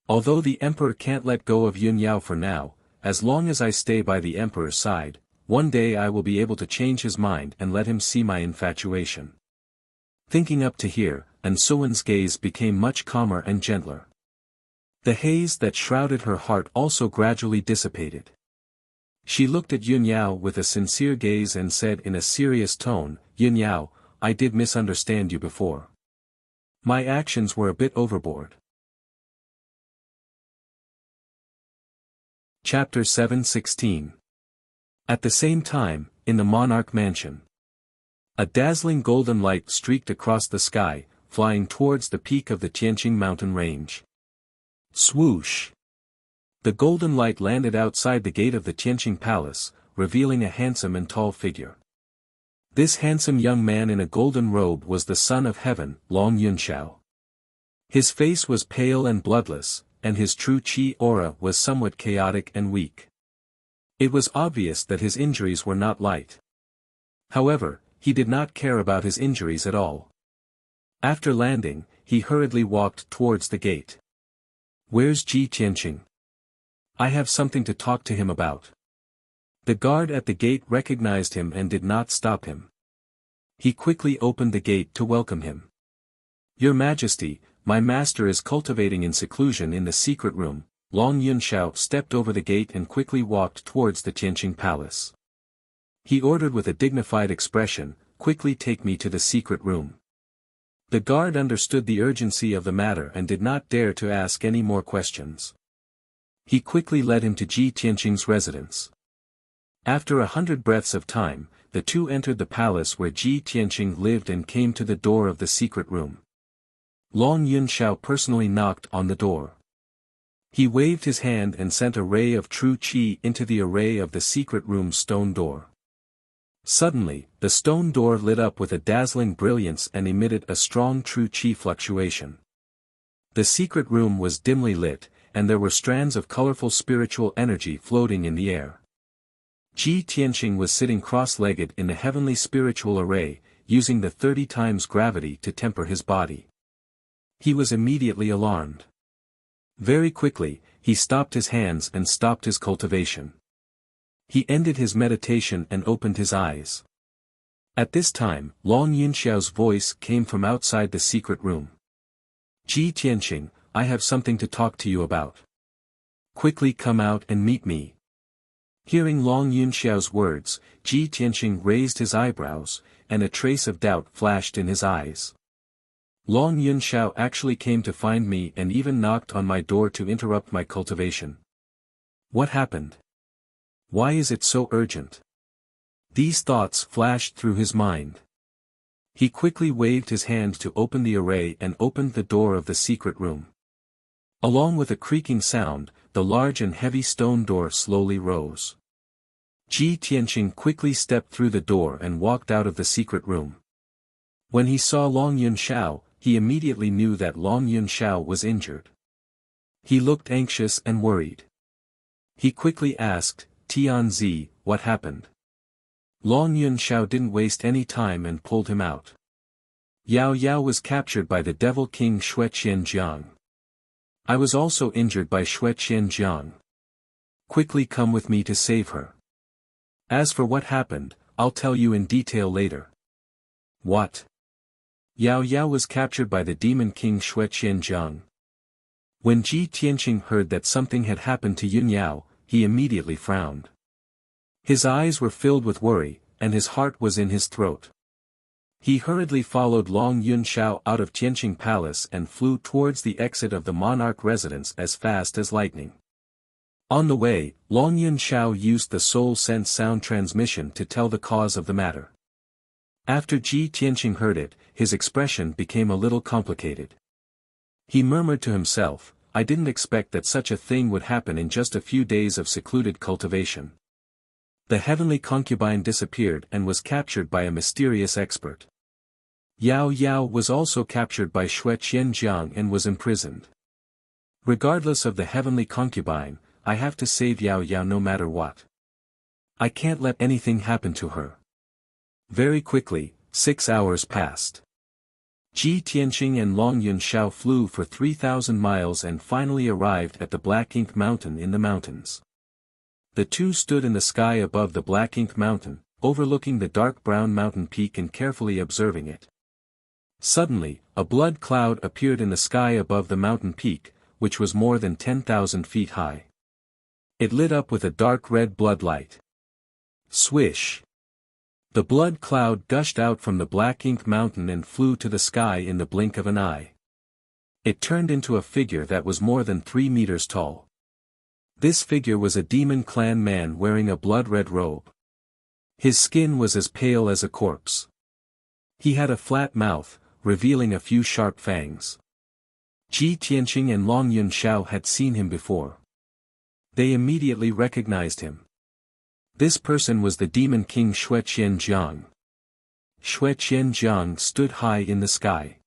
Although the emperor can't let go of Yunyao for now, as long as I stay by the emperor's side, one day I will be able to change his mind and let him see my infatuation. Thinking up to here, and Suwen's gaze became much calmer and gentler. The haze that shrouded her heart also gradually dissipated. She looked at Yunyao with a sincere gaze and said in a serious tone, Yunyao, I did misunderstand you before. My actions were a bit overboard. Chapter 7:16. At the same time, in the monarch mansion. A dazzling golden light streaked across the sky, flying towards the peak of the Tianqing mountain range. Swoosh! The golden light landed outside the gate of the Tianqing palace, revealing a handsome and tall figure. This handsome young man in a golden robe was the son of heaven, Long Yunxiao. His face was pale and bloodless, and his true qi aura was somewhat chaotic and weak. It was obvious that his injuries were not light. However, he did not care about his injuries at all. After landing, he hurriedly walked towards the gate. Where's Ji Tianqing? I have something to talk to him about. The guard at the gate recognized him and did not stop him. He quickly opened the gate to welcome him. Your Majesty, my master is cultivating in seclusion in the secret room. Long Yunxiao stepped over the gate and quickly walked towards the Tianqing palace. He ordered with a dignified expression, quickly take me to the secret room. The guard understood the urgency of the matter and did not dare to ask any more questions. He quickly led him to Ji Tianqing's residence. After 100 breaths of time, the two entered the palace where Ji Tianqing lived and came to the door of the secret room. Long Yunxiao personally knocked on the door. He waved his hand and sent a ray of true qi into the array of the secret room's stone door. Suddenly, the stone door lit up with a dazzling brilliance and emitted a strong true qi fluctuation. The secret room was dimly lit, and there were strands of colorful spiritual energy floating in the air. Ji Tianqing was sitting cross-legged in the heavenly spiritual array, using the 30 times gravity to temper his body. He was immediately alarmed. Very quickly, he stopped his hands and stopped his cultivation. He ended his meditation and opened his eyes. At this time, Long Yunxiao's voice came from outside the secret room. Ji Tianqing, I have something to talk to you about. Quickly come out and meet me. Hearing Long Yunxiao's words, Ji Tianqing raised his eyebrows, and a trace of doubt flashed in his eyes. Long Yunxiao actually came to find me and even knocked on my door to interrupt my cultivation. What happened? Why is it so urgent? These thoughts flashed through his mind. He quickly waved his hand to open the array and opened the door of the secret room. Along with a creaking sound, the large and heavy stone door slowly rose. Ji Tianqing quickly stepped through the door and walked out of the secret room. When he saw Long Yunxiao, he immediately knew that Long Yunxiao was injured. He looked anxious and worried. He quickly asked, Tianzi, what happened? Long Yunxiao didn't waste any time and pulled him out. Yao Yao was captured by the devil king Xue Qianjiang. I was also injured by Xue Qianjiang. Quickly come with me to save her. As for what happened, I'll tell you in detail later. What? Yao Yao was captured by the demon king Xue Qianzhang. When Ji Tianqing heard that something had happened to Yun Yao, he immediately frowned. His eyes were filled with worry, and his heart was in his throat. He hurriedly followed Long Yun Shao out of Tianqing Palace and flew towards the exit of the monarch residence as fast as lightning. On the way, Long Yun Shao used the soul sense sound transmission to tell the cause of the matter. After Ji Tianqing heard it, his expression became a little complicated. He murmured to himself, "I didn't expect that such a thing would happen in just a few days of secluded cultivation." The heavenly concubine disappeared and was captured by a mysterious expert. Yao Yao was also captured by Xue Qianzhang and was imprisoned. Regardless of the heavenly concubine, I have to save Yao Yao no matter what. I can't let anything happen to her. Very quickly, 6 hours passed. Ji Tianqing and Long Yun Shao flew for 3,000 miles and finally arrived at the Black Ink Mountain in the mountains. The two stood in the sky above the Black Ink Mountain, overlooking the dark brown mountain peak and carefully observing it. Suddenly, a blood cloud appeared in the sky above the mountain peak, which was more than 10,000 feet high. It lit up with a dark red blood light. Swish! The blood cloud gushed out from the Black Ink Mountain and flew to the sky in the blink of an eye. It turned into a figure that was more than 3 meters tall. This figure was a demon clan man wearing a blood-red robe. His skin was as pale as a corpse. He had a flat mouth, revealing a few sharp fangs. Ji Tianqing and Long Yun Shao had seen him before. They immediately recognized him. This person was the demon king Xue Qianzhang. Xue Qianzhang stood high in the sky.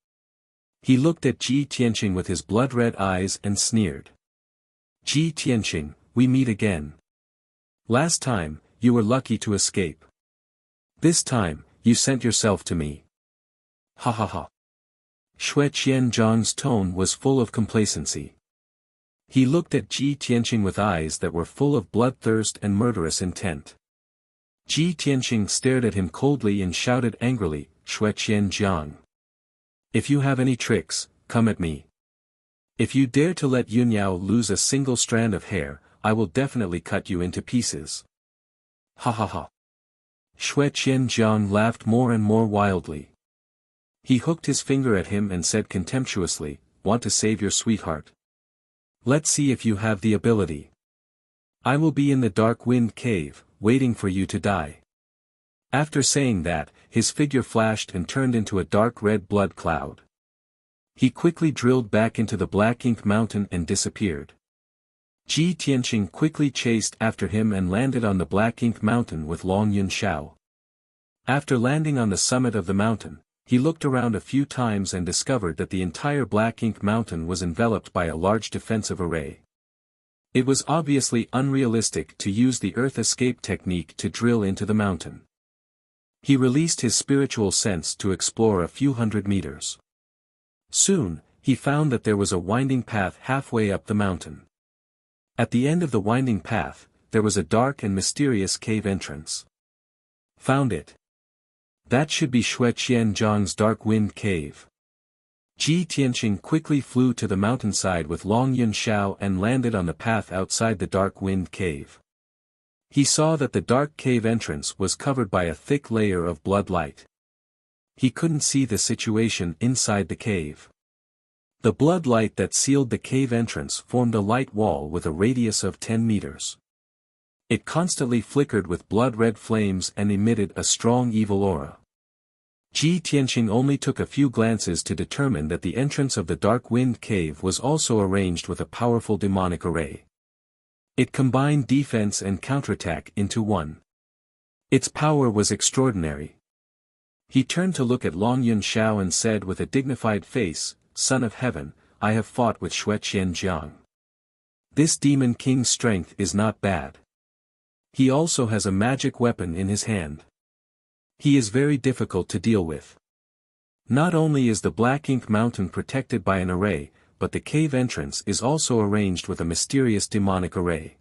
He looked at Ji Tianqing with his blood-red eyes and sneered. "Ji Tianqing, we meet again. Last time, you were lucky to escape. This time, you sent yourself to me. Ha ha ha." Xue Qianzhang's tone was full of complacency. He looked at Ji Tianqing with eyes that were full of bloodthirst and murderous intent. Ji Tianqing stared at him coldly and shouted angrily, "Xue Qianzhang. If you have any tricks, come at me. If you dare to let Yun Yao lose a single strand of hair, I will definitely cut you into pieces." Ha ha ha. Xue Qianzhang laughed more and more wildly. He hooked his finger at him and said contemptuously, "Want to save your sweetheart? Let's see if you have the ability. I will be in the dark wind cave, waiting for you to die." After saying that, his figure flashed and turned into a dark red blood cloud. He quickly drilled back into the Black Ink Mountain and disappeared. Ji Tianqing quickly chased after him and landed on the Black Ink Mountain with Long Yun Shao. After landing on the summit of the mountain, he looked around a few times and discovered that the entire Black Ink Mountain was enveloped by a large defensive array. It was obviously unrealistic to use the earth escape technique to drill into the mountain. He released his spiritual sense to explore a few hundred meters. Soon, he found that there was a winding path halfway up the mountain. At the end of the winding path, there was a dark and mysterious cave entrance. Found it. That should be Xue Qianzhang's Dark Wind Cave. Ji Tianqing quickly flew to the mountainside with Long Yun Shao and landed on the path outside the Dark Wind Cave. He saw that the dark cave entrance was covered by a thick layer of blood light. He couldn't see the situation inside the cave. The blood light that sealed the cave entrance formed a light wall with a radius of 10 meters. It constantly flickered with blood-red flames and emitted a strong evil aura. Ji Tianqing only took a few glances to determine that the entrance of the Dark Wind Cave was also arranged with a powerful demonic array. It combined defense and counterattack into one. Its power was extraordinary. He turned to look at Long Yun Shao and said with a dignified face, "Son of Heaven, I have fought with Xue Qianzhang. This demon king's strength is not bad. He also has a magic weapon in his hand. He is very difficult to deal with. Not only is the Black Ink Mountain protected by an array, but the cave entrance is also arranged with a mysterious demonic array.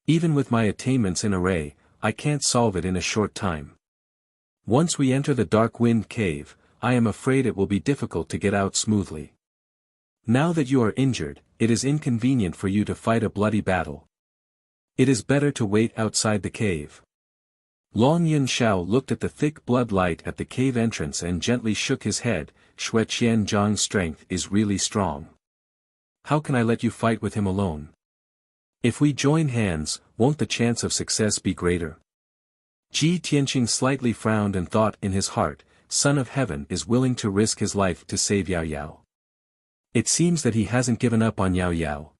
Even with my attainments in array, I can't solve it in a short time. Once we enter the dark wind cave, I am afraid it will be difficult to get out smoothly. Now that you are injured, it is inconvenient for you to fight a bloody battle. It is better to wait outside the cave. Long Yunxiao looked at the thick blood light at the cave entrance and gently shook his head. Xue Qianzhang's strength is really strong. How can I let you fight with him alone? If we join hands, won't the chance of success be greater? Ji Tianqing slightly frowned and thought in his heart, Son of Heaven is willing to risk his life to save Yao Yao. It seems that he hasn't given up on Yao Yao.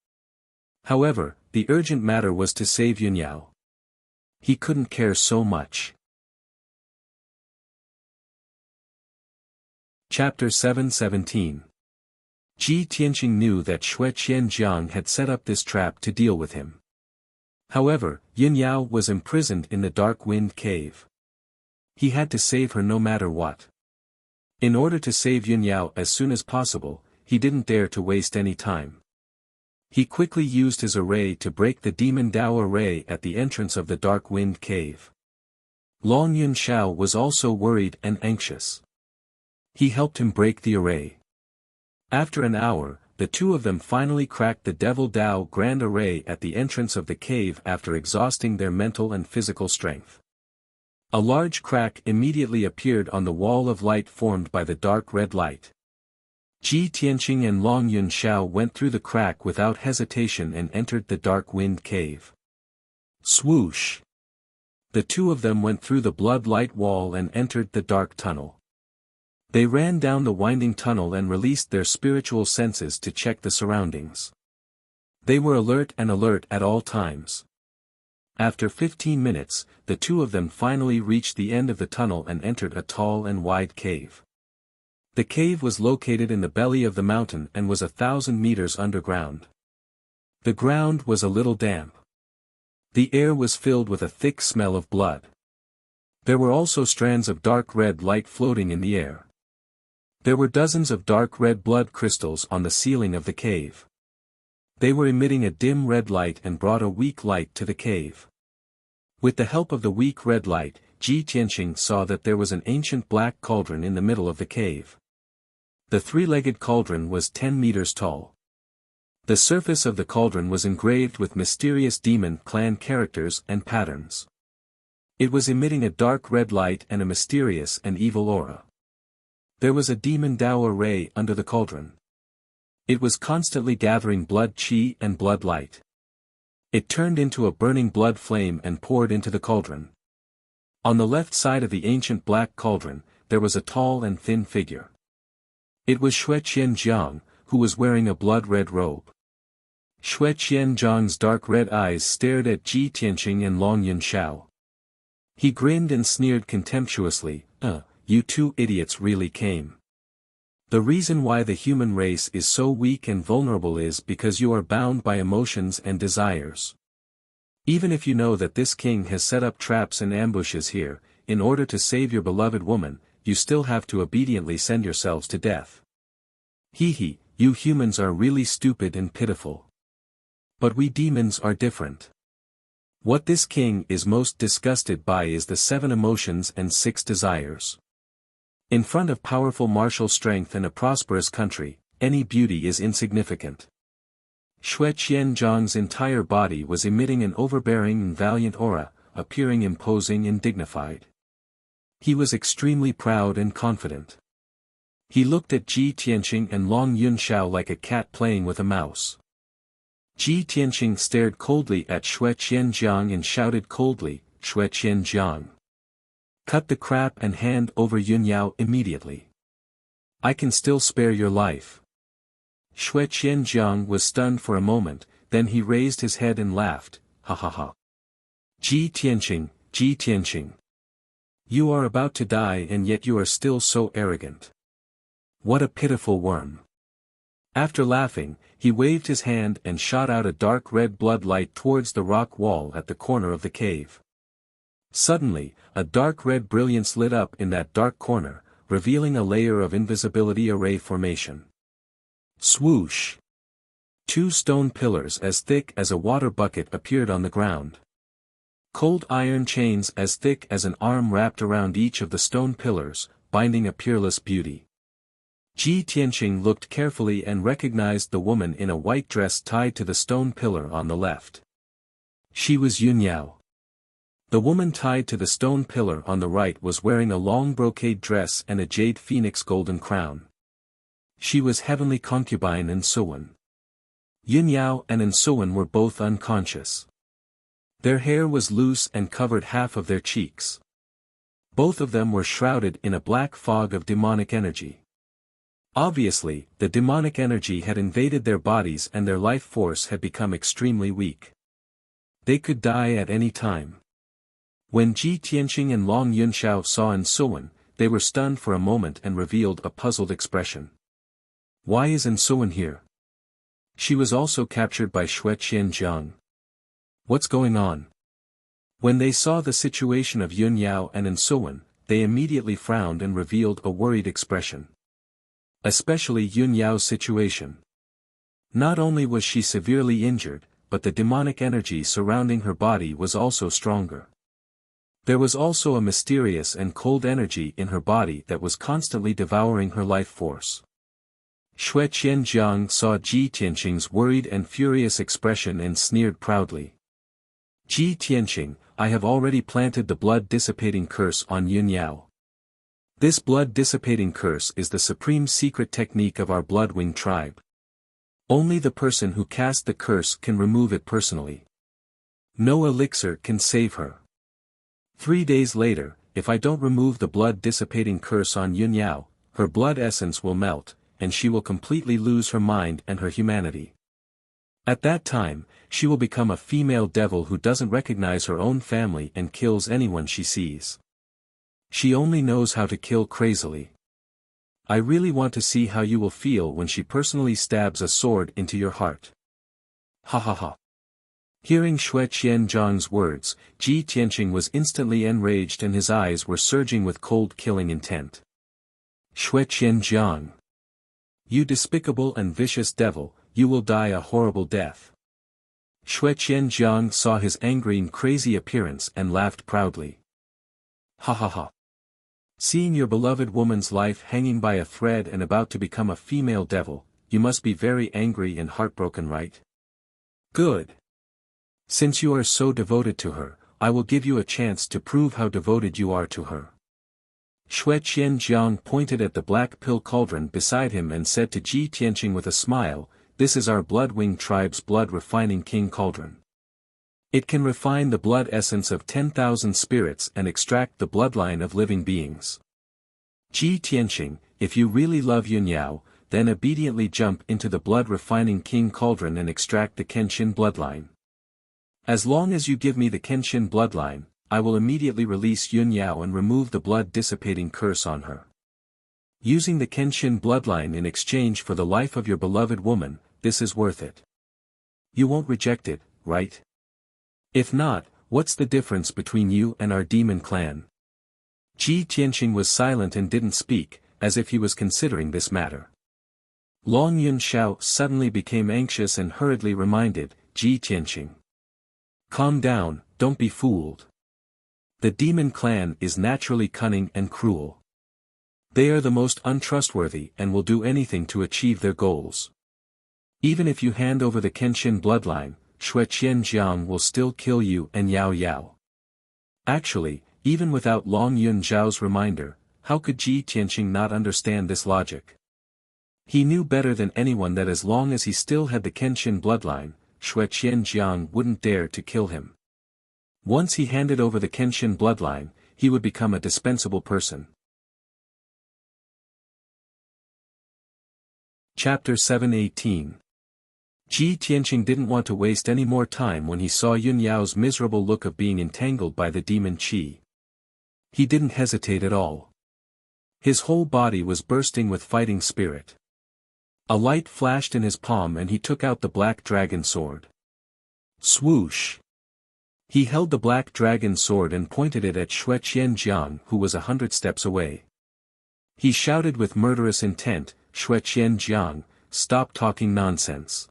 However, the urgent matter was to save Yun Yao. He couldn't care so much. Chapter 7:17. Ji Tianqing knew that Xue Qianzhang had set up this trap to deal with him. However, Yun Yao was imprisoned in the dark wind cave. He had to save her no matter what. In order to save Yun Yao as soon as possible, he didn't dare to waste any time. He quickly used his array to break the demon Dao array at the entrance of the dark wind cave. Long Yunxiao was also worried and anxious. He helped him break the array. After an hour, the two of them finally cracked the Devil Dao Grand Array at the entrance of the cave after exhausting their mental and physical strength. A large crack immediately appeared on the wall of light formed by the dark red light. Ji Tianqing and Long Yunxiao went through the crack without hesitation and entered the dark wind cave. Swoosh! The two of them went through the blood light wall and entered the dark tunnel. They ran down the winding tunnel and released their spiritual senses to check the surroundings. They were alert at all times. After 15 minutes, the two of them finally reached the end of the tunnel and entered a tall and wide cave. The cave was located in the belly of the mountain and was 1,000 meters underground. The ground was a little damp. The air was filled with a thick smell of blood. There were also strands of dark red light floating in the air. There were dozens of dark red blood crystals on the ceiling of the cave. They were emitting a dim red light and brought a weak light to the cave. With the help of the weak red light, Ji Tianqing saw that there was an ancient black cauldron in the middle of the cave. The three-legged cauldron was 10 meters tall. The surface of the cauldron was engraved with mysterious demon clan characters and patterns. It was emitting a dark red light and a mysterious and evil aura. There was a demon Dao array under the cauldron. It was constantly gathering blood qi and blood light. It turned into a burning blood flame and poured into the cauldron. On the left side of the ancient black cauldron, there was a tall and thin figure. It was Xue Qianzhang, who was wearing a blood-red robe. Xue Qianzhang's dark red eyes stared at Ji Tianqing and Long Yunxiao. He grinned and sneered contemptuously, You two idiots really came. The reason why the human race is so weak and vulnerable is because you are bound by emotions and desires. Even if you know that this king has set up traps and ambushes here, in order to save your beloved woman, you still have to obediently send yourselves to death. Hee, you humans are really stupid and pitiful. But we demons are different. What this king is most disgusted by is the 7 emotions and 6 desires. In front of powerful martial strength and a prosperous country, any beauty is insignificant. Xue Qianzhang's entire body was emitting an overbearing and valiant aura, appearing imposing and dignified. He was extremely proud and confident. He looked at Ji Tianqing and Long Yunxiao like a cat playing with a mouse. Ji Tianqing stared coldly at Xue Qianzhang and shouted coldly, Xue Qianzhang. Cut the crap and hand over Yun Yao immediately. I can still spare your life. Xue Qianzhang was stunned for a moment, then he raised his head and laughed, ha ha ha. Ji Tianqing. You are about to die and yet you are still so arrogant. What a pitiful worm. After laughing, he waved his hand and shot out a dark red blood light towards the rock wall at the corner of the cave. Suddenly, a dark red brilliance lit up in that dark corner, revealing a layer of invisibility array formation. Swoosh! 2 stone pillars as thick as a water bucket appeared on the ground. Cold iron chains as thick as an arm wrapped around each of the stone pillars, binding a peerless beauty. Ji Tianqing looked carefully and recognized the woman in a white dress tied to the stone pillar on the left. She was Yun Yao. The woman tied to the stone pillar on the right was wearing a long brocade dress and a jade phoenix golden crown. She was heavenly concubine Ensuan. Yun Yao and Ensuan were both unconscious. Their hair was loose and covered half of their cheeks. Both of them were shrouded in a black fog of demonic energy. Obviously, the demonic energy had invaded their bodies and their life force had become extremely weak. They could die at any time. When Ji Tianqing and Long Yunxiao saw Ensuan, they were stunned for a moment and revealed a puzzled expression. Why is Ensuan here? She was also captured by Xue Qianjiang. What's going on? When they saw the situation of Yun Yao and Ensuan, they immediately frowned and revealed a worried expression. Especially Yun Yao's situation. Not only was she severely injured, but the demonic energy surrounding her body was also stronger. There was also a mysterious and cold energy in her body that was constantly devouring her life force. Xue Qianjiang saw Ji Tianqing's worried and furious expression and sneered proudly. Ji Tianqing, I have already planted the blood-dissipating curse on Yun Yao. This blood-dissipating curse is the supreme secret technique of our Bloodwing tribe. Only the person who cast the curse can remove it personally. No elixir can save her. 3 days later, if I don't remove the blood-dissipating curse on Yun Yao, her blood essence will melt, and she will completely lose her mind and her humanity. At that time, she will become a female devil who doesn't recognize her own family and kills anyone she sees. She only knows how to kill crazily. I really want to see how you will feel when she personally stabs a sword into your heart. Ha ha ha. Hearing Xue Qianjiang's words, Ji Tianqing was instantly enraged and his eyes were surging with cold killing intent. Xue Qianjiang. You despicable and vicious devil, you will die a horrible death. Xue Qianjiang saw his angry and crazy appearance and laughed proudly. Ha ha ha. Seeing your beloved woman's life hanging by a thread and about to become a female devil, you must be very angry and heartbroken, right? Good. Since you are so devoted to her, I will give you a chance to prove how devoted you are to her. Xue Qianjiang pointed at the black pill cauldron beside him and said to Ji Tianqing with a smile, this is our Bloodwing tribe's blood-refining king cauldron. It can refine the blood essence of 10,000 spirits and extract the bloodline of living beings. Ji Tianqing, if you really love Yun Yao, then obediently jump into the blood-refining king cauldron and extract the Kenshin bloodline. As long as you give me the Kenshin bloodline, I will immediately release Yun Yao and remove the blood-dissipating curse on her. Using the Kenshin bloodline in exchange for the life of your beloved woman, this is worth it. You won't reject it, right? If not, what's the difference between you and our demon clan? Ji Tianqing was silent and didn't speak, as if he was considering this matter. Long Yunxiao suddenly became anxious and hurriedly reminded, Ji Tianqing. Calm down, don't be fooled. The demon clan is naturally cunning and cruel. They are the most untrustworthy and will do anything to achieve their goals. Even if you hand over the Kenshin bloodline, Xue Qianjiang will still kill you and Yao Yao. Actually, even without Long Yunxiao's reminder, how could Ji Tianqing not understand this logic? He knew better than anyone that as long as he still had the Kenshin bloodline, Xue Qianjiang wouldn't dare to kill him. Once he handed over the Kenshin bloodline, he would become a dispensable person. Chapter 718. Ji Tianqing didn't want to waste any more time when he saw Yun Yao's miserable look of being entangled by the demon qi. He didn't hesitate at all. His whole body was bursting with fighting spirit. A light flashed in his palm and he took out the black dragon sword. Swoosh! He held the black dragon sword and pointed it at Xue Qianjiang, who was 100 steps away. He shouted with murderous intent, Xue Qianjiang, stop talking nonsense.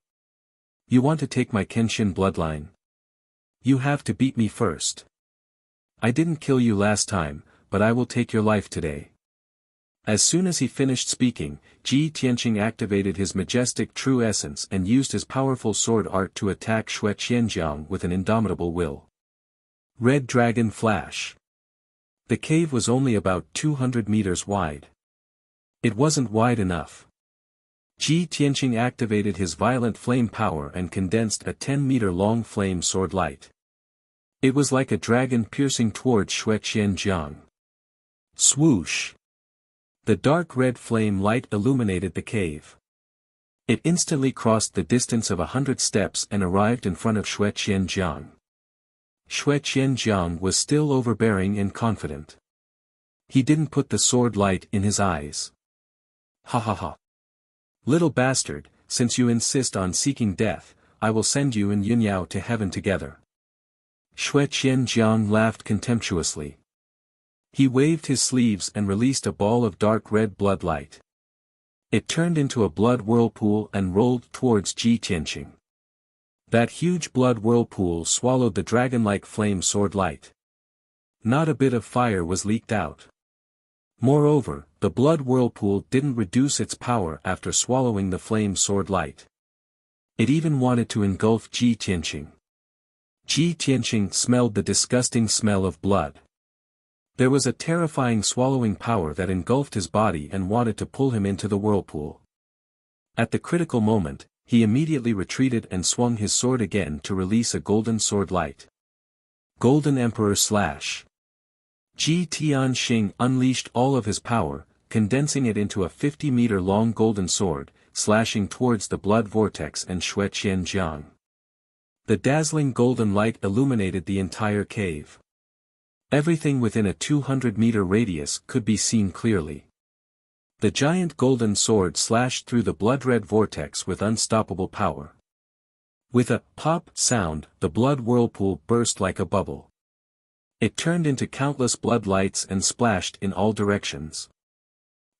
You want to take my Kenshin bloodline? You have to beat me first. I didn't kill you last time, but I will take your life today. As soon as he finished speaking, Ji Tianqing activated his majestic true essence and used his powerful sword art to attack Xue Qianjiang with an indomitable will. Red Dragon Flash. The cave was only about 200 meters wide. It wasn't wide enough. Ji Tianqing activated his violent flame power and condensed a 10-meter-long flame sword light. It was like a dragon piercing towards Xue Qianjiang. Swoosh! The dark red flame light illuminated the cave. It instantly crossed the distance of 100 steps and arrived in front of Xue Qianjiang. Xue Qianjiang was still overbearing and confident. He didn't put the sword light in his eyes. Ha ha ha. Little bastard, since you insist on seeking death, I will send you and Yunyao to heaven together. Xue Qianjiang laughed contemptuously. He waved his sleeves and released a ball of dark red blood light. It turned into a blood whirlpool and rolled towards Ji Tianqing. That huge blood whirlpool swallowed the dragon-like flame sword light. Not a bit of fire was leaked out. Moreover, the blood whirlpool didn't reduce its power after swallowing the flame sword light. It even wanted to engulf Ji Tianqing. Ji Tianqing smelled the disgusting smell of blood. There was a terrifying swallowing power that engulfed his body and wanted to pull him into the whirlpool. At the critical moment, he immediately retreated and swung his sword again to release a golden sword light. Golden Emperor Slash. Ji Tianqing unleashed all of his power, condensing it into a 50-meter-long golden sword, slashing towards the blood vortex and Xue Qianjiang. The dazzling golden light illuminated the entire cave. Everything within a 200-meter radius could be seen clearly. The giant golden sword slashed through the blood-red vortex with unstoppable power. With a pop sound, the blood whirlpool burst like a bubble. It turned into countless blood lights and splashed in all directions.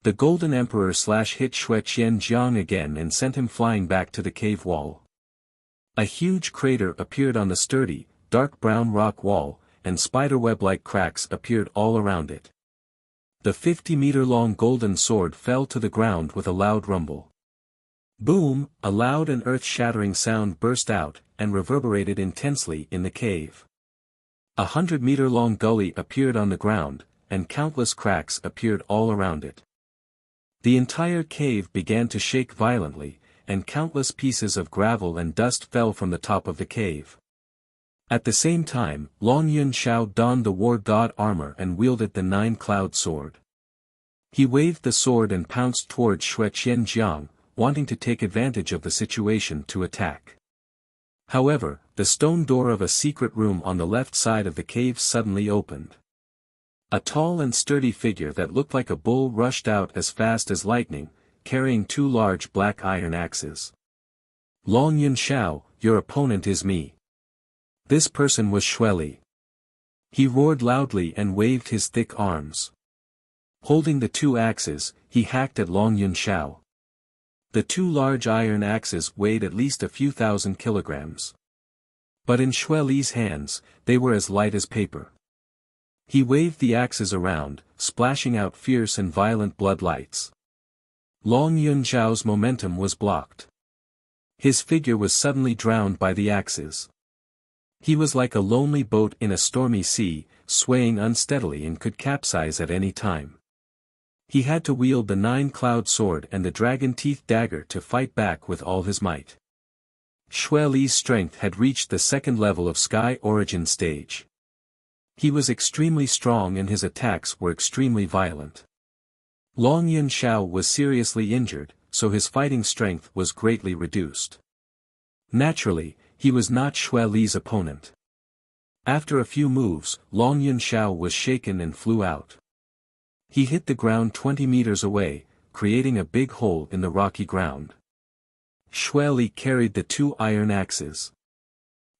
The Golden Emperor hit Xue Qianjiang again and sent him flying back to the cave wall. A huge crater appeared on the sturdy, dark brown rock wall, and spiderweb-like cracks appeared all around it. The 50-meter-long golden sword fell to the ground with a loud rumble. Boom! A loud and earth-shattering sound burst out, and reverberated intensely in the cave. 100-meter-long gully appeared on the ground, and countless cracks appeared all around it. The entire cave began to shake violently, and countless pieces of gravel and dust fell from the top of the cave. At the same time, Long Yunxiao donned the war god armor and wielded the nine-cloud sword. He waved the sword and pounced towards Xue Qianjiang, wanting to take advantage of the situation to attack. However, the stone door of a secret room on the left side of the cave suddenly opened. A tall and sturdy figure that looked like a bull rushed out as fast as lightning, carrying two large black iron axes. Long Yunxiao, your opponent is me. This person was Xueli. He roared loudly and waved his thick arms. Holding the two axes, he hacked at Long Yunxiao. The two large iron axes weighed at least a few thousand kilograms. But in Xueli's hands, they were as light as paper. He waved the axes around, splashing out fierce and violent blood lights. Long Yunxiao's momentum was blocked. His figure was suddenly drowned by the axes. He was like a lonely boat in a stormy sea, swaying unsteadily and could capsize at any time. He had to wield the nine-cloud sword and the dragon-teeth dagger to fight back with all his might. Xueli's strength had reached the second level of Sky Origin stage. He was extremely strong and his attacks were extremely violent. Long Yunxiao was seriously injured, so his fighting strength was greatly reduced. Naturally, he was not Xueli's opponent. After a few moves, Long Yunxiao was shaken and flew out. He hit the ground 20 meters away, creating a big hole in the rocky ground. Xueli carried the two iron axes.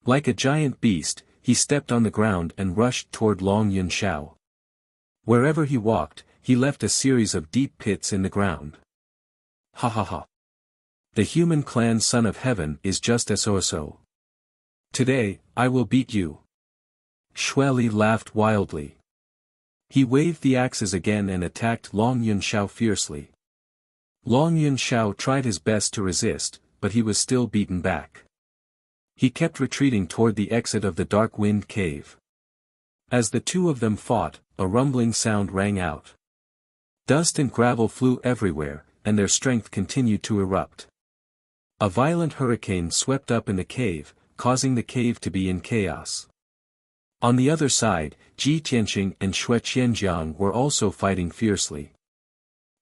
Like a giant beast, he stepped on the ground and rushed toward Long Yunxiao. Wherever he walked, he left a series of deep pits in the ground. Ha ha ha. The human clan son of heaven is just SOSO. Today, I will beat you. Shueli laughed wildly. He waved the axes again and attacked Long Yunxiao fiercely. Long Yunxiao tried his best to resist, but he was still beaten back. He kept retreating toward the exit of the Dark Wind Cave. As the two of them fought, a rumbling sound rang out. Dust and gravel flew everywhere, and their strength continued to erupt. A violent hurricane swept up in the cave, causing the cave to be in chaos. On the other side, Ji Tianqing and Xue Qianjiang were also fighting fiercely.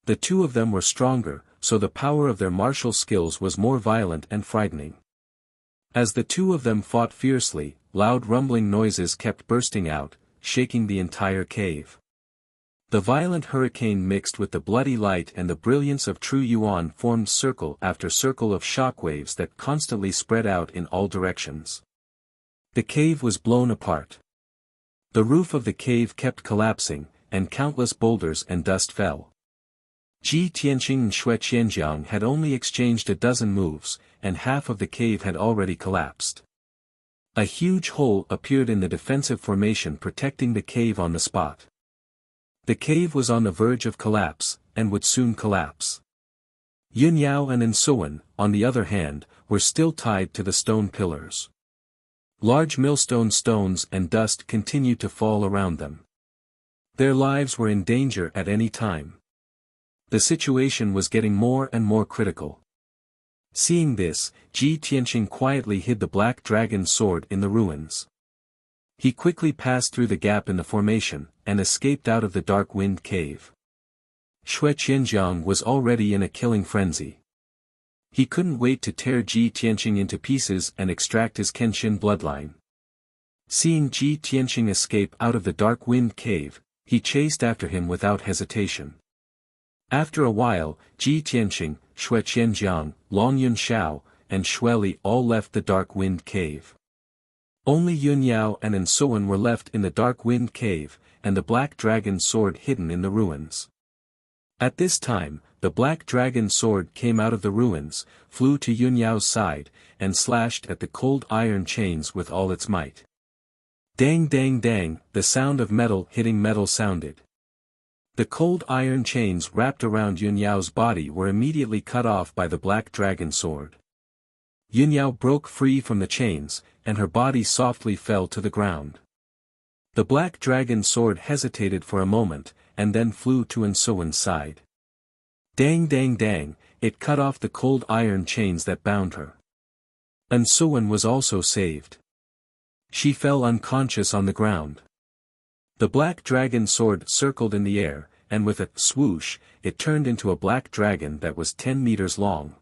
The two of them were stronger, so the power of their martial skills was more violent and frightening. As the two of them fought fiercely, loud rumbling noises kept bursting out, shaking the entire cave. The violent hurricane mixed with the bloody light and the brilliance of true yuan formed circle after circle of shockwaves that constantly spread out in all directions. The cave was blown apart. The roof of the cave kept collapsing, and countless boulders and dust fell. Ji Tianqing and Xue Qianjiang had only exchanged a dozen moves, and half of the cave had already collapsed. A huge hole appeared in the defensive formation protecting the cave on the spot. The cave was on the verge of collapse, and would soon collapse. Yun Yao and Ensuan, on the other hand, were still tied to the stone pillars. Large millstone stones and dust continued to fall around them. Their lives were in danger at any time. The situation was getting more and more critical. Seeing this, Ji Tianqing quietly hid the black dragon's sword in the ruins. He quickly passed through the gap in the formation, and escaped out of the Dark Wind Cave. Xue Qianjiang was already in a killing frenzy. He couldn't wait to tear Ji Tianqing into pieces and extract his Kenshin bloodline. Seeing Ji Tianqing escape out of the Dark Wind Cave, he chased after him without hesitation. After a while, Ji Tianqing, Xue Qianjiang, Long Yunxiao, and Shueli all left the Dark Wind Cave. Only Yun Yao and Ensuan were left in the Dark Wind Cave, and the Black Dragon's sword hidden in the ruins. At this time, the Black Dragon's sword came out of the ruins, flew to Yun Yao's side, and slashed at the cold iron chains with all its might. Dang dang dang, the sound of metal hitting metal sounded. The cold iron chains wrapped around Yun Yao's body were immediately cut off by the Black Dragon sword. Yun Yao broke free from the chains, and her body softly fell to the ground. The Black Dragon sword hesitated for a moment, and then flew to Ensuan's side. Dang dang dang, it cut off the cold iron chains that bound her. Ensuan was also saved. She fell unconscious on the ground. The Black Dragon sword circled in the air, and with a swoosh, it turned into a black dragon that was 10 meters long.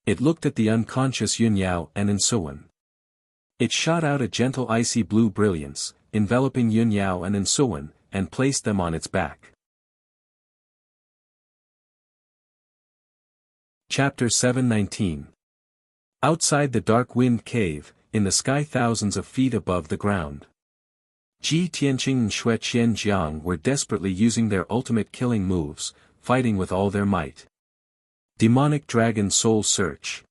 It looked at the unconscious Yun Yao and Ensuan. It shot out a gentle icy blue brilliance, enveloping Yun Yao and Ensuan, and placed them on its back. Chapter 719. Outside the Dark Wind Cave, in the sky thousands of feet above the ground. Ji Tianqing and Xue Qianjiang were desperately using their ultimate killing moves, fighting with all their might. Demonic Dragon Soul Search.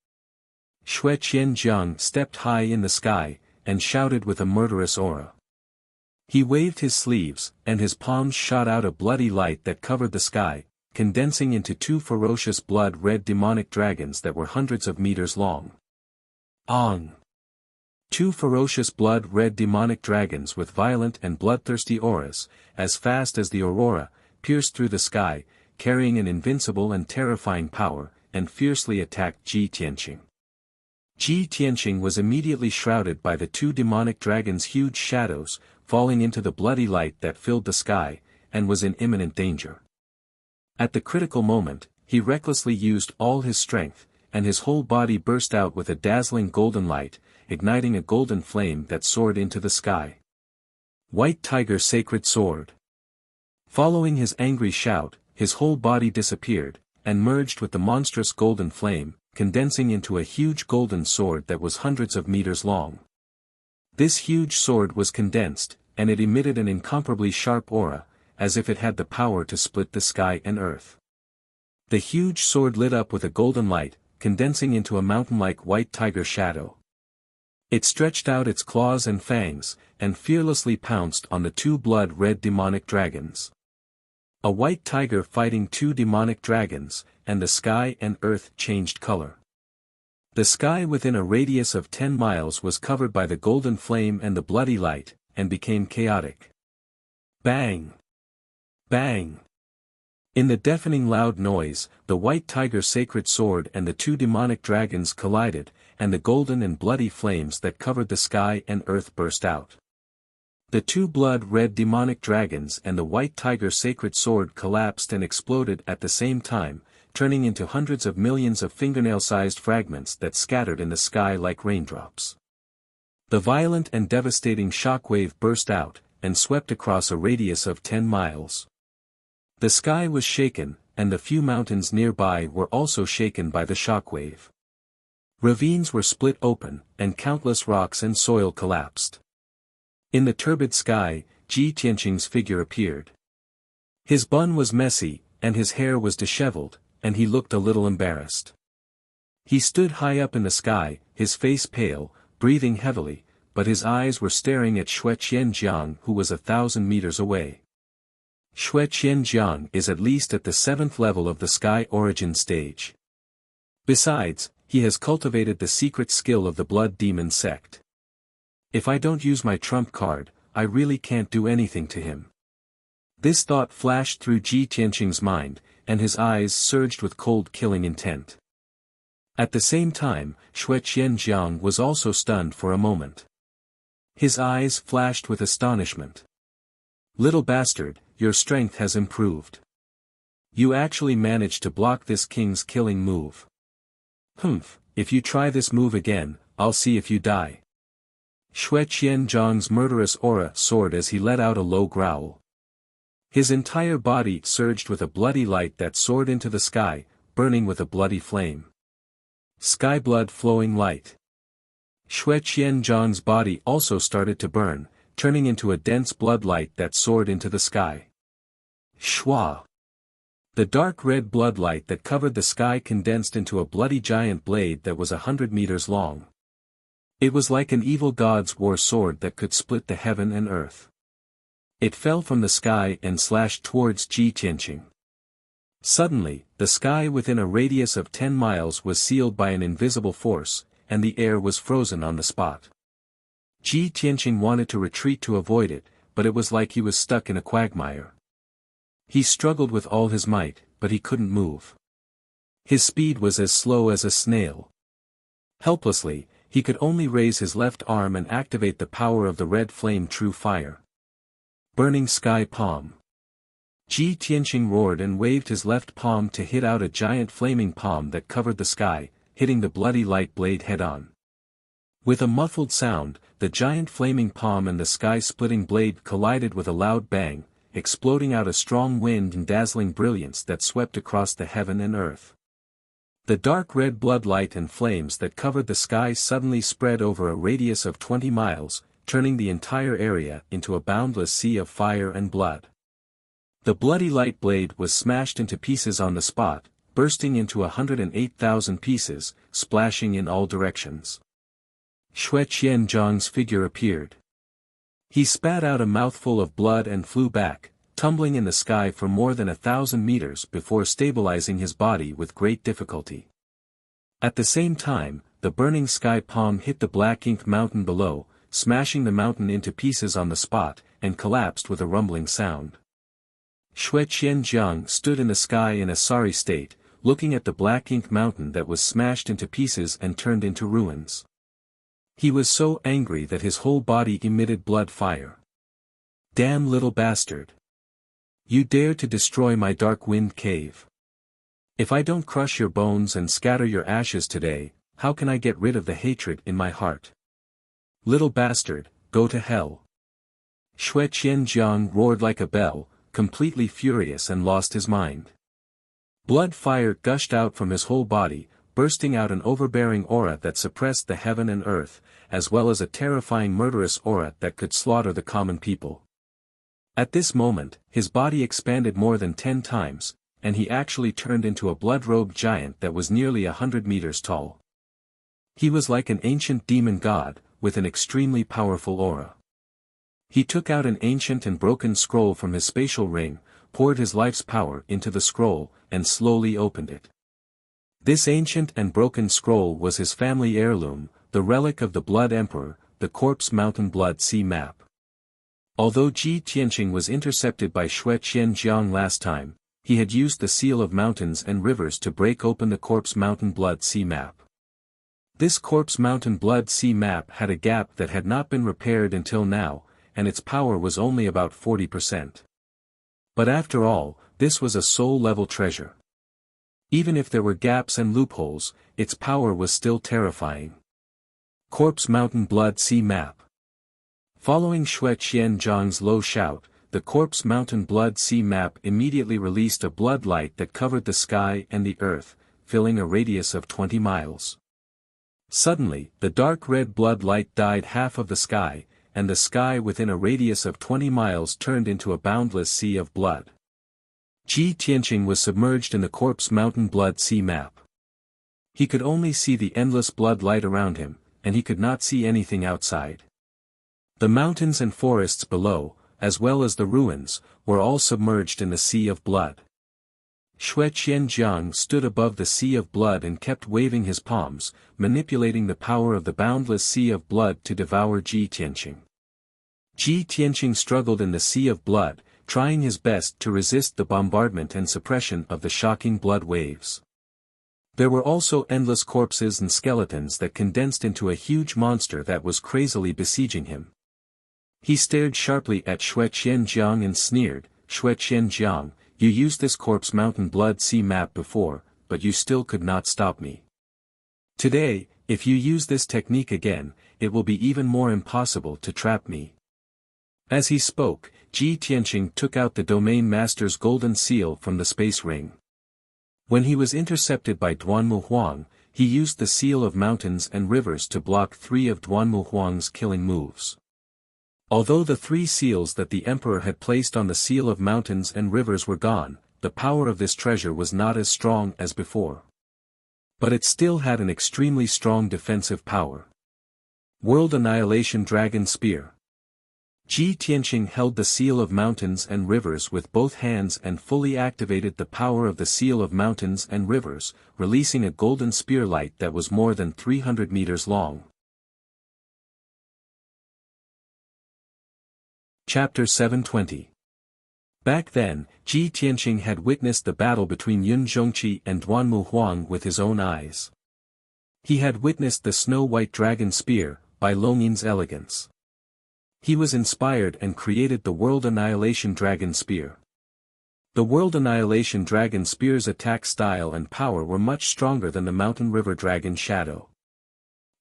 Xue Qianjiang stepped high in the sky, and shouted with a murderous aura. He waved his sleeves, and his palms shot out a bloody light that covered the sky, condensing into two ferocious blood-red demonic dragons that were hundreds of meters long. Ong! Two ferocious blood-red demonic dragons with violent and bloodthirsty auras, as fast as the aurora, pierced through the sky, carrying an invincible and terrifying power, and fiercely attacked Ji Tianqing. Ji Tianqing was immediately shrouded by the two demonic dragons' huge shadows, falling into the bloody light that filled the sky, and was in imminent danger. At the critical moment, he recklessly used all his strength, and his whole body burst out with a dazzling golden light, igniting a golden flame that soared into the sky. White Tiger Sacred Sword. Following his angry shout, his whole body disappeared, and merged with the monstrous golden flame, condensing into a huge golden sword that was hundreds of meters long. This huge sword was condensed, and it emitted an incomparably sharp aura, as if it had the power to split the sky and earth. The huge sword lit up with a golden light, condensing into a mountain-like white tiger shadow. It stretched out its claws and fangs, and fearlessly pounced on the two blood-red demonic dragons. A white tiger fighting two demonic dragons, and the sky and earth changed color. The sky within a radius of 10 miles was covered by the golden flame and the bloody light, and became chaotic. Bang! Bang! In the deafening loud noise, the white tiger's sacred sword and the two demonic dragons collided, and the golden and bloody flames that covered the sky and earth burst out. The two blood-red demonic dragons and the white tiger's sacred sword collapsed and exploded at the same time, turning into hundreds of millions of fingernail-sized fragments that scattered in the sky like raindrops. The violent and devastating shockwave burst out, and swept across a radius of 10 miles. The sky was shaken, and the few mountains nearby were also shaken by the shockwave. Ravines were split open, and countless rocks and soil collapsed. In the turbid sky, Ji Tianqing's figure appeared. His bun was messy, and his hair was disheveled, and he looked a little embarrassed. He stood high up in the sky, his face pale, breathing heavily, but his eyes were staring at Xue Qianjiang, who was 1,000 meters away. Xue Qianjiang is at least at the 7th level of the sky origin stage. Besides, he has cultivated the secret skill of the blood demon sect. If I don't use my trump card, I really can't do anything to him. This thought flashed through Ji Tianqing's mind, and his eyes surged with cold killing intent. At the same time, Xue Qianjiang was also stunned for a moment. His eyes flashed with astonishment. Little bastard, your strength has improved. You actually managed to block this king's killing move. Humph, if you try this move again, I'll see if you die. Xue Qianjiang's murderous aura soared as he let out a low growl. His entire body surged with a bloody light that soared into the sky, burning with a bloody flame. Sky blood flowing light. Xue Qianjiang's body also started to burn, turning into a dense blood light that soared into the sky. Shwa! The dark red blood light that covered the sky condensed into a bloody giant blade that was 100 meters long. It was like an evil god's war sword that could split the heaven and earth. It fell from the sky and slashed towards Ji Tianqing. Suddenly, the sky within a radius of 10 miles was sealed by an invisible force, and the air was frozen on the spot. Ji Tianqing wanted to retreat to avoid it, but it was like he was stuck in a quagmire. He struggled with all his might, but he couldn't move. His speed was as slow as a snail. Helplessly, he could only raise his left arm and activate the power of the red flame true fire. Burning sky palm. Ji Tianqing roared and waved his left palm to hit out a giant flaming palm that covered the sky, hitting the bloody light blade head-on. With a muffled sound, the giant flaming palm and the sky-splitting blade collided with a loud bang, exploding out a strong wind and dazzling brilliance that swept across the heaven and earth. The dark red blood light and flames that covered the sky suddenly spread over a radius of 20 miles, turning the entire area into a boundless sea of fire and blood. The bloody light blade was smashed into pieces on the spot, bursting into 108,000 pieces, splashing in all directions. Xue Qianjiang's figure appeared. He spat out a mouthful of blood and flew back, tumbling in the sky for more than 1,000 meters before stabilizing his body with great difficulty. At the same time, the burning sky palm hit the black ink mountain below, smashing the mountain into pieces on the spot, and collapsed with a rumbling sound. Xue Qianjiang stood in the sky in a sorry state, looking at the black ink mountain that was smashed into pieces and turned into ruins. He was so angry that his whole body emitted blood fire. Damn little bastard! You dare to destroy my dark wind cave. If I don't crush your bones and scatter your ashes today, how can I get rid of the hatred in my heart? Little bastard, go to hell. Xue Qianjiang roared like a bell, completely furious and lost his mind. Blood fire gushed out from his whole body, bursting out an overbearing aura that suppressed the heaven and earth, as well as a terrifying murderous aura that could slaughter the common people. At this moment, his body expanded more than 10 times, and he actually turned into a blood-robed giant that was nearly 100 meters tall. He was like an ancient demon god, with an extremely powerful aura. He took out an ancient and broken scroll from his spatial ring, poured his life's power into the scroll, and slowly opened it. This ancient and broken scroll was his family heirloom, the relic of the Blood Emperor, the Corpse Mountain Blood Sea Map. Although Ji Tianqing was intercepted by Xue Qianjiang last time, he had used the Seal of Mountains and Rivers to break open the Corpse Mountain Blood Sea Map. This Corpse Mountain Blood Sea Map had a gap that had not been repaired until now, and its power was only about 40%. But after all, this was a soul-level treasure. Even if there were gaps and loopholes, its power was still terrifying. Corpse Mountain Blood Sea Map. Following Xue Qianjiang's low shout, the Corpse Mountain Blood Sea Map immediately released a blood light that covered the sky and the earth, filling a radius of 20 miles. Suddenly, the dark red blood light dyed half of the sky, and the sky within a radius of 20 miles turned into a boundless sea of blood. Ji Tianqing was submerged in the Corpse Mountain Blood Sea Map. He could only see the endless blood light around him, and he could not see anything outside. The mountains and forests below, as well as the ruins, were all submerged in the sea of blood. Xue Qianjiang stood above the sea of blood and kept waving his palms, manipulating the power of the boundless sea of blood to devour Ji Tianqing. Ji Tianqing struggled in the sea of blood, trying his best to resist the bombardment and suppression of the shocking blood waves. There were also endless corpses and skeletons that condensed into a huge monster that was crazily besieging him. He stared sharply at Xue Qianjiang and sneered, "Xue Qianjiang, you used this Corpse Mountain Blood Sea Map before, but you still could not stop me. Today, if you use this technique again, it will be even more impossible to trap me." As he spoke, Ji Tianqing took out the Domain Master's golden seal from the space ring. When he was intercepted by Duanmu Huang, he used the Seal of Mountains and Rivers to block 3 of Duanmu Huang's killing moves. Although the 3 seals that the Emperor had placed on the Seal of Mountains and Rivers were gone, the power of this treasure was not as strong as before. But it still had an extremely strong defensive power. World Annihilation Dragon Spear. Ji Tianqing held the Seal of Mountains and Rivers with both hands and fully activated the power of the Seal of Mountains and Rivers, releasing a golden spear light that was more than 300 meters long. Chapter 720. Back then, Ji Tianqing had witnessed the battle between Yun Zhongqi and Duanmu Huang with his own eyes. He had witnessed the snow-white dragon spear, by Longin's elegance. He was inspired and created the World Annihilation Dragon Spear. The World Annihilation Dragon Spear's attack style and power were much stronger than the Mountain River Dragon Shadow.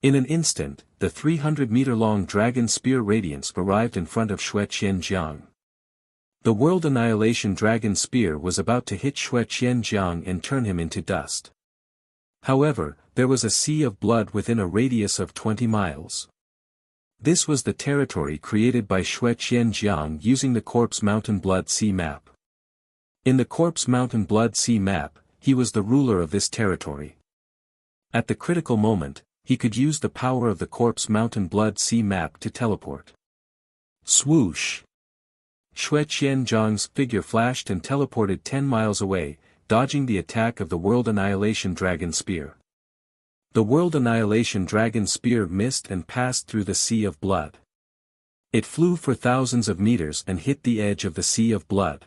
In an instant, the 300-meter-long dragon spear radiance arrived in front of Xue Qianjiang. The World Annihilation Dragon Spear was about to hit Xue Qianjiang and turn him into dust. However, there was a sea of blood within a radius of 20 miles. This was the territory created by Xue Qianjiang using the Corpse Mountain Blood Sea Map. In the Corpse Mountain Blood Sea Map, he was the ruler of this territory. At the critical moment, he could use the power of the Corpse Mountain Blood Sea Map to teleport. Swoosh! Xue Qianjiang's figure flashed and teleported 10 miles away, dodging the attack of the World Annihilation Dragon Spear. The World Annihilation Dragon Spear missed and passed through the Sea of Blood. It flew for thousands of meters and hit the edge of the Sea of Blood.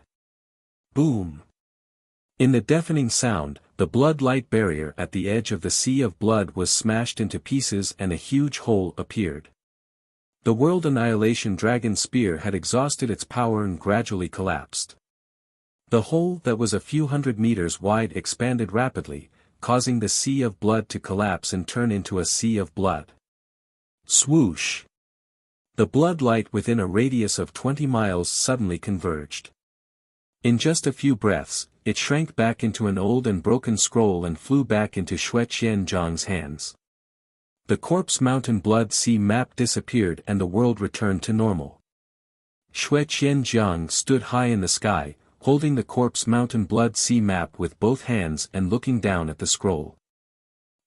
Boom! In the deafening sound, the blood light barrier at the edge of the Sea of Blood was smashed into pieces and a huge hole appeared. The World Annihilation Dragon Spear had exhausted its power and gradually collapsed. The hole that was a few hundred meters wide expanded rapidly, causing the Sea of Blood to collapse and turn into a sea of blood. Swoosh! The blood light within a radius of 20 miles suddenly converged. In just a few breaths, it shrank back into an old and broken scroll and flew back into Xue Qianjiang's hands. The Corpse Mountain Blood Sea Map disappeared and the world returned to normal. Xue Qianjiang stood high in the sky, holding the Corpse Mountain Blood Sea Map with both hands and looking down at the scroll.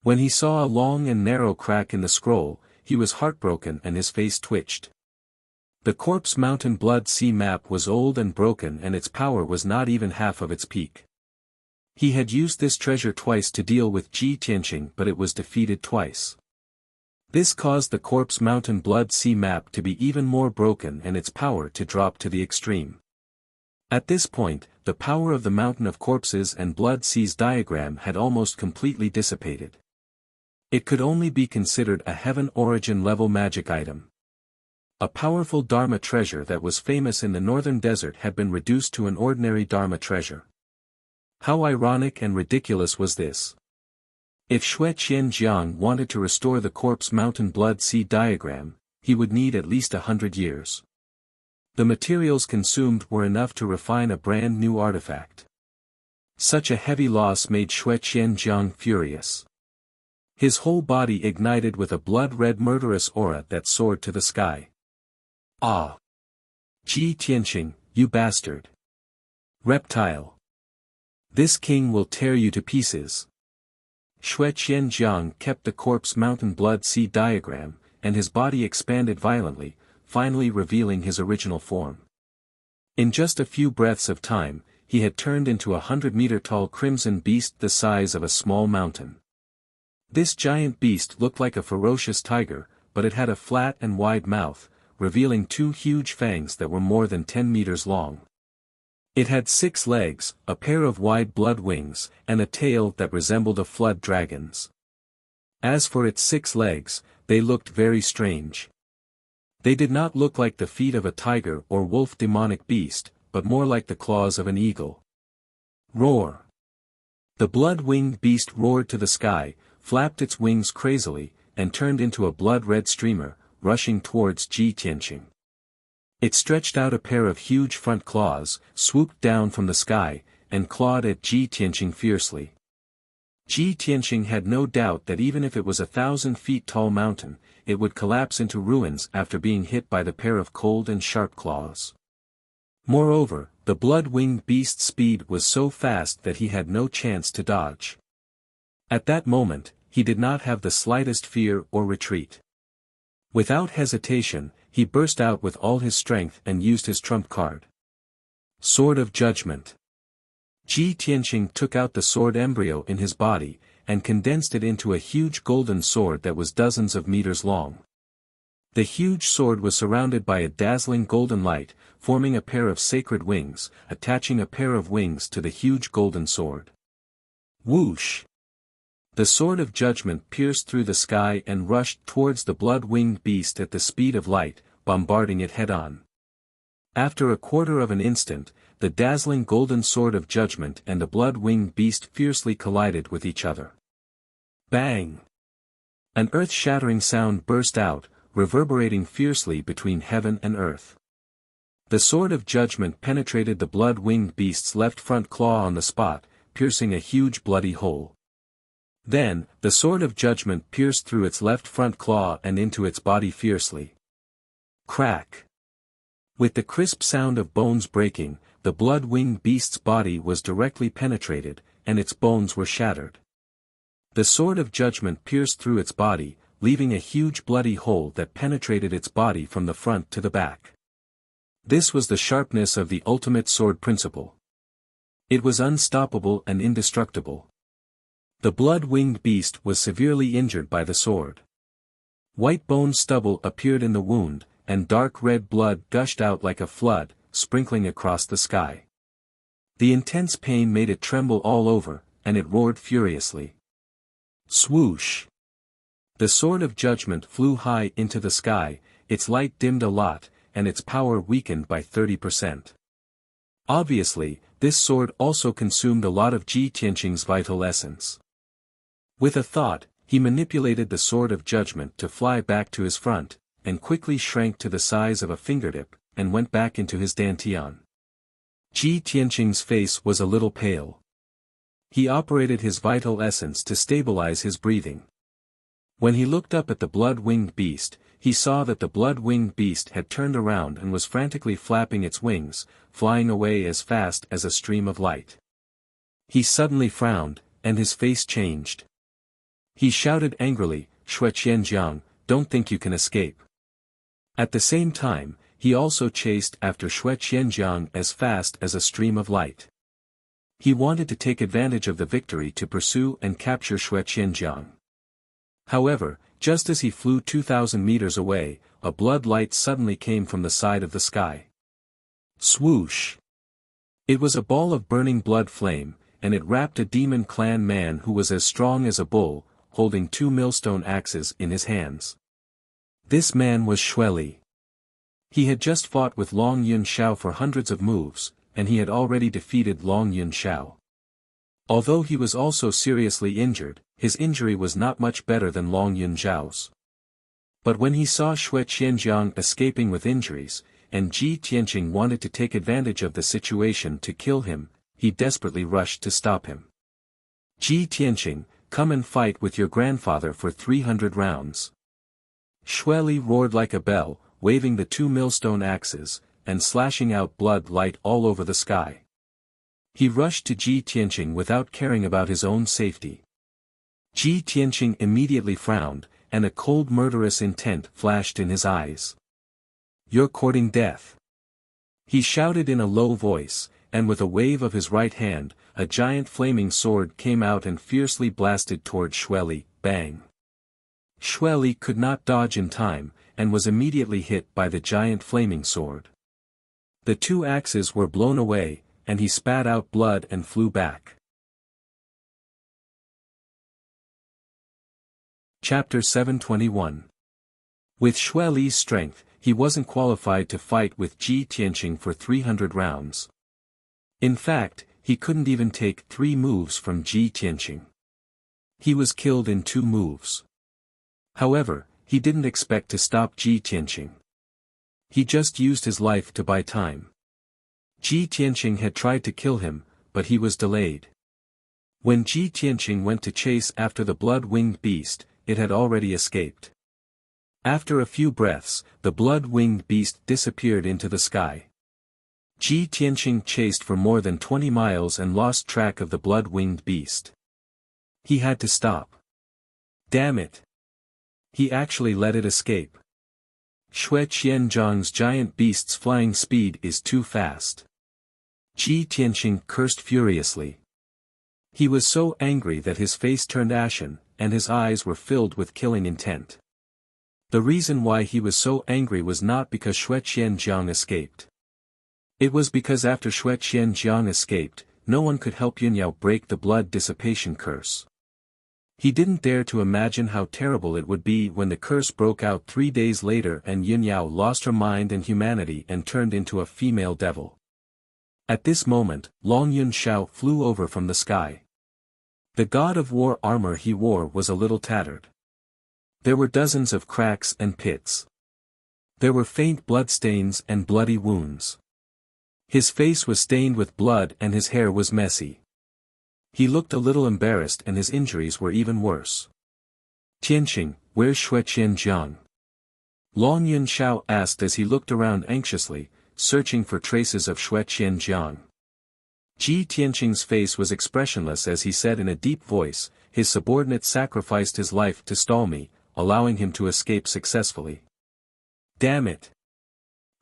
When he saw a long and narrow crack in the scroll, he was heartbroken and his face twitched. The Corpse Mountain Blood Sea map was old and broken and its power was not even half of its peak. He had used this treasure twice to deal with Ji Tianqing, but it was defeated twice. This caused the Corpse Mountain Blood Sea map to be even more broken and its power to drop to the extreme. At this point, the power of the Mountain of Corpses and Blood Seas diagram had almost completely dissipated. It could only be considered a heaven origin level magic item. A powerful Dharma treasure that was famous in the northern desert had been reduced to an ordinary Dharma treasure. How ironic and ridiculous was this? If Xue Qianjiang wanted to restore the Corpse Mountain Blood Sea diagram, he would need at least 100 years. The materials consumed were enough to refine a brand new artifact. Such a heavy loss made Xue Qianjiang furious. His whole body ignited with a blood-red murderous aura that soared to the sky. Ah! Ji Tianqing, you bastard! Reptile! This king will tear you to pieces. Xue Qianjiang kept the Corpse Mountain Blood Sea diagram, and his body expanded violently, finally revealing his original form. In just a few breaths of time, he had turned into a 100-meter-tall crimson beast the size of a small mountain. This giant beast looked like a ferocious tiger, but it had a flat and wide mouth, revealing two huge fangs that were more than 10 meters long. It had 6 legs, a pair of wide blood wings, and a tail that resembled a flood dragon's. As for its 6 legs, they looked very strange. They did not look like the feet of a tiger or wolf demonic beast, but more like the claws of an eagle. Roar! The blood-winged beast roared to the sky, flapped its wings crazily, and turned into a blood-red streamer, rushing towards Ji Tianqing. It stretched out a pair of huge front claws, swooped down from the sky, and clawed at Ji Tianqing fiercely. Ji Tianqing had no doubt that even if it was 1,000 feet tall mountain, it would collapse into ruins after being hit by the pair of cold and sharp claws. Moreover, the blood-winged beast's speed was so fast that he had no chance to dodge. At that moment, he did not have the slightest fear or retreat. Without hesitation, he burst out with all his strength and used his trump card. Sword of Judgment. Ji Tianqing took out the sword embryo in his body, and condensed it into a huge golden sword that was dozens of meters long. The huge sword was surrounded by a dazzling golden light, forming a pair of sacred wings, attaching a pair of wings to the huge golden sword. Whoosh! The Sword of Judgment pierced through the sky and rushed towards the blood-winged beast at the speed of light, bombarding it head-on. After a quarter of an instant, the dazzling golden Sword of Judgment and the blood-winged beast fiercely collided with each other. Bang! An earth-shattering sound burst out, reverberating fiercely between heaven and earth. The Sword of Judgment penetrated the blood-winged beast's left front claw on the spot, piercing a huge bloody hole. Then, the Sword of Judgment pierced through its left front claw and into its body fiercely. Crack! With the crisp sound of bones breaking, the blood-winged beast's body was directly penetrated, and its bones were shattered. The Sword of Judgment pierced through its body, leaving a huge bloody hole that penetrated its body from the front to the back. This was the sharpness of the ultimate sword principle. It was unstoppable and indestructible. The blood-winged beast was severely injured by the sword. White bone stubble appeared in the wound, and dark red blood gushed out like a flood, sprinkling across the sky. The intense pain made it tremble all over, and it roared furiously. Swoosh! The Sword of Judgment flew high into the sky, its light dimmed a lot, and its power weakened by 30%. Obviously, this sword also consumed a lot of Ji Tianqing's vital essence. With a thought, he manipulated the Sword of Judgment to fly back to his front, and quickly shrank to the size of a fingertip, and went back into his dantian. Ji Tianqing's face was a little pale. He operated his vital essence to stabilize his breathing. When he looked up at the blood-winged beast, he saw that the blood-winged beast had turned around and was frantically flapping its wings, flying away as fast as a stream of light. He suddenly frowned, and his face changed. He shouted angrily, "Xue Qianjiang, don't think you can escape." At the same time, he also chased after Xue Qianjiang as fast as a stream of light. He wanted to take advantage of the victory to pursue and capture Xue Qianjiang. However, just as he flew 2,000 meters away, a blood light suddenly came from the side of the sky. Swoosh! It was a ball of burning blood flame, and it wrapped a demon clan man who was as strong as a bull, holding 2 millstone axes in his hands. This man was Xueli. He had just fought with Long Yun Xiao for hundreds of moves, and he had already defeated Long Yun Xiao. Although he was also seriously injured, his injury was not much better than Long Yun Xiao's. But when he saw Xue Qianjiang escaping with injuries, and Ji Tianqing wanted to take advantage of the situation to kill him, he desperately rushed to stop him. "Ji Tianqing, come and fight with your grandfather for 300 rounds." Xueli roared like a bell, waving the 2 millstone axes, and slashing out blood light all over the sky. He rushed to Ji Tianqing without caring about his own safety. Ji Tianqing immediately frowned, and a cold murderous intent flashed in his eyes. "You're courting death." He shouted in a low voice, and with a wave of his right hand, a giant flaming sword came out and fiercely blasted toward Xueli. Bang! Xueli could not dodge in time, and was immediately hit by the giant flaming sword. The 2 axes were blown away, and he spat out blood and flew back. Chapter 721. With Xueli's strength, he wasn't qualified to fight with Ji Tianqing for 300 rounds. In fact, he couldn't even take 3 moves from Ji Tianqing. He was killed in 2 moves. However, he didn't expect to stop Ji Tianqing. He just used his life to buy time. Ji Tianqing had tried to kill him, but he was delayed. When Ji Tianqing went to chase after the blood-winged beast, it had already escaped. After a few breaths, the blood-winged beast disappeared into the sky. Ji Tianqing chased for more than 20 miles and lost track of the blood-winged beast. He had to stop. Damn it! He actually let it escape. Xue Qianjiang's giant beast's flying speed is too fast. Ji Tianqing cursed furiously. He was so angry that his face turned ashen, and his eyes were filled with killing intent. The reason why he was so angry was not because Xue Qianjiang escaped. It was because after Xue Qianjiang escaped, no one could help Yunyao break the blood dissipation curse. He didn't dare to imagine how terrible it would be when the curse broke out 3 days later and Yunyao lost her mind and humanity and turned into a female devil. At this moment, Long Yun Xiao flew over from the sky. The god of war armor he wore was a little tattered. There were dozens of cracks and pits. There were faint bloodstains and bloody wounds. His face was stained with blood and his hair was messy. He looked a little embarrassed and his injuries were even worse. "Tianqing, where's Xue Qianjiang?" Long Yun Xiao asked as he looked around anxiously, searching for traces of Xue Qianjiang. Ji Tianqing's face was expressionless as he said in a deep voice, "His subordinate sacrificed his life to stall me, allowing him to escape successfully." Damn it!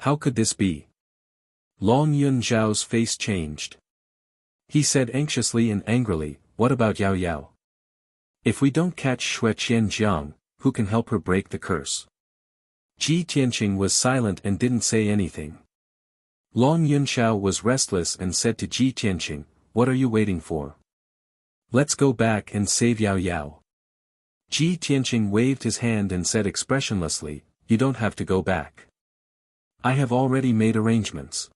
How could this be? Long Yun Xiao's face changed. He said anxiously and angrily, "What about Yao Yao? If we don't catch Xue Qianjiang, who can help her break the curse?" Ji Tianqing was silent and didn't say anything. Long Yun Xiao was restless and said to Ji Tianqing, "What are you waiting for? Let's go back and save Yao Yao." Ji Tianqing waved his hand and said expressionlessly, "You don't have to go back. I have already made arrangements."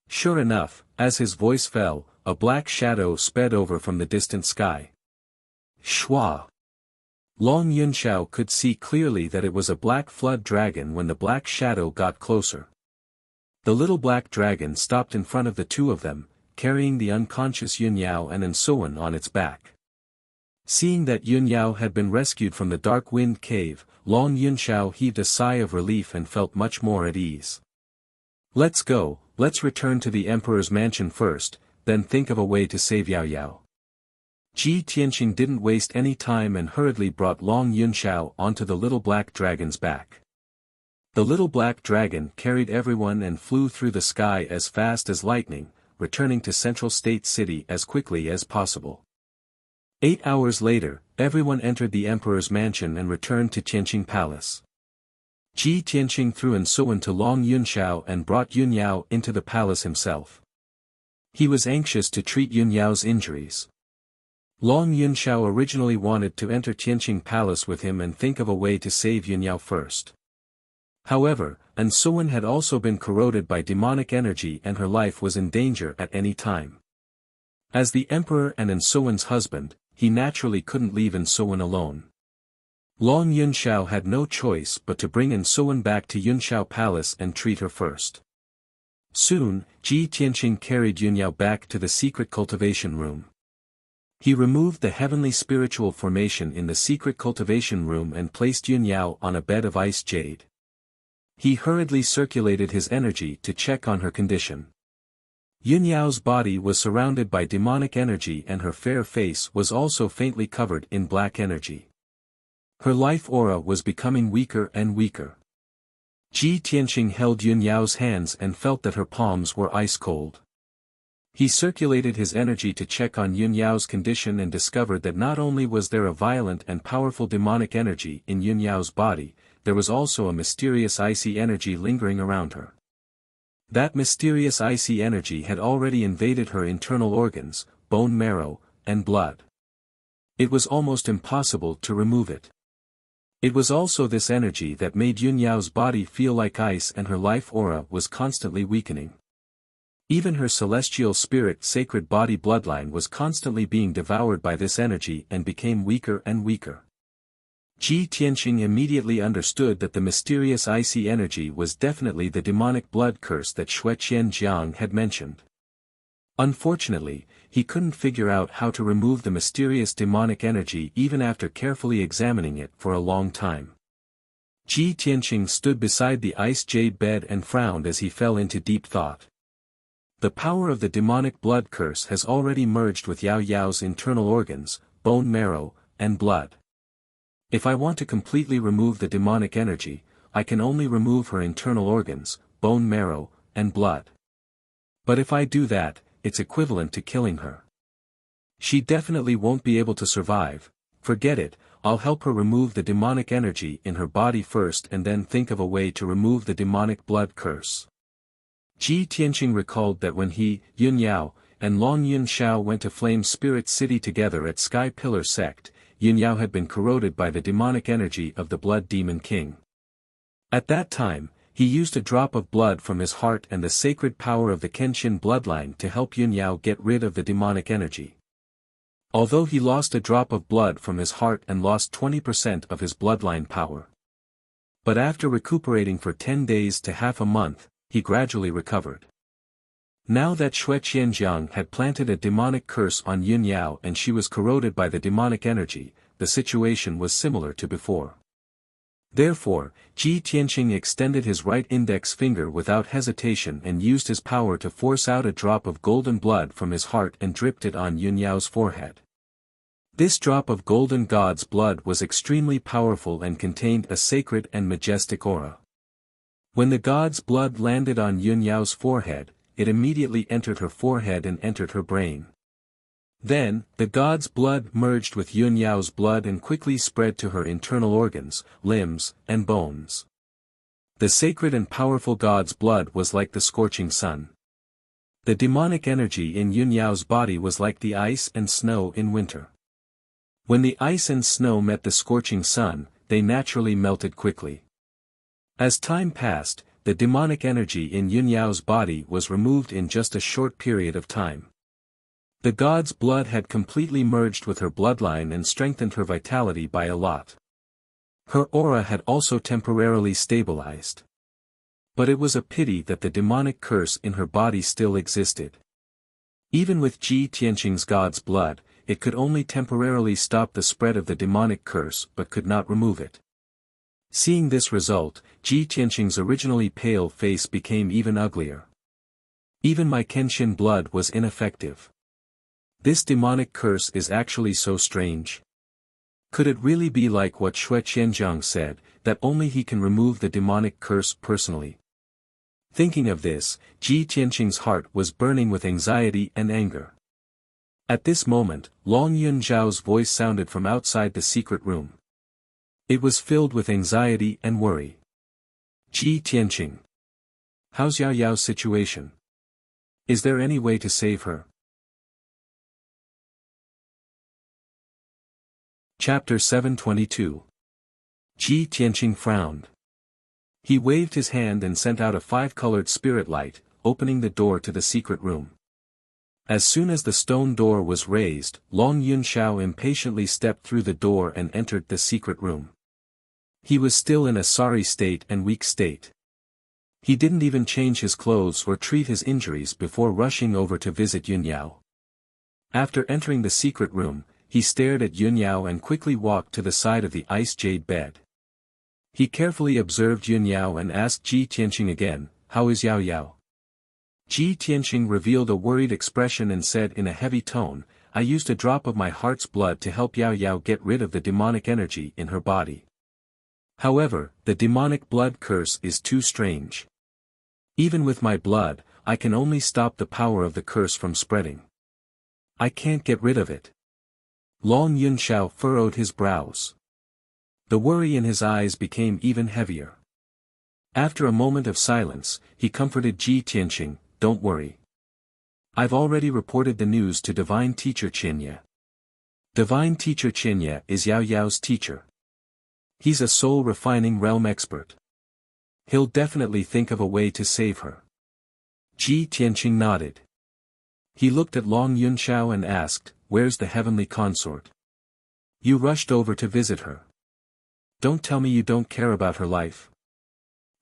Sure enough, as his voice fell, a black shadow sped over from the distant sky. Shua! Long Yun Xiao could see clearly that it was a black flood dragon when the black shadow got closer. The little black dragon stopped in front of the 2 of them, carrying the unconscious Yun Yao and Ensuan on its back. Seeing that Yun Yao had been rescued from the dark wind cave, Long Yun Xiao heaved a sigh of relief and felt much more at ease. "Let's go, let's return to the Emperor's mansion first, then think of a way to save Yao Yao." Ji Tianqing didn't waste any time and hurriedly brought Long Yunxiao onto the little black dragon's back. The little black dragon carried everyone and flew through the sky as fast as lightning, returning to Central State City as quickly as possible. 8 hours later, everyone entered the emperor's mansion and returned to Tianqing Palace. Ji Tianqing threw an suan to Long Yunxiao and brought Yun Yao into the palace himself. He was anxious to treat Yun Yao's injuries. Long Yunxiao originally wanted to enter Tianqing Palace with him and think of a way to save Yun Yao first. However, An Suan had also been corroded by demonic energy and her life was in danger at any time. As the emperor and An Suan's husband, he naturally couldn't leave An Suan alone. Long Yunxiao had no choice but to bring An Suan back to Yunxiao Palace and treat her first. Soon, Ji Tianqing carried Yun Yao back to the secret cultivation room. He removed the heavenly spiritual formation in the secret cultivation room and placed Yun Yao on a bed of ice jade. He hurriedly circulated his energy to check on her condition. Yun Yao's body was surrounded by demonic energy and her fair face was also faintly covered in black energy. Her life aura was becoming weaker and weaker. Ji Tianqing held Yun Yao's hands and felt that her palms were ice cold. He circulated his energy to check on Yun Yao's condition and discovered that not only was there a violent and powerful demonic energy in Yun Yao's body, there was also a mysterious icy energy lingering around her. That mysterious icy energy had already invaded her internal organs, bone marrow, and blood. It was almost impossible to remove it. It was also this energy that made Yun Yao's body feel like ice and her life aura was constantly weakening. Even her celestial spirit sacred body bloodline was constantly being devoured by this energy and became weaker and weaker. Ji Tianqing immediately understood that the mysterious icy energy was definitely the demonic blood curse that Xue Qianjiang had mentioned. Unfortunately, he couldn't figure out how to remove the mysterious demonic energy even after carefully examining it for a long time. Ji Tianqing stood beside the ice jade bed and frowned as he fell into deep thought. The power of the demonic blood curse has already merged with Yao Yao's internal organs, bone marrow, and blood. If I want to completely remove the demonic energy, I can only remove her internal organs, bone marrow, and blood. But if I do that, it's equivalent to killing her. She definitely won't be able to survive. Forget it, I'll help her remove the demonic energy in her body first and then think of a way to remove the demonic blood curse. Ji Tianqing recalled that when he, Yun Yao, and Long Yunxiao went to Flame Spirit City together at Sky Pillar Sect, Yun Yao had been corroded by the demonic energy of the Blood Demon King. At that time, he used a drop of blood from his heart and the sacred power of the Kenshin bloodline to help Yun Yao get rid of the demonic energy. Although he lost a drop of blood from his heart and lost 20% of his bloodline power. But after recuperating for 10 days to half a month, he gradually recovered. Now that Xue Qianjiang had planted a demonic curse on Yun Yao and she was corroded by the demonic energy, the situation was similar to before. Therefore, Ji Tianqing extended his right index finger without hesitation and used his power to force out a drop of golden blood from his heart and dripped it on Yun Yao's forehead. This drop of golden god's blood was extremely powerful and contained a sacred and majestic aura. When the god's blood landed on Yun Yao's forehead, it immediately entered her forehead and entered her brain. Then, the god's blood merged with Yun Yao's blood and quickly spread to her internal organs, limbs, and bones. The sacred and powerful god's blood was like the scorching sun. The demonic energy in Yun Yao's body was like the ice and snow in winter. When the ice and snow met the scorching sun, they naturally melted quickly. As time passed, the demonic energy in Yun Yao's body was removed in just a short period of time. The god's blood had completely merged with her bloodline and strengthened her vitality by a lot. Her aura had also temporarily stabilized. But it was a pity that the demonic curse in her body still existed. Even with Ji Tianqing's god's blood, it could only temporarily stop the spread of the demonic curse but could not remove it. Seeing this result, Ji Tianqing's originally pale face became even uglier. Even my Kenshin blood was ineffective. This demonic curse is actually so strange. Could it really be like what Shui Qianjiang said, that only he can remove the demonic curse personally? Thinking of this, Ji Tianqing's heart was burning with anxiety and anger. At this moment, Long Yunzhao's voice sounded from outside the secret room. It was filled with anxiety and worry. Ji Tianqing. How's Yao Yao's situation? Is there any way to save her? Chapter 722. Ji Tianqing frowned. He waved his hand and sent out a 5-colored spirit light, opening the door to the secret room. As soon as the stone door was raised, Long Yunzhao impatiently stepped through the door and entered the secret room. He was still in a sorry state and weak state. He didn't even change his clothes or treat his injuries before rushing over to visit Yun Yao. After entering the secret room, he stared at Yun Yao and quickly walked to the side of the ice jade bed. He carefully observed Yun Yao and asked Ji Tianqing again, "How is Yao Yao?" Ji Tianqing revealed a worried expression and said in a heavy tone, "I used a drop of my heart's blood to help Yao Yao get rid of the demonic energy in her body. However, the demonic blood curse is too strange. Even with my blood, I can only stop the power of the curse from spreading. I can't get rid of it." Long Yunzhao furrowed his brows. The worry in his eyes became even heavier. After a moment of silence, he comforted Ji Tianqing, "Don't worry. I've already reported the news to Divine Teacher Qianye. Divine Teacher Qianye is Yao Yao's teacher. He's a soul-refining realm expert. He'll definitely think of a way to save her." Ji Tianqing nodded. He looked at Long Yunzhao and asked, "Where's the heavenly consort? You rushed over to visit her. Don't tell me you don't care about her life."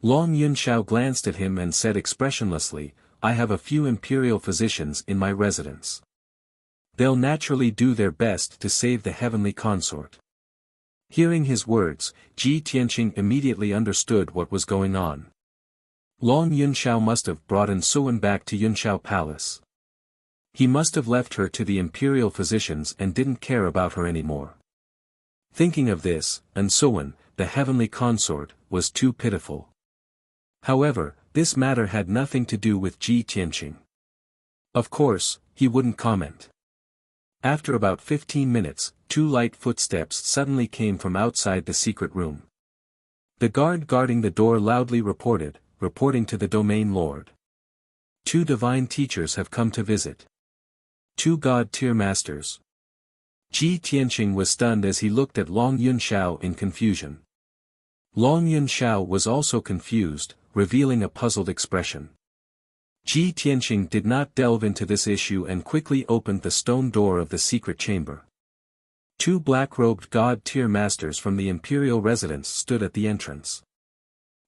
Long Yunzhao glanced at him and said expressionlessly, "I have a few imperial physicians in my residence. They'll naturally do their best to save the heavenly consort." Hearing his words, Ji Tianqing immediately understood what was going on. Long Yunzhao must have brought Ansuan back to Yunzhao Palace. He must have left her to the imperial physicians and didn't care about her anymore. Thinking of this, Ansuan, the heavenly consort, was too pitiful. However, this matter had nothing to do with Ji Tianqing. Of course, he wouldn't comment. After about 15 minutes, 2 light footsteps suddenly came from outside the secret room. The guard guarding the door loudly reporting to the domain lord. 2 divine teachers have come to visit. 2 god-tier masters. Ji Tianqing was stunned as he looked at Long Yunzhao in confusion. Long Yunzhao was also confused, revealing a puzzled expression. Ji Tianqing did not delve into this issue and quickly opened the stone door of the secret chamber. 2 black-robed god-tier masters from the imperial residence stood at the entrance.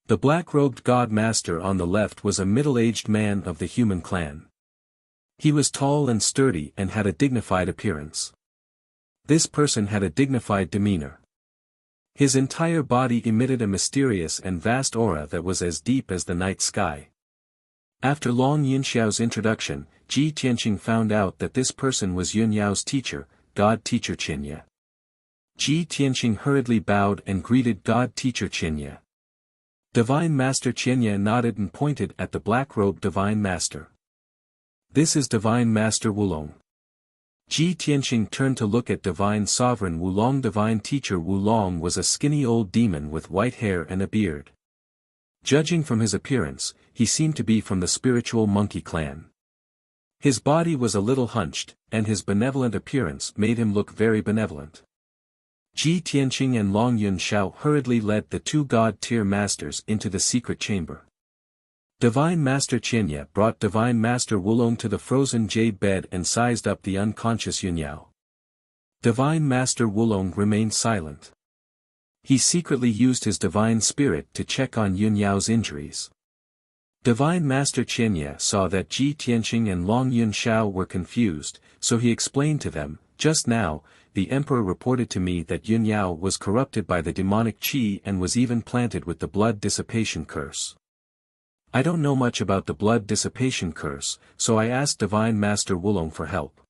The black-robed god master on the left was a middle-aged man of the human clan. He was tall and sturdy and had a dignified appearance. This person had a dignified demeanor. His entire body emitted a mysterious and vast aura that was as deep as the night sky. After Long Yunzhao's introduction, Ji Tianqing found out that this person was Yun Yao's teacher, God Teacher Qianye. Ji Tianqing hurriedly bowed and greeted God Teacher Qianye. Divine Master Qianye nodded and pointed at the black-robed Divine Master. "This is Divine Master Wulong." Ji Tianqing turned to look at Divine Sovereign Wulong. Divine Teacher Wulong was a skinny old demon with white hair and a beard. Judging from his appearance, he seemed to be from the spiritual monkey clan. His body was a little hunched, and his benevolent appearance made him look very benevolent. Ji Tianqing and Long Yunzhao hurriedly led the 2 god-tier masters into the secret chamber. Divine Master Qianye brought Divine Master Wulong to the frozen jade bed and sized up the unconscious Yun Yao. Divine Master Wulong remained silent. He secretly used his divine spirit to check on Yun Yao's injuries. Divine Master Qianye saw that Ji Tianqing and Long Yunzhao were confused, so he explained to them, "Just now, the Emperor reported to me that Yun Yao was corrupted by the demonic qi and was even planted with the blood dissipation curse. I don't know much about the blood dissipation curse, so I asked Divine Master Wulong for help.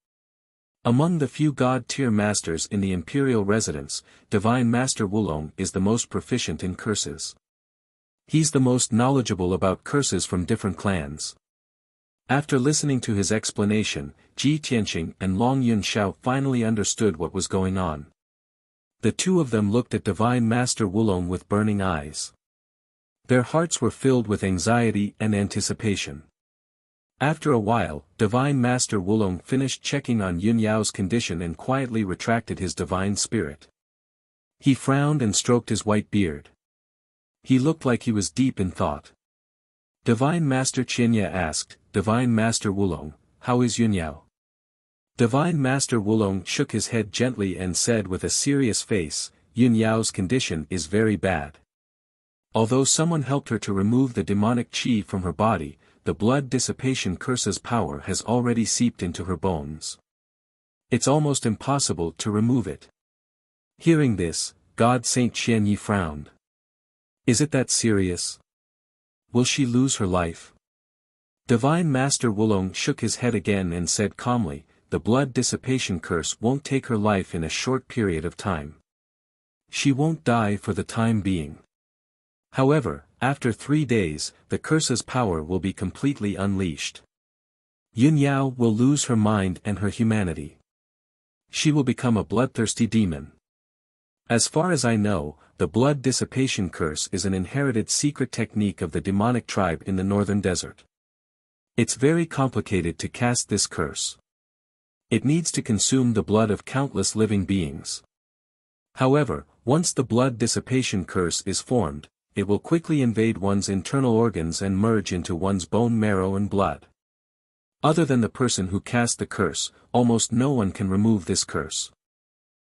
Among the few God-tier masters in the imperial residence, Divine Master Wulong is the most proficient in curses. He's the most knowledgeable about curses from different clans. After listening to his explanation, Ji Tianqing and Long Yunxiao finally understood what was going on. The two of them looked at Divine Master Wulong with burning eyes. Their hearts were filled with anxiety and anticipation. After a while, Divine Master Wulong finished checking on Yun Yao's condition and quietly retracted his divine spirit. He frowned and stroked his white beard. He looked like he was deep in thought. Divine Master Qianye asked, "Divine Master Wulong, how is Yun Yao?" Divine Master Wulong shook his head gently and said with a serious face, "Yun Yao's condition is very bad. Although someone helped her to remove the demonic qi from her body, the blood dissipation curse's power has already seeped into her bones. It's almost impossible to remove it." Hearing this, God Saint Qianye frowned. "Is it that serious? Will she lose her life?" Divine Master Wulong shook his head again and said calmly, "The blood dissipation curse won't take her life in a short period of time. She won't die for the time being. However, after 3 days, the curse's power will be completely unleashed. Yun Yao will lose her mind and her humanity. She will become a bloodthirsty demon. As far as I know, the blood dissipation curse is an inherited secret technique of the demonic tribe in the northern desert. It's very complicated to cast this curse. It needs to consume the blood of countless living beings. However, once the blood dissipation curse is formed, it will quickly invade one's internal organs and merge into one's bone marrow and blood. Other than the person who cast the curse, almost no one can remove this curse."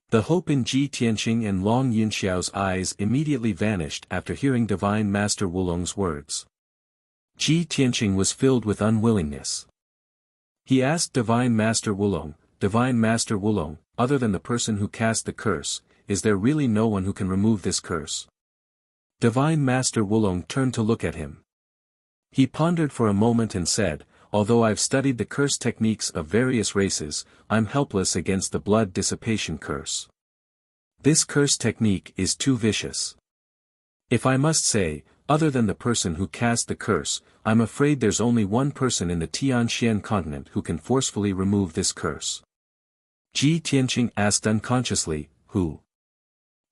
The hope in Ji Tianqing and Long Yunxiao's eyes immediately vanished after hearing Divine Master Wulong's words. Ji Tianqing was filled with unwillingness. He asked Divine Master Wulong, "Divine Master Wulong, other than the person who cast the curse, is there really no one who can remove this curse?" Divine Master Wulong turned to look at him. He pondered for a moment and said, "Although I've studied the curse techniques of various races, I'm helpless against the blood dissipation curse. This curse technique is too vicious. If I must say, other than the person who cast the curse, I'm afraid there's only one person in the Tianxian continent who can forcefully remove this curse." Ji Tianqing asked unconsciously, "Who?"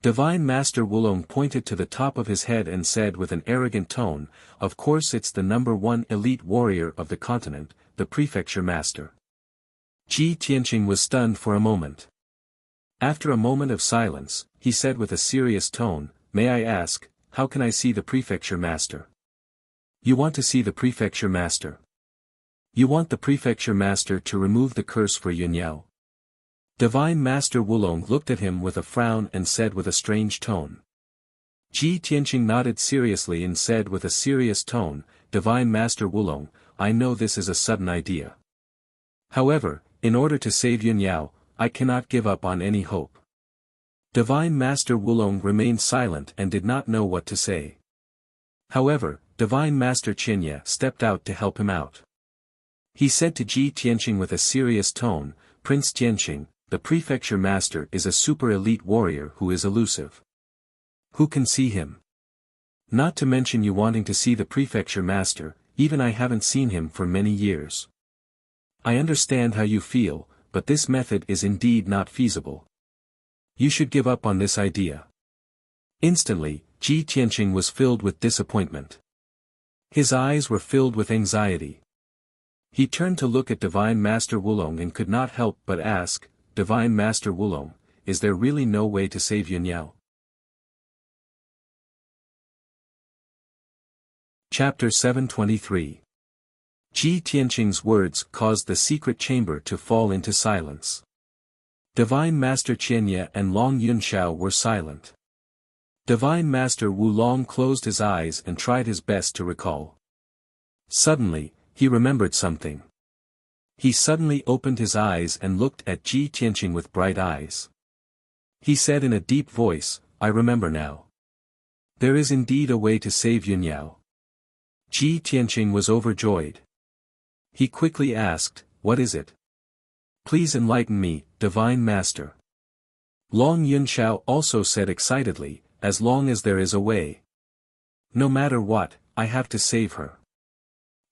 Divine Master Wulong pointed to the top of his head and said with an arrogant tone, "Of course it's the #1 elite warrior of the continent, the Prefecture Master." Ji Tianqing was stunned for a moment. After a moment of silence, he said with a serious tone, "May I ask, how can I see the Prefecture Master?" "You want to see the Prefecture Master? You want the Prefecture Master to remove the curse for Yun Yao?" Divine Master Wulong looked at him with a frown and said with a strange tone. Ji Tianqing nodded seriously and said with a serious tone, "Divine Master Wulong, I know this is a sudden idea. However, in order to save Yun Yao, I cannot give up on any hope." Divine Master Wulong remained silent and did not know what to say. However, Divine Master Qianye stepped out to help him out. He said to Ji Tianqing with a serious tone, "Prince Tianqing, the Prefecture Master is a super elite warrior who is elusive. Who can see him? Not to mention you wanting to see the Prefecture Master, even I haven't seen him for many years. I understand how you feel, but this method is indeed not feasible. You should give up on this idea." Instantly, Ji Tianqing was filled with disappointment. His eyes were filled with anxiety. He turned to look at Divine Master Wulong and could not help but ask, "Divine Master Wulong, is there really no way to save Yun Yao?" Chapter 723. Ji Tianqing's words caused the secret chamber to fall into silence. Divine Master Qianye and Long Yunxiao were silent. Divine Master Wulong closed his eyes and tried his best to recall. Suddenly, he remembered something. He suddenly opened his eyes and looked at Ji Tianqing with bright eyes. He said in a deep voice, "I remember now. There is indeed a way to save Yun Yao." Ji Tianqing was overjoyed. He quickly asked, "What is it?" Please enlighten me, Divine Master. Long Yunxiao also said excitedly, as long as there is a way. No matter what, I have to save her.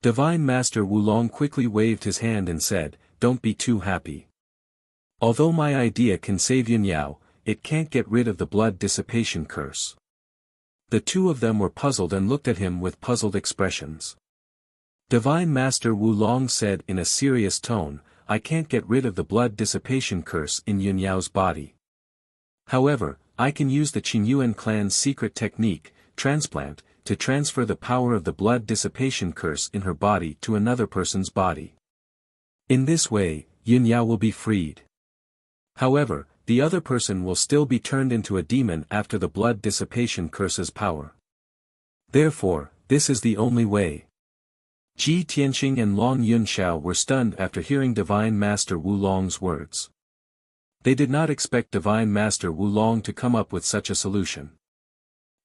Divine Master Wulong quickly waved his hand and said, don't be too happy. Although my idea can save Yunyao, it can't get rid of the blood dissipation curse. The two of them were puzzled and looked at him with puzzled expressions. Divine Master Wulong said in a serious tone, I can't get rid of the blood dissipation curse in Yunyao's body. However, I can use the Qingyuan clan's secret technique, transplant, to transfer the power of the blood dissipation curse in her body to another person's body. In this way, Yunyao will be freed. However, the other person will still be turned into a demon after the blood dissipation curse's power. Therefore, this is the only way. Ji Tianqing and Long Yunxiao were stunned after hearing Divine Master Wulong's words. They did not expect Divine Master Wulong to come up with such a solution.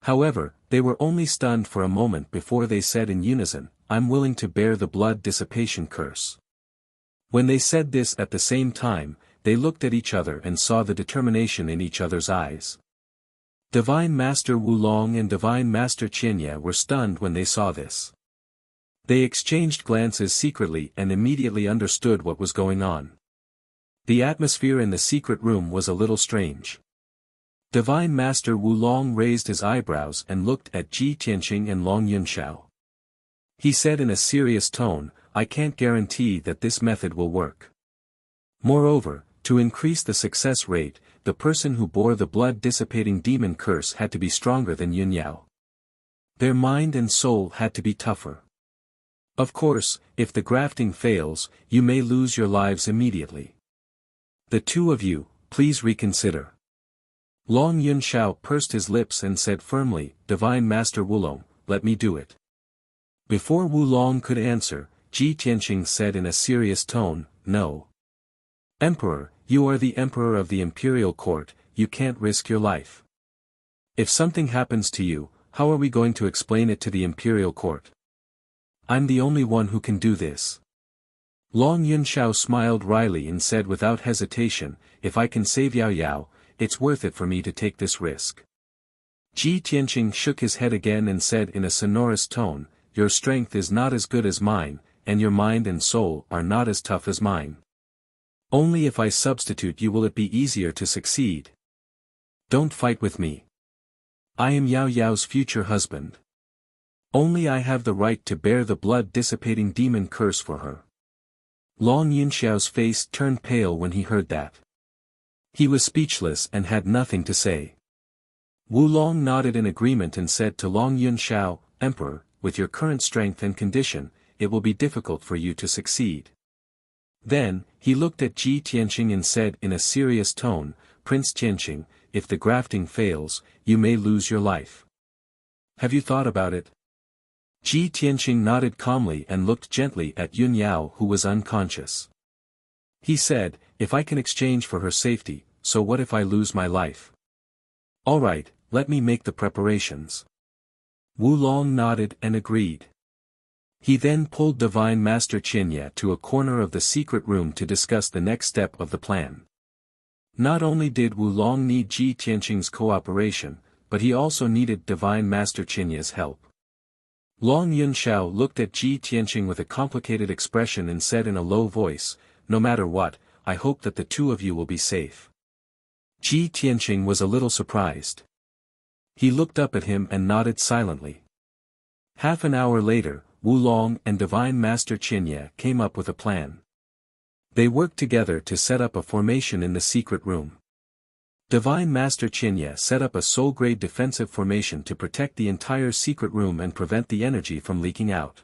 However, they were only stunned for a moment before they said in unison, I'm willing to bear the blood dissipation curse. When they said this at the same time, they looked at each other and saw the determination in each other's eyes. Divine Master Wulong and Divine Master Qianye were stunned when they saw this. They exchanged glances secretly and immediately understood what was going on. The atmosphere in the secret room was a little strange. Divine Master Wulong raised his eyebrows and looked at Ji Tianqing and Long Yunxiao. He said in a serious tone, I can't guarantee that this method will work. Moreover, to increase the success rate, the person who bore the blood-dissipating demon curse had to be stronger than Yunyao. Their mind and soul had to be tougher. Of course, if the grafting fails, you may lose your lives immediately. The two of you, please reconsider. Long Yunxiao pursed his lips and said firmly, Divine Master Wulong, let me do it. Before Wulong could answer, Ji Tianqing said in a serious tone, no. Emperor, you are the emperor of the imperial court, you can't risk your life. If something happens to you, how are we going to explain it to the imperial court? I'm the only one who can do this. Long Yunxiao smiled wryly and said without hesitation, if I can save Yao Yao, it's worth it for me to take this risk. Ji Tianqing shook his head again and said in a sonorous tone, your strength is not as good as mine, and your mind and soul are not as tough as mine. Only if I substitute you will it be easier to succeed. Don't fight with me. I am Yao Yao's future husband. Only I have the right to bear the blood-dissipating demon curse for her. Long Yunxiao's face turned pale when he heard that. He was speechless and had nothing to say. Wulong nodded in agreement and said to Long Yunxiao, Emperor, with your current strength and condition, it will be difficult for you to succeed. Then, he looked at Ji Tianqing and said in a serious tone, Prince Tianqing, if the grafting fails, you may lose your life. Have you thought about it? Ji Tianqing nodded calmly and looked gently at Yunyao who was unconscious. He said, if I can exchange for her safety, so what if I lose my life? All right, let me make the preparations. Wulong nodded and agreed. He then pulled Divine Master Qianye to a corner of the secret room to discuss the next step of the plan. Not only did Wulong need Ji Tianqing's cooperation, but he also needed Divine Master Qianye's help. Long Yunxiao looked at Ji Tianqing with a complicated expression and said in a low voice, no matter what, I hope that the two of you will be safe. Ji Tianqing was a little surprised. He looked up at him and nodded silently. Half an hour later, Wulong and Divine Master Qianye came up with a plan. They worked together to set up a formation in the secret room. Divine Master Qianye set up a soul-grade defensive formation to protect the entire secret room and prevent the energy from leaking out.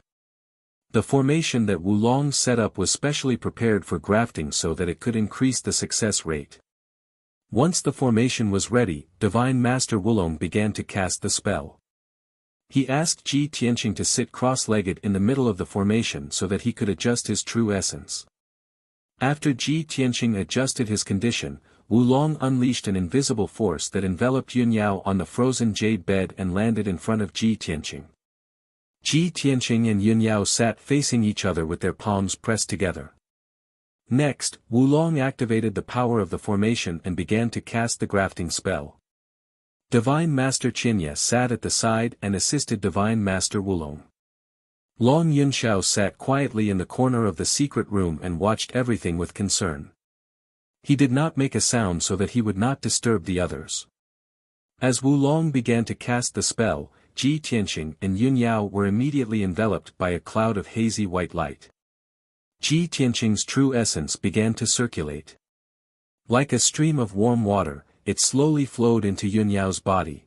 The formation that Wulong set up was specially prepared for grafting so that it could increase the success rate. Once the formation was ready, Divine Master Wulong began to cast the spell. He asked Ji Tianqing to sit cross-legged in the middle of the formation so that he could adjust his true essence. After Ji Tianqing adjusted his condition, Wulong unleashed an invisible force that enveloped Yunyao on the frozen jade bed and landed in front of Ji Tianqing. Ji Tianqing and Yunyao sat facing each other with their palms pressed together. Next, Wulong activated the power of the formation and began to cast the grafting spell. Divine Master Qinya sat at the side and assisted Divine Master Wulong. Long Yunxiao sat quietly in the corner of the secret room and watched everything with concern. He did not make a sound so that he would not disturb the others. As Wulong began to cast the spell, Ji Tianqing and Yun Yao were immediately enveloped by a cloud of hazy white light. Ji Tianqing's true essence began to circulate. Like a stream of warm water, it slowly flowed into Yun Yao's body.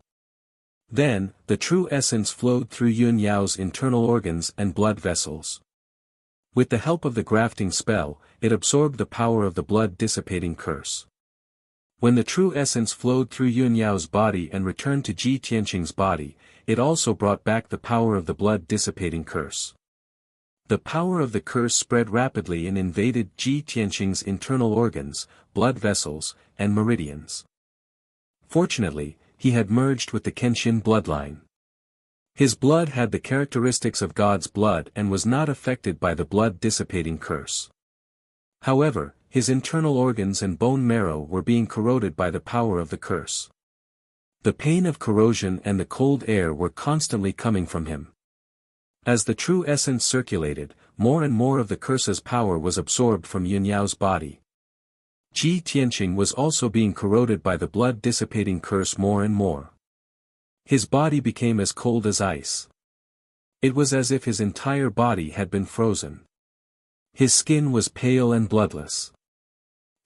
Then, the true essence flowed through Yun Yao's internal organs and blood vessels. With the help of the grafting spell, it absorbed the power of the blood-dissipating curse. When the true essence flowed through Yun Yao's body and returned to Ji Tianqing's body, it also brought back the power of the blood-dissipating curse. The power of the curse spread rapidly and invaded Ji Tianqing's internal organs, blood vessels, and meridians. Fortunately, he had merged with the Kenshin bloodline. His blood had the characteristics of God's blood and was not affected by the blood-dissipating curse. However, his internal organs and bone marrow were being corroded by the power of the curse. The pain of corrosion and the cold air were constantly coming from him. As the true essence circulated, more and more of the curse's power was absorbed from Yun Yao's body. Ji Tianqing was also being corroded by the blood-dissipating curse more and more. His body became as cold as ice. It was as if his entire body had been frozen. His skin was pale and bloodless.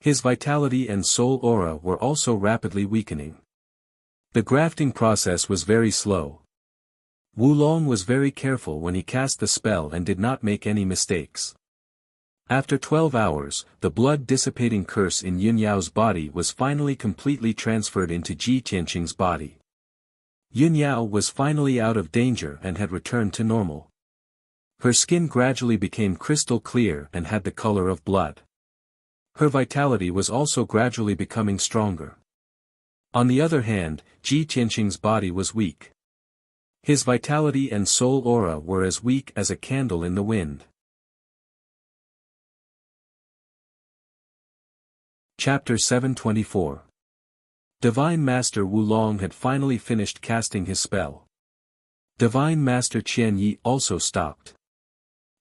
His vitality and soul aura were also rapidly weakening. The grafting process was very slow. Wulong was very careful when he cast the spell and did not make any mistakes. After 12 hours, the blood-dissipating curse in Yun Yao's body was finally completely transferred into Ji Tianqing's body. Yun Yao was finally out of danger and had returned to normal. Her skin gradually became crystal clear and had the color of blood. Her vitality was also gradually becoming stronger. On the other hand, Ji Tianqing's body was weak. His vitality and soul aura were as weak as a candle in the wind. Chapter 724. Divine Master Wulong had finally finished casting his spell. Divine Master Qian Yi also stopped.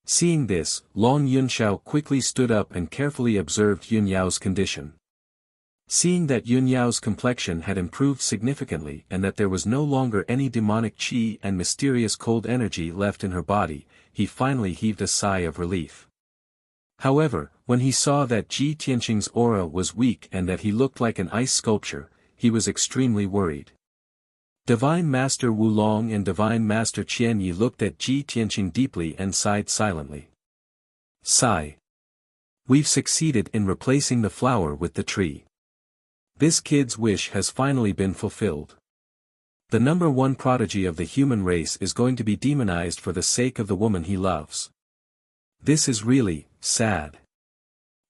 Seeing this, Long Yunxiao quickly stood up and carefully observed Yun Yao's condition. Seeing that Yun Yao's complexion had improved significantly and that there was no longer any demonic qi and mysterious cold energy left in her body, he finally heaved a sigh of relief. However, when he saw that Ji Tianqing's aura was weak and that he looked like an ice sculpture, he was extremely worried. Divine Master Wulong and Divine Master Qian Yi looked at Ji Tianqing deeply and sighed silently. Sigh. We've succeeded in replacing the flower with the tree. This kid's wish has finally been fulfilled. The number one prodigy of the human race is going to be demonized for the sake of the woman he loves. This is really sad.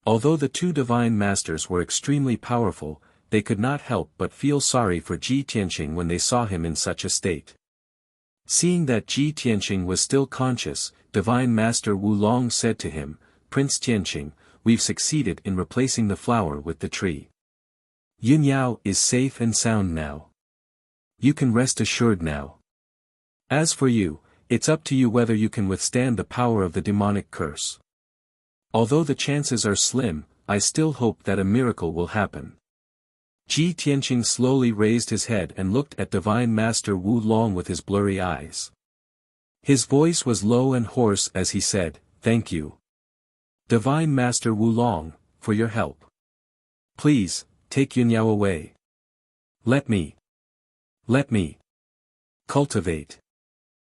Although the two divine masters were extremely powerful, they could not help but feel sorry for Ji Tianqing when they saw him in such a state. Seeing that Ji Tianqing was still conscious, Divine Master Wulong said to him, "Prince Tianqing, we've succeeded in replacing the flower with the tree. Yun Yao is safe and sound now. You can rest assured now. As for you, it's up to you whether you can withstand the power of the demonic curse. Although the chances are slim, I still hope that a miracle will happen." Ji Tianqing slowly raised his head and looked at Divine Master Wulong with his blurry eyes. His voice was low and hoarse as he said, "Thank you, Divine Master Wulong, for your help. Please, take Yun Yao away. Let me cultivate.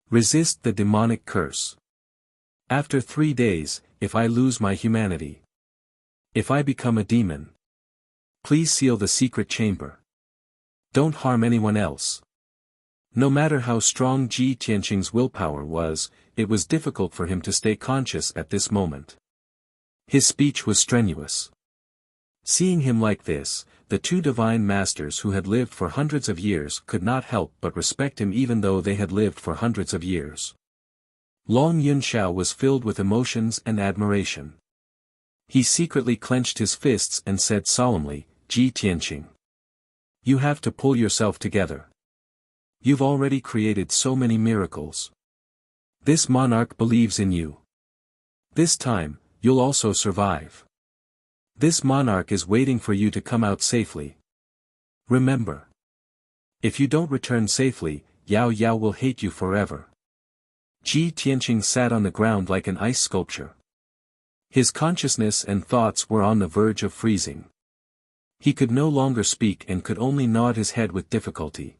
Resist the demonic curse. After 3 days, if I lose my humanity, if I become a demon, please seal the secret chamber. Don't harm anyone else." No matter how strong Ji Tianqing's willpower was, it was difficult for him to stay conscious at this moment. His speech was strenuous. Seeing him like this, the two divine masters who had lived for hundreds of years could not help but respect him even though they had lived for hundreds of years. Long Yunxiao was filled with emotions and admiration. He secretly clenched his fists and said solemnly, Ji Tianqing. You have to pull yourself together. You've already created so many miracles. This monarch believes in you. This time, you'll also survive. This monarch is waiting for you to come out safely. Remember. If you don't return safely, Yao Yao will hate you forever. Ji Tianqing sat on the ground like an ice sculpture. His consciousness and thoughts were on the verge of freezing. He could no longer speak and could only nod his head with difficulty.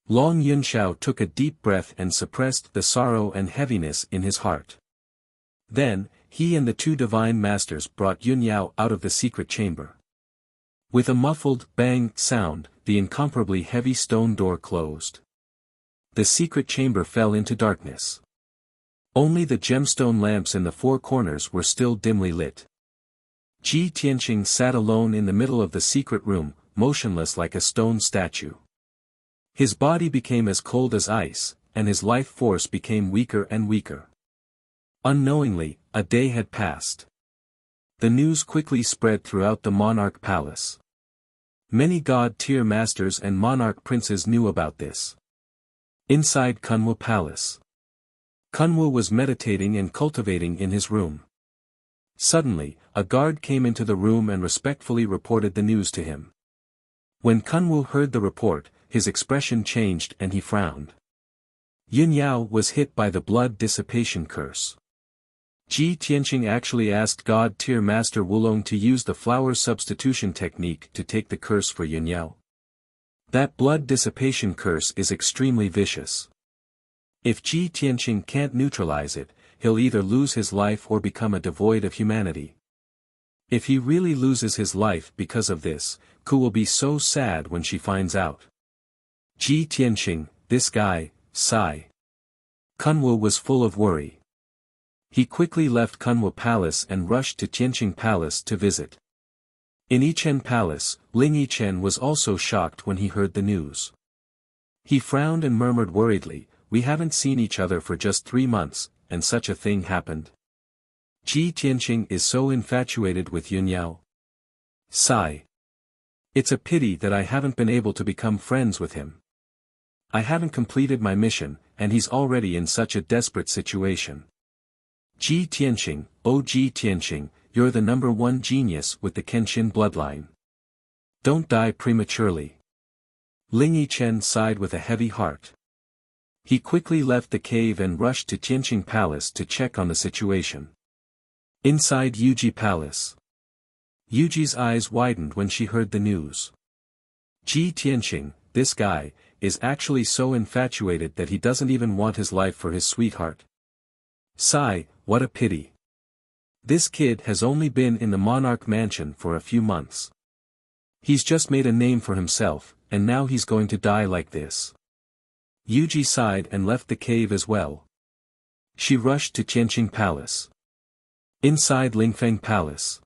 Long Yunxiao took a deep breath and suppressed the sorrow and heaviness in his heart. Then, he and the two divine masters brought Yunyao out of the secret chamber. With a muffled bang sound, the incomparably heavy stone door closed. The secret chamber fell into darkness. Only the gemstone lamps in the four corners were still dimly lit. Ji Tianqing sat alone in the middle of the secret room, motionless like a stone statue. His body became as cold as ice, and his life force became weaker and weaker. Unknowingly, a day had passed. The news quickly spread throughout the monarch palace. Many god-tier masters and monarch princes knew about this. Inside Kunwu Palace. Kunwu was meditating and cultivating in his room. Suddenly, a guard came into the room and respectfully reported the news to him. When Kunwu heard the report, his expression changed and he frowned. Yunyao was hit by the blood dissipation curse. Ji Tianqing actually asked God-tier Master Wulong to use the flower substitution technique to take the curse for Yunyao. That blood dissipation curse is extremely vicious. If Ji Tianqing can't neutralize it, he'll either lose his life or become a devoid of humanity. If he really loses his life because of this, Ku will be so sad when she finds out. Ji Tianqing, this guy, sigh. Kunwu was full of worry. He quickly left Kunwu Palace and rushed to Tianqing Palace to visit. In Yichen Palace, Ling Yichen was also shocked when he heard the news. He frowned and murmured worriedly, we haven't seen each other for just 3 months, and such a thing happened. Ji Tianqing is so infatuated with Yunyao. Sigh. It's a pity that I haven't been able to become friends with him. I haven't completed my mission, and he's already in such a desperate situation. Ji Tianqing, oh Ji Tianqing, you're the #1 genius with the Kenshin bloodline. Don't die prematurely. Ling Yichen sighed with a heavy heart. He quickly left the cave and rushed to Tianqing Palace to check on the situation. Inside Yuji Palace. Yuji's eyes widened when she heard the news. Ji Tianqing, this guy, is actually so infatuated that he doesn't even want his life for his sweetheart. Sigh, what a pity. This kid has only been in the monarch mansion for a few months. He's just made a name for himself, and now he's going to die like this. Yuji sighed and left the cave as well. She rushed to Tianqing Palace. Inside Lingfeng Palace.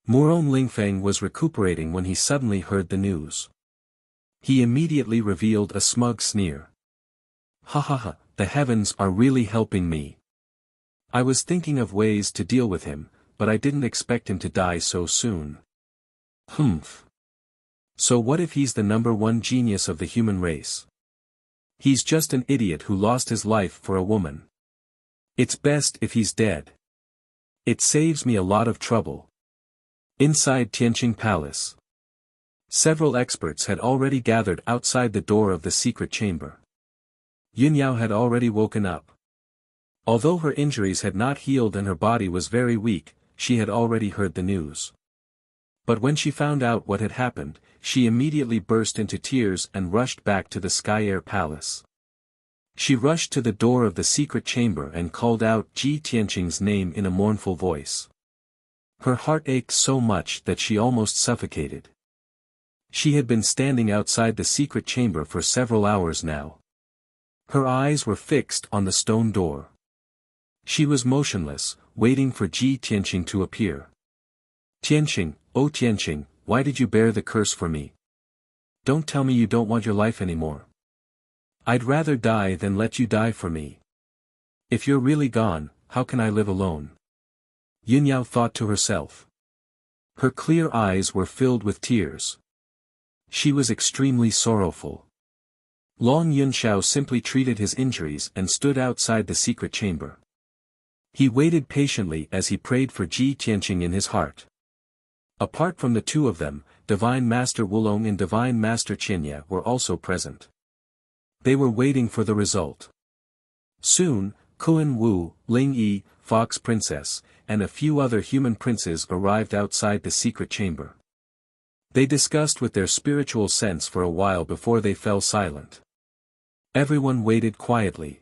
Muron Lingfeng was recuperating when he suddenly heard the news. He immediately revealed a smug sneer. Ha ha ha, the heavens are really helping me. I was thinking of ways to deal with him, but I didn't expect him to die so soon. Humph. So what if he's the #1 genius of the human race? He's just an idiot who lost his life for a woman. It's best if he's dead. It saves me a lot of trouble. Inside Tianqing Palace. Several experts had already gathered outside the door of the secret chamber. Yunyao had already woken up. Although her injuries had not healed and her body was very weak, she had already heard the news. But when she found out what had happened, she immediately burst into tears and rushed back to the Sky Air Palace. She rushed to the door of the secret chamber and called out Ji Tianqing's name in a mournful voice. Her heart ached so much that she almost suffocated. She had been standing outside the secret chamber for several hours now. Her eyes were fixed on the stone door. She was motionless, waiting for Ji Tianqing to appear. Tianqing, oh Tianqing, why did you bear the curse for me? Don't tell me you don't want your life anymore. I'd rather die than let you die for me. If you're really gone, how can I live alone? Yunyao thought to herself. Her clear eyes were filled with tears. She was extremely sorrowful. Long Yunxiao simply treated his injuries and stood outside the secret chamber. He waited patiently as he prayed for Ji Tianqing in his heart. Apart from the two of them, Divine Master Wulong and Divine Master Qinya were also present. They were waiting for the result. Soon, Kuan Wu, Ling Yi, Fox Princess, and a few other human princes arrived outside the secret chamber. They discussed with their spiritual sense for a while before they fell silent. Everyone waited quietly.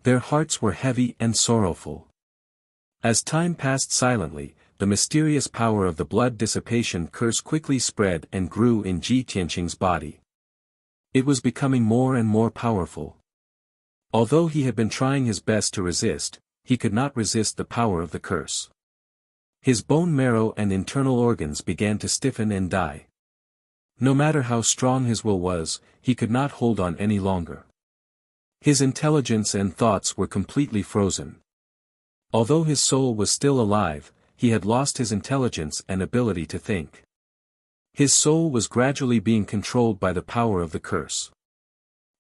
Their hearts were heavy and sorrowful. As time passed silently, the mysterious power of the blood dissipation curse quickly spread and grew in Ji Tianqing's body. It was becoming more and more powerful. Although he had been trying his best to resist, he could not resist the power of the curse. His bone marrow and internal organs began to stiffen and die. No matter how strong his will was, he could not hold on any longer. His intelligence and thoughts were completely frozen. Although his soul was still alive, he had lost his intelligence and ability to think. His soul was gradually being controlled by the power of the curse.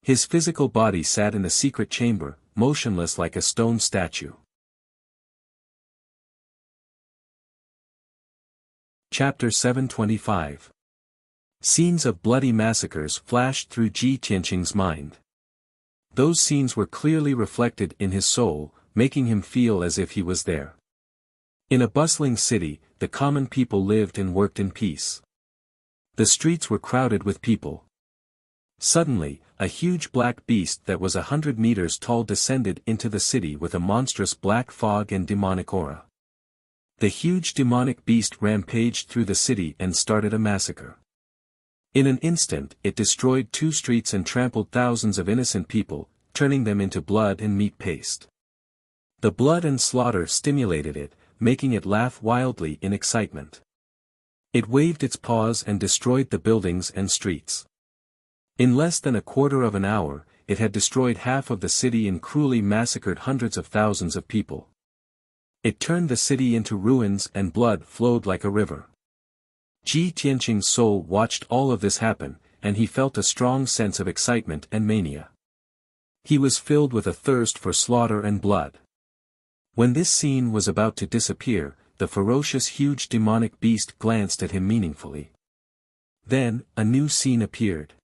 His physical body sat in the secret chamber, motionless like a stone statue. Chapter 725. Scenes of bloody massacres flashed through Ji Tianqing's mind. Those scenes were clearly reflected in his soul, making him feel as if he was there. In a bustling city, the common people lived and worked in peace. The streets were crowded with people. Suddenly, a huge black beast that was 100 meters tall descended into the city with a monstrous black fog and demonic aura. The huge demonic beast rampaged through the city and started a massacre. In an instant, it destroyed 2 streets and trampled thousands of innocent people, turning them into blood and meat paste. The blood and slaughter stimulated it, making it laugh wildly in excitement. It waved its paws and destroyed the buildings and streets. In less than a quarter of an hour, it had destroyed half of the city and cruelly massacred hundreds of thousands of people. It turned the city into ruins and blood flowed like a river. Ji Tianqing's soul watched all of this happen, and he felt a strong sense of excitement and mania. He was filled with a thirst for slaughter and blood. When this scene was about to disappear, the ferocious huge demonic beast glanced at him meaningfully. Then, a new scene appeared.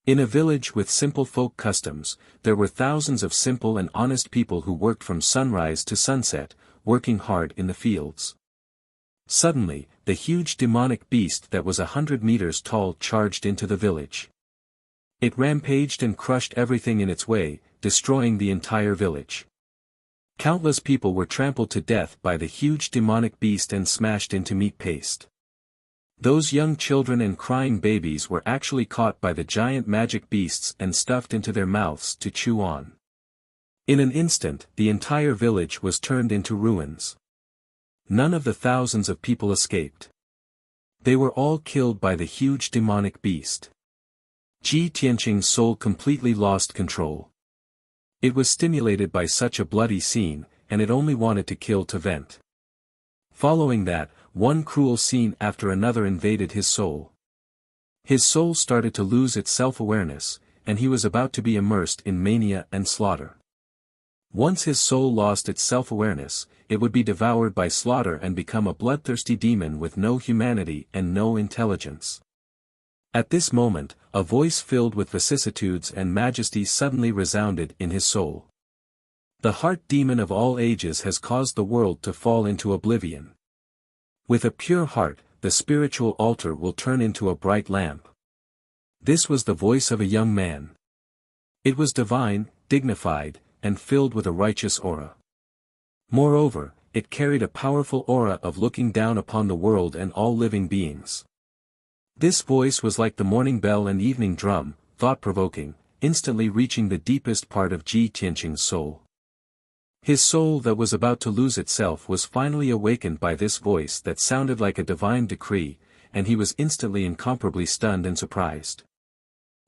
In a village with simple folk customs, there were thousands of simple and honest people who worked from sunrise to sunset, working hard in the fields. Suddenly, the huge demonic beast that was 100 meters tall charged into the village. It rampaged and crushed everything in its way, destroying the entire village. Countless people were trampled to death by the huge demonic beast and smashed into meat paste. Those young children and crying babies were actually caught by the giant magic beasts and stuffed into their mouths to chew on. In an instant, the entire village was turned into ruins. None of the thousands of people escaped. They were all killed by the huge demonic beast. Ji Tianqing's soul completely lost control. It was stimulated by such a bloody scene, and it only wanted to kill to vent. Following that, one cruel scene after another invaded his soul. His soul started to lose its self-awareness, and he was about to be immersed in mania and slaughter. Once his soul lost its self-awareness, it would be devoured by slaughter and become a bloodthirsty demon with no humanity and no intelligence. At this moment, a voice filled with vicissitudes and majesty suddenly resounded in his soul. The heart demon of all ages has caused the world to fall into oblivion. With a pure heart, the spiritual altar will turn into a bright lamp. This was the voice of a young man. It was divine, dignified, and filled with a righteous aura. Moreover, it carried a powerful aura of looking down upon the world and all living beings. This voice was like the morning bell and evening drum, thought-provoking, instantly reaching the deepest part of Ji Tianqing's soul. His soul that was about to lose itself was finally awakened by this voice that sounded like a divine decree, and he was instantly incomparably stunned and surprised.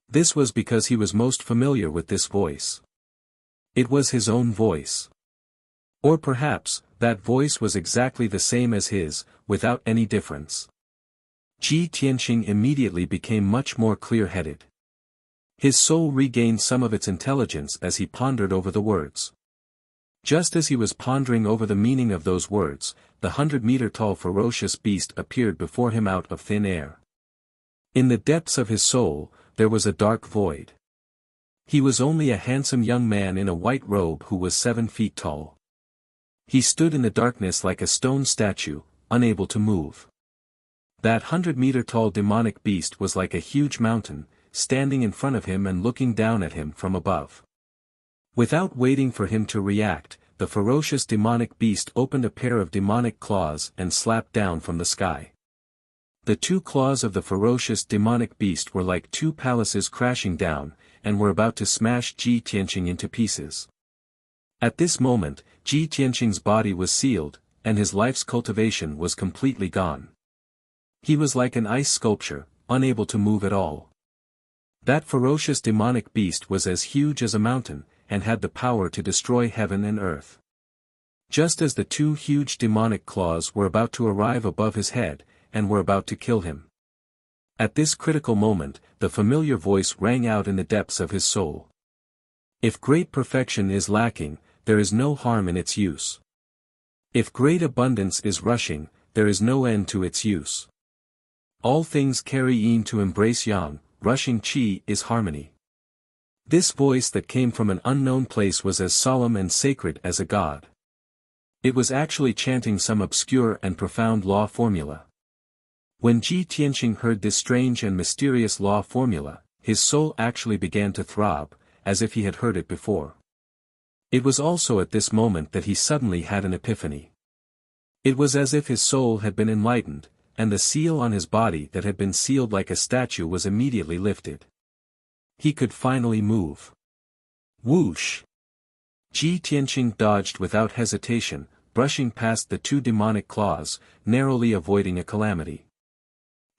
This was because he was most familiar with this voice. It was his own voice. Or perhaps, that voice was exactly the same as his, without any difference. Ji Tianqing immediately became much more clear-headed. His soul regained some of its intelligence as he pondered over the words. Just as he was pondering over the meaning of those words, the 100-meter-tall ferocious beast appeared before him out of thin air. In the depths of his soul, there was a dark void. He was only a handsome young man in a white robe who was 7 feet tall. He stood in the darkness like a stone statue, unable to move. That 100-meter-tall demonic beast was like a huge mountain, standing in front of him and looking down at him from above. Without waiting for him to react, the ferocious demonic beast opened a pair of demonic claws and slapped down from the sky. The 2 claws of the ferocious demonic beast were like 2 palaces crashing down, and were about to smash Ji Tianqing into pieces. At this moment, Ji Tianqing's body was sealed, and his life's cultivation was completely gone. He was like an ice sculpture, unable to move at all. That ferocious demonic beast was as huge as a mountain, and had the power to destroy heaven and earth. Just as the 2 huge demonic claws were about to arrive above his head, and were about to kill him. At this critical moment, the familiar voice rang out in the depths of his soul. If great perfection is lacking, there is no harm in its use. If great abundance is rushing, there is no end to its use. All things carry yin to embrace yang, rushing qi is harmony. This voice that came from an unknown place was as solemn and sacred as a god. It was actually chanting some obscure and profound law formula. When Ji Tianqing heard this strange and mysterious law formula, his soul actually began to throb, as if he had heard it before. It was also at this moment that he suddenly had an epiphany. It was as if his soul had been enlightened, and the seal on his body that had been sealed like a statue was immediately lifted. He could finally move. Whoosh! Ji Tianqing dodged without hesitation, brushing past the 2 demonic claws, narrowly avoiding a calamity.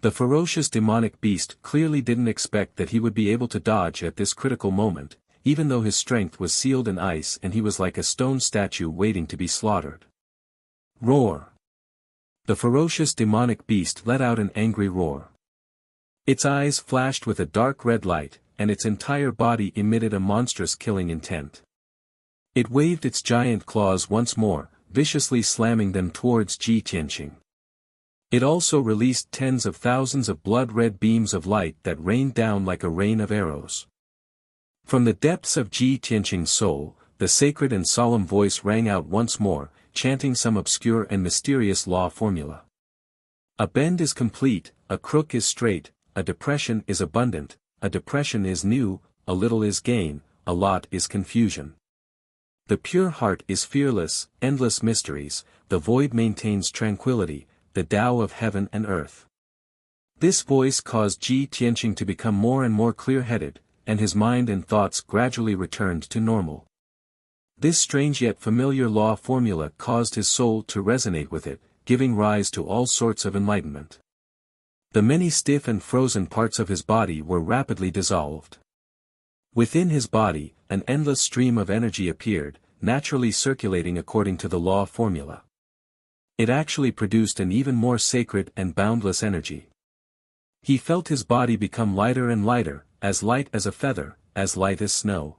The ferocious demonic beast clearly didn't expect that he would be able to dodge at this critical moment, even though his strength was sealed in ice and he was like a stone statue waiting to be slaughtered. Roar! The ferocious demonic beast let out an angry roar. Its eyes flashed with a dark red light, and its entire body emitted a monstrous killing intent. It waved its giant claws once more, viciously slamming them towards Ji Tianqing. It also released tens of thousands of blood-red beams of light that rained down like a rain of arrows. From the depths of Ji Tianqing's soul, the sacred and solemn voice rang out once more, chanting some obscure and mysterious law formula. A bend is complete, a crook is straight, a depression is abundant, a depression is new, a little is gain, a lot is confusion. The pure heart is fearless, endless mysteries, the void maintains tranquility, the Tao of heaven and earth. This voice caused Ji Tianqing to become more and more clear-headed, and his mind and thoughts gradually returned to normal. This strange yet familiar law formula caused his soul to resonate with it, giving rise to all sorts of enlightenment. The many stiff and frozen parts of his body were rapidly dissolved. Within his body, an endless stream of energy appeared, naturally circulating according to the law formula. It actually produced an even more sacred and boundless energy. He felt his body become lighter and lighter, as light as a feather, as light as snow.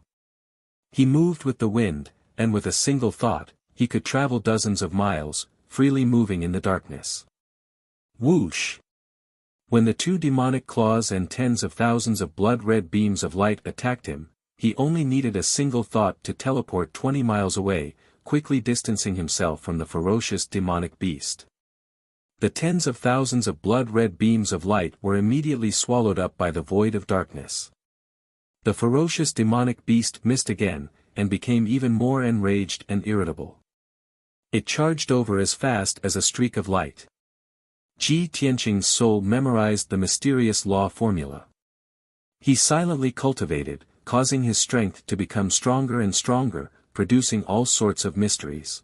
He moved with the wind, and with a single thought, he could travel dozens of miles, freely moving in the darkness. Whoosh! When the 2 demonic claws and tens of thousands of blood-red beams of light attacked him, he only needed a single thought to teleport 20 miles away, quickly distancing himself from the ferocious demonic beast. The tens of thousands of blood-red beams of light were immediately swallowed up by the void of darkness. The ferocious demonic beast missed again, and became even more enraged and irritable. It charged over as fast as a streak of light. Ji Tianqing's soul memorized the mysterious law formula. He silently cultivated, causing his strength to become stronger and stronger, producing all sorts of mysteries.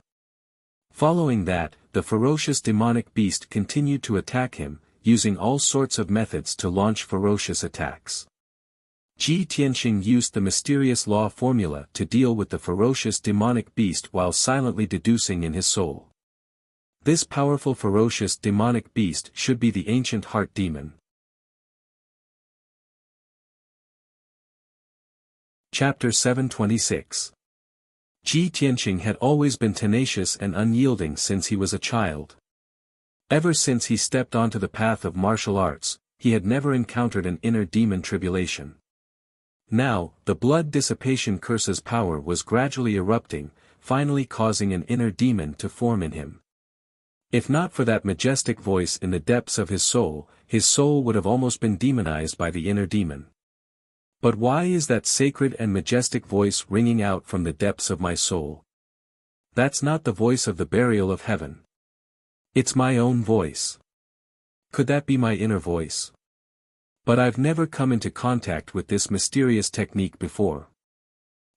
Following that, the ferocious demonic beast continued to attack him, using all sorts of methods to launch ferocious attacks. Ji Tianqing used the mysterious law formula to deal with the ferocious demonic beast while silently deducing in his soul. This powerful ferocious demonic beast should be the ancient heart demon. Chapter 726. Ji Tianqing had always been tenacious and unyielding since he was a child. Ever since he stepped onto the path of martial arts, he had never encountered an inner demon tribulation. Now, the blood dissipation curse's power was gradually erupting, finally causing an inner demon to form in him. If not for that majestic voice in the depths of his soul would have almost been demonized by the inner demon. But why is that sacred and majestic voice ringing out from the depths of my soul? That's not the voice of the burial of heaven. It's my own voice. Could that be my inner voice? But I've never come into contact with this mysterious technique before.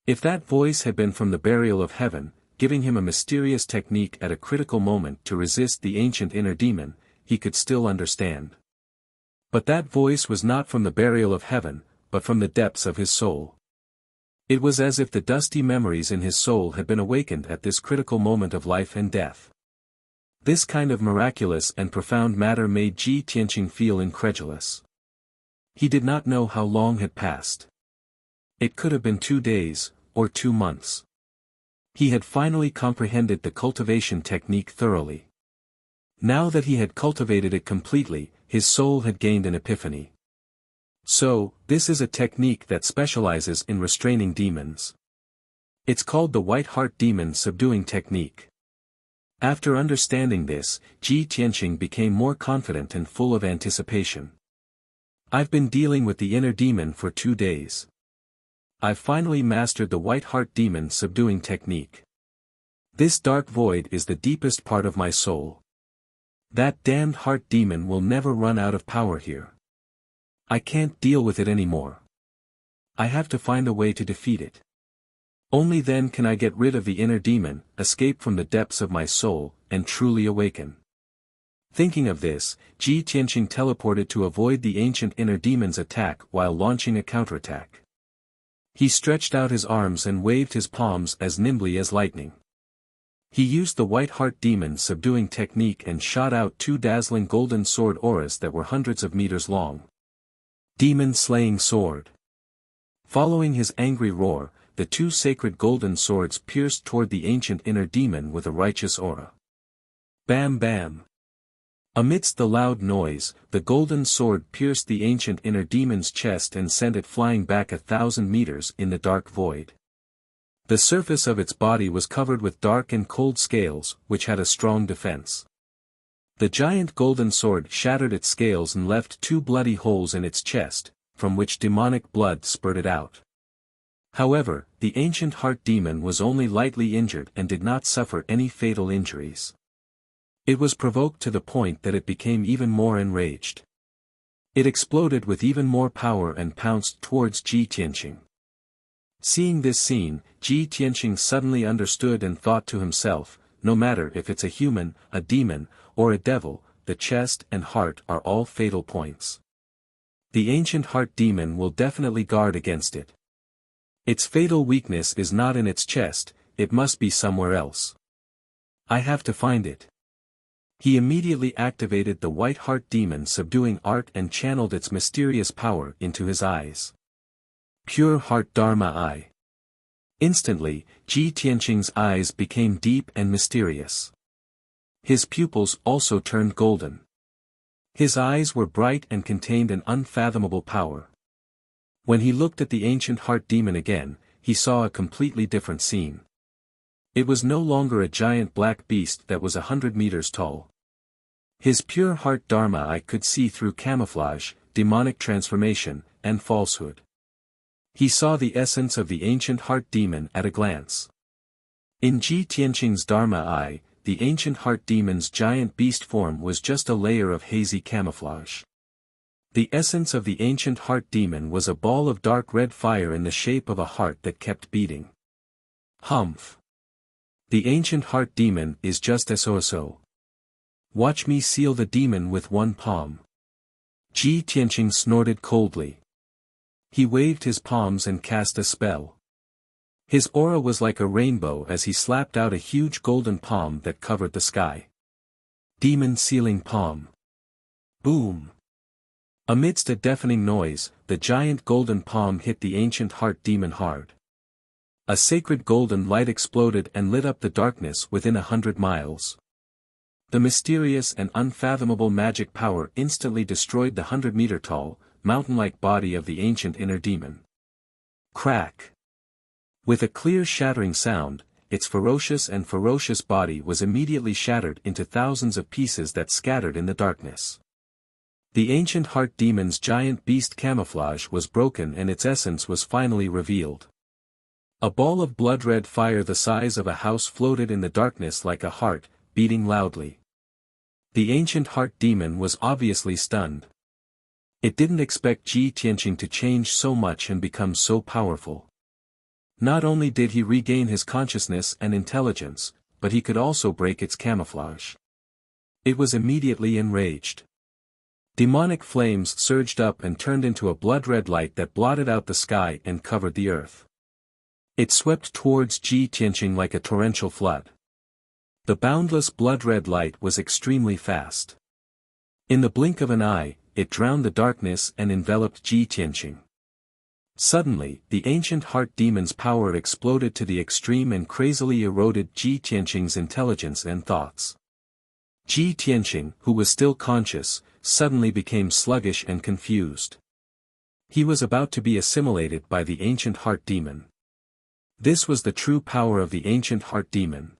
If that voice had been from the burial of heaven, giving him a mysterious technique at a critical moment to resist the ancient inner demon, he could still understand. But that voice was not from the burial of heaven, but from the depths of his soul. It was as if the dusty memories in his soul had been awakened at this critical moment of life and death. This kind of miraculous and profound matter made Ji Tianqing feel incredulous. He did not know how long had passed. It could have been 2 days, or 2 months. He had finally comprehended the cultivation technique thoroughly. Now that he had cultivated it completely, his soul had gained an epiphany. So, this is a technique that specializes in restraining demons. It's called the White Heart Demon Subduing Technique. After understanding this, Ji Tianqing became more confident and full of anticipation. I've been dealing with the inner demon for 2 days. I've finally mastered the White Heart Demon Subduing Technique. This dark void is the deepest part of my soul. That damned heart demon will never run out of power here. I can't deal with it anymore. I have to find a way to defeat it. Only then can I get rid of the inner demon, escape from the depths of my soul, and truly awaken. Thinking of this, Ji Tianqing teleported to avoid the ancient inner demon's attack while launching a counterattack. He stretched out his arms and waved his palms as nimbly as lightning. He used the White Heart Demon Subduing Technique and shot out 2 dazzling golden sword auras that were hundreds of meters long. Demon Slaying Sword. Following his angry roar, the 2 sacred golden swords pierced toward the ancient inner demon with a righteous aura. Bam bam. Amidst the loud noise, the golden sword pierced the ancient inner demon's chest and sent it flying back 1,000 meters in the dark void. The surface of its body was covered with dark and cold scales, which had a strong defense. The giant golden sword shattered its scales and left 2 bloody holes in its chest, from which demonic blood spurted out. However, the ancient heart demon was only lightly injured and did not suffer any fatal injuries. It was provoked to the point that it became even more enraged. It exploded with even more power and pounced towards Ji Tianqing. Seeing this scene, Ji Tianqing suddenly understood and thought to himself, no matter if it's a human, a demon, or a devil, the chest and heart are all fatal points. The ancient heart demon will definitely guard against it. Its fatal weakness is not in its chest, it must be somewhere else. I have to find it. He immediately activated the White Heart Demon Subduing Art and channeled its mysterious power into his eyes. Pure Heart Dharma Eye. Instantly, Ji Tianqing's eyes became deep and mysterious. His pupils also turned golden. His eyes were bright and contained an unfathomable power. When he looked at the ancient heart demon again, he saw a completely different scene. It was no longer a giant black beast that was 100 meters tall. His pure heart Dharma eye could see through camouflage, demonic transformation, and falsehood. He saw the essence of the ancient heart demon at a glance. In Ji Tianqing's Dharma eye, the ancient heart demon's giant beast form was just a layer of hazy camouflage. The essence of the ancient heart demon was a ball of dark red fire in the shape of a heart that kept beating. Humph! The ancient heart demon is just so. Watch me seal the demon with one palm. Ji Tianqing snorted coldly. He waved his palms and cast a spell. His aura was like a rainbow as he slapped out a huge golden palm that covered the sky. Demon Sealing Palm. Boom! Amidst a deafening noise, the giant golden palm hit the ancient heart demon hard. A sacred golden light exploded and lit up the darkness within 100 miles. The mysterious and unfathomable magic power instantly destroyed the 100-meter-tall, mountain-like body of the ancient inner demon. Crack! With a clear shattering sound, its ferocious body was immediately shattered into thousands of pieces that scattered in the darkness. The ancient heart demon's giant beast camouflage was broken and its essence was finally revealed. A ball of blood-red fire the size of a house floated in the darkness like a heart, beating loudly. The ancient heart demon was obviously stunned. It didn't expect Ji Tianqing to change so much and become so powerful. Not only did he regain his consciousness and intelligence, but he could also break its camouflage. It was immediately enraged. Demonic flames surged up and turned into a blood-red light that blotted out the sky and covered the earth. It swept towards Ji Tianqing like a torrential flood. The boundless blood-red light was extremely fast. In the blink of an eye, it drowned the darkness and enveloped Ji Tianqing. Suddenly, the ancient heart demon's power exploded to the extreme and crazily eroded Ji Tianqing's intelligence and thoughts. Ji Tianqing, who was still conscious, suddenly became sluggish and confused. He was about to be assimilated by the ancient heart demon. This was the true power of the ancient heart demon.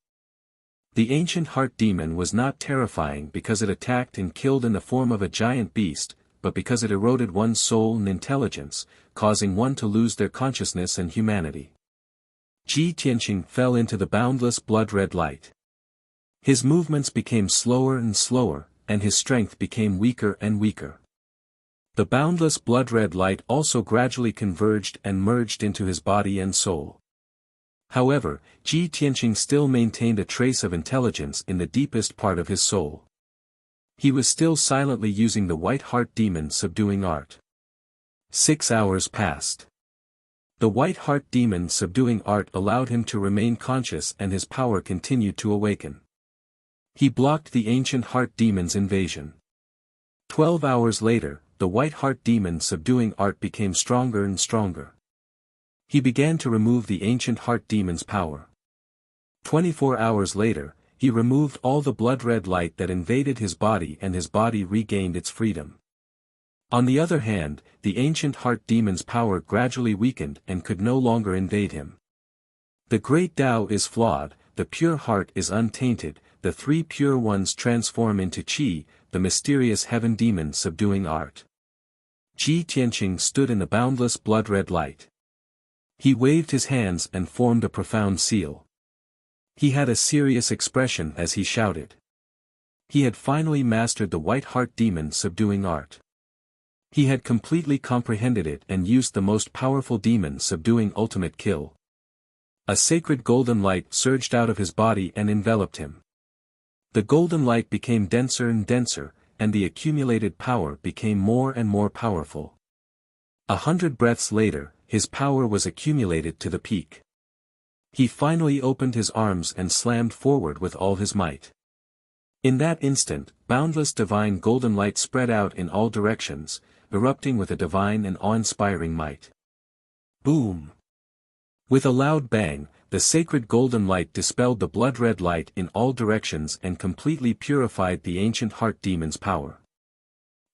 The ancient heart demon was not terrifying because it attacked and killed in the form of a giant beast, but because it eroded one's soul and intelligence, causing one to lose their consciousness and humanity. Ji Tianqing fell into the boundless blood-red light. His movements became slower and slower, and his strength became weaker and weaker. The boundless blood-red light also gradually converged and merged into his body and soul. However, Ji Tianqing still maintained a trace of intelligence in the deepest part of his soul. He was still silently using the white heart demon subduing art. 6 hours passed. The white heart demon subduing art allowed him to remain conscious and his power continued to awaken. He blocked the ancient heart demon's invasion. 12 hours later, the white heart demon subduing art became stronger and stronger. He began to remove the ancient heart demon's power. 24 hours later, he removed all the blood-red light that invaded his body and his body regained its freedom. On the other hand, the ancient heart demon's power gradually weakened and could no longer invade him. The great Tao is flawed, the pure heart is untainted, the three pure ones transform into Qi, the mysterious heaven demon subduing art. Ji Tianqing stood in the boundless blood-red light. He waved his hands and formed a profound seal. He had a serious expression as he shouted. He had finally mastered the white heart demon subduing art. He had completely comprehended it and used the most powerful demon subduing ultimate kill. A sacred golden light surged out of his body and enveloped him. The golden light became denser and denser, and the accumulated power became more and more powerful. 100 breaths later, his power was accumulated to the peak. He finally opened his arms and slammed forward with all his might. In that instant, boundless divine golden light spread out in all directions, erupting with a divine and awe-inspiring might. Boom! With a loud bang, the sacred golden light dispelled the blood-red light in all directions and completely purified the ancient heart demon's power.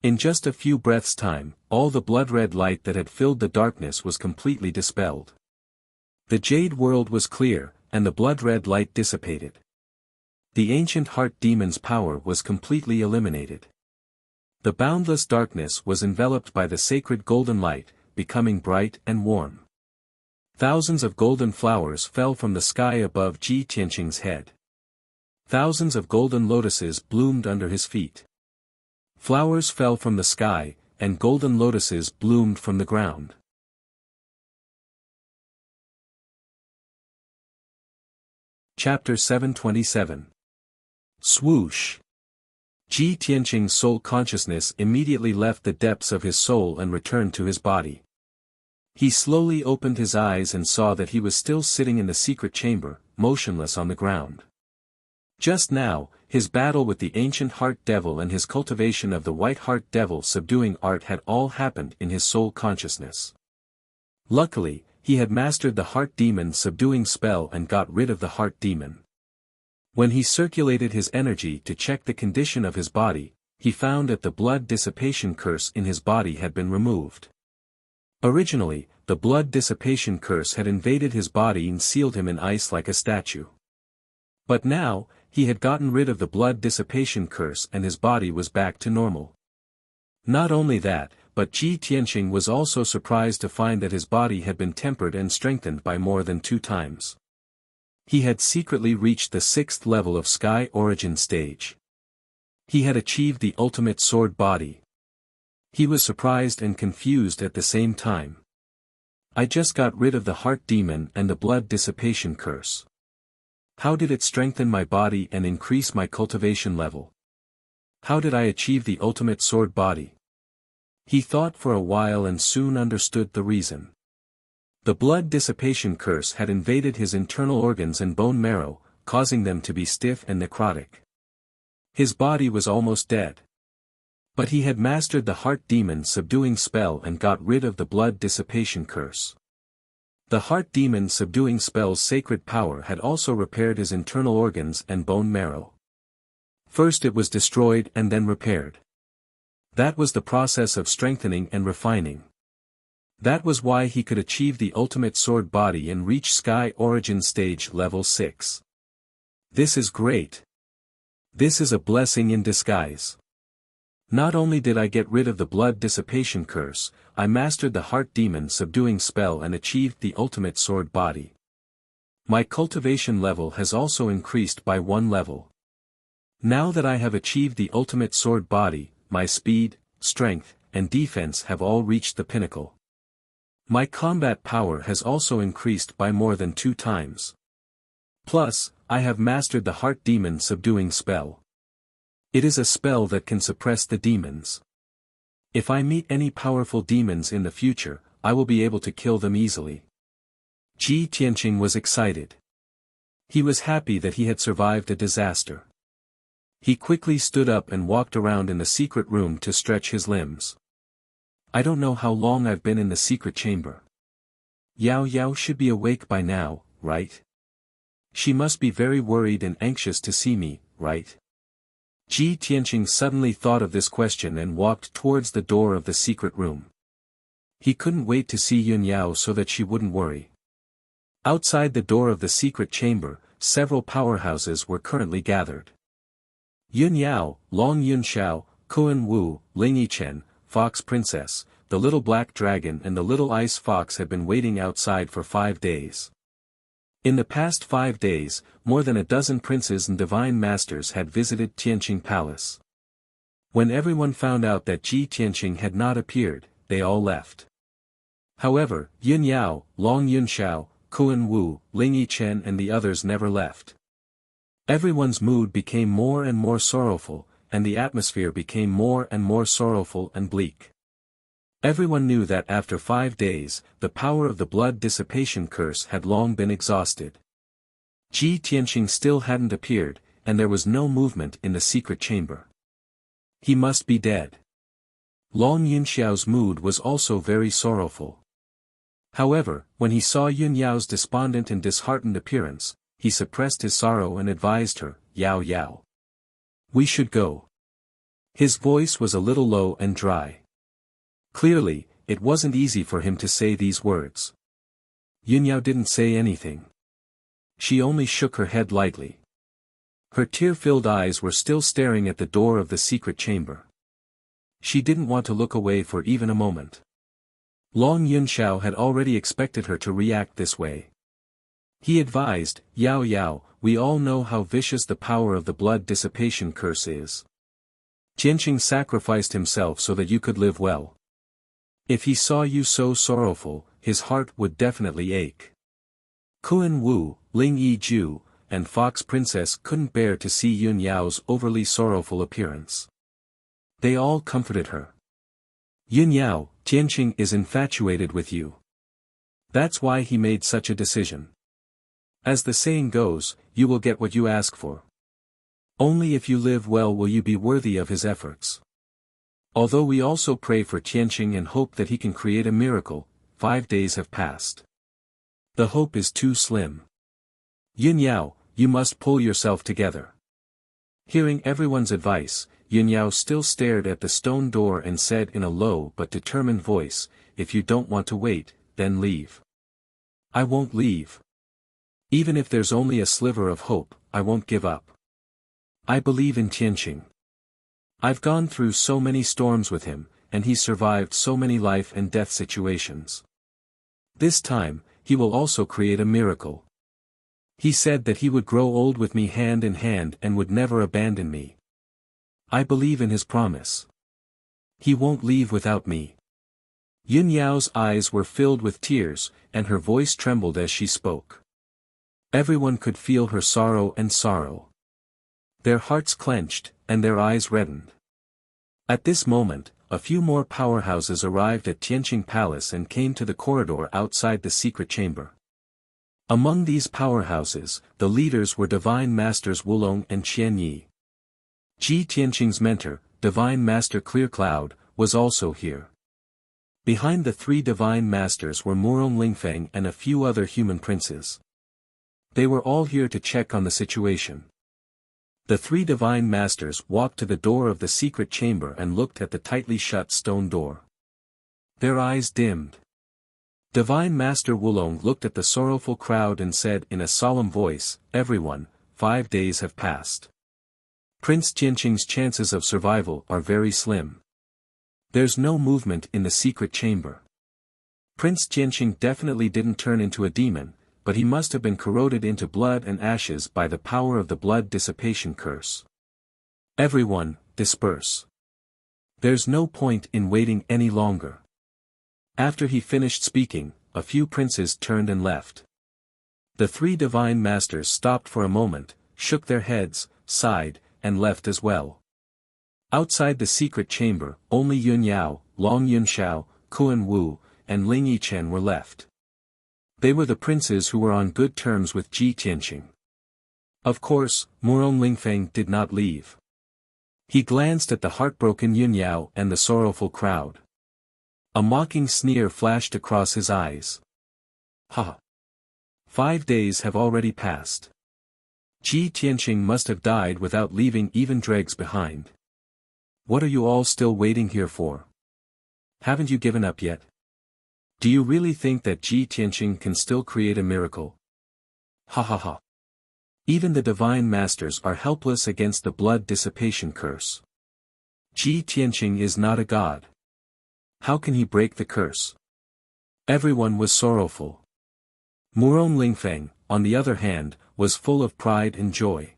In just a few breaths' time, all the blood-red light that had filled the darkness was completely dispelled. The jade world was clear, and the blood-red light dissipated. The ancient heart demon's power was completely eliminated. The boundless darkness was enveloped by the sacred golden light, becoming bright and warm. Thousands of golden flowers fell from the sky above Ji Tianqing's head. Thousands of golden lotuses bloomed under his feet. Flowers fell from the sky, and golden lotuses bloomed from the ground. Chapter 727. Swoosh! Ji Tianqing's soul consciousness immediately left the depths of his soul and returned to his body. He slowly opened his eyes and saw that he was still sitting in the secret chamber, motionless on the ground. Just now, his battle with the ancient heart devil and his cultivation of the white heart devil subduing art had all happened in his soul consciousness. Luckily, he had mastered the heart demon subduing spell and got rid of the heart demon. When he circulated his energy to check the condition of his body, he found that the blood dissipation curse in his body had been removed. Originally, the blood dissipation curse had invaded his body and sealed him in ice like a statue. But now, he had gotten rid of the blood dissipation curse and his body was back to normal. Not only that, but Ji Tianqing was also surprised to find that his body had been tempered and strengthened by more than 2 times. He had secretly reached the 6th level of Sky Origin stage. He had achieved the ultimate sword body. He was surprised and confused at the same time. I just got rid of the heart demon and the blood dissipation curse. How did it strengthen my body and increase my cultivation level? How did I achieve the ultimate sword body? He thought for a while and soon understood the reason. The blood dissipation curse had invaded his internal organs and bone marrow, causing them to be stiff and necrotic. His body was almost dead. But he had mastered the heart demon subduing spell and got rid of the blood dissipation curse. The heart demon subduing spell's sacred power had also repaired his internal organs and bone marrow. First it was destroyed and then repaired. That was the process of strengthening and refining. That was why he could achieve the ultimate sword body and reach Sky Origin stage level 6. This is great. This is a blessing in disguise. Not only did I get rid of the blood dissipation curse, I mastered the heart demon subduing spell and achieved the ultimate sword body. My cultivation level has also increased by 1 level. Now that I have achieved the ultimate sword body, my speed, strength, and defense have all reached the pinnacle. My combat power has also increased by more than 2 times. Plus, I have mastered the heart demon subduing spell. It is a spell that can suppress the demons. If I meet any powerful demons in the future, I will be able to kill them easily. Ji Tianqing was excited. He was happy that he had survived a disaster. He quickly stood up and walked around in the secret room to stretch his limbs. I don't know how long I've been in the secret chamber. Yao Yao should be awake by now, right? She must be very worried and anxious to see me, right? Ji Tianqing suddenly thought of this question and walked towards the door of the secret room. He couldn't wait to see Yun Yao so that she wouldn't worry. Outside the door of the secret chamber, several powerhouses were currently gathered. Yun Yao, Long Yun Xiao, Kuan Wu, Ling Yichen, Fox Princess, the little black dragon and the little ice fox had been waiting outside for 5 days. In the past 5 days, more than a dozen princes and divine masters had visited Tianqing Palace. When everyone found out that Ji Tianqing had not appeared, they all left. However, Yun Yao, Long Yun Xiao, Kuan Wu, Ling Yichen and the others never left. Everyone's mood became more and more sorrowful, and the atmosphere became more and more sorrowful and bleak. Everyone knew that after 5 days, the power of the blood dissipation curse had long been exhausted. Ji Tianqing still hadn't appeared, and there was no movement in the secret chamber. He must be dead. Long Yunxiao's mood was also very sorrowful. However, when he saw Yun Yao's despondent and disheartened appearance, he suppressed his sorrow and advised her, Yao Yao. We should go. His voice was a little low and dry. Clearly, it wasn't easy for him to say these words. Yun Yao didn't say anything. She only shook her head lightly. Her tear-filled eyes were still staring at the door of the secret chamber. She didn't want to look away for even a moment. Long Yunxiao had already expected her to react this way. He advised, Yao Yao, we all know how vicious the power of the blood dissipation curse is. Tianqing sacrificed himself so that you could live well. If he saw you so sorrowful, his heart would definitely ache. Kuan Wu, Ling Yiju, and Fox Princess couldn't bear to see Yun Yao's overly sorrowful appearance. They all comforted her. Yun Yao, Tianqing is infatuated with you. That's why he made such a decision. As the saying goes, you will get what you ask for. Only if you live well will you be worthy of his efforts. Although we also pray for Tianqing and hope that he can create a miracle, 5 days have passed. The hope is too slim. Yun Yao, you must pull yourself together. Hearing everyone's advice, Yun Yao still stared at the stone door and said in a low but determined voice, if you don't want to wait, then leave. I won't leave. Even if there's only a sliver of hope, I won't give up. I believe in Tianqing. I've gone through so many storms with him, and he's survived so many life and death situations. This time, he will also create a miracle. He said that he would grow old with me hand in hand and would never abandon me. I believe in his promise. He won't leave without me. Yun Yao's eyes were filled with tears, and her voice trembled as she spoke. Everyone could feel her sorrow and sorrow. Their hearts clenched, and their eyes reddened. At this moment, a few more powerhouses arrived at Tianqing Palace and came to the corridor outside the secret chamber. Among these powerhouses, the leaders were Divine Masters Wulong and Qian Yi. Ji Tianqing's mentor, Divine Master Clear Cloud, was also here. Behind the 3 Divine Masters were Murong Lingfeng and a few other human princes. They were all here to check on the situation. The 3 Divine Masters walked to the door of the secret chamber and looked at the tightly shut stone door. Their eyes dimmed. Divine Master Wulong looked at the sorrowful crowd and said in a solemn voice, everyone, 5 days have passed. Prince Tianqing's chances of survival are very slim. There's no movement in the secret chamber. Prince Tianqing definitely didn't turn into a demon, but he must have been corroded into blood and ashes by the power of the blood dissipation curse. Everyone, disperse. There's no point in waiting any longer. After he finished speaking, a few princes turned and left. The 3 Divine Masters stopped for a moment, shook their heads, sighed, and left as well. Outside the secret chamber, only Yun Yao, Long Yunshao, Kuan Wu, and Ling Yichen were left. They were the princes who were on good terms with Ji Tianqing. Of course, Murong Lingfeng did not leave. He glanced at the heartbroken Yun Yao and the sorrowful crowd. A mocking sneer flashed across his eyes. Ha! 5 days have already passed. Ji Tianqing must have died without leaving even dregs behind. What are you all still waiting here for? Haven't you given up yet? Do you really think that Ji Tianqing can still create a miracle? Ha ha ha. Even the Divine Masters are helpless against the blood dissipation curse. Ji Tianqing is not a god. How can he break the curse? Everyone was sorrowful. Murong Lingfeng, on the other hand, was full of pride and joy.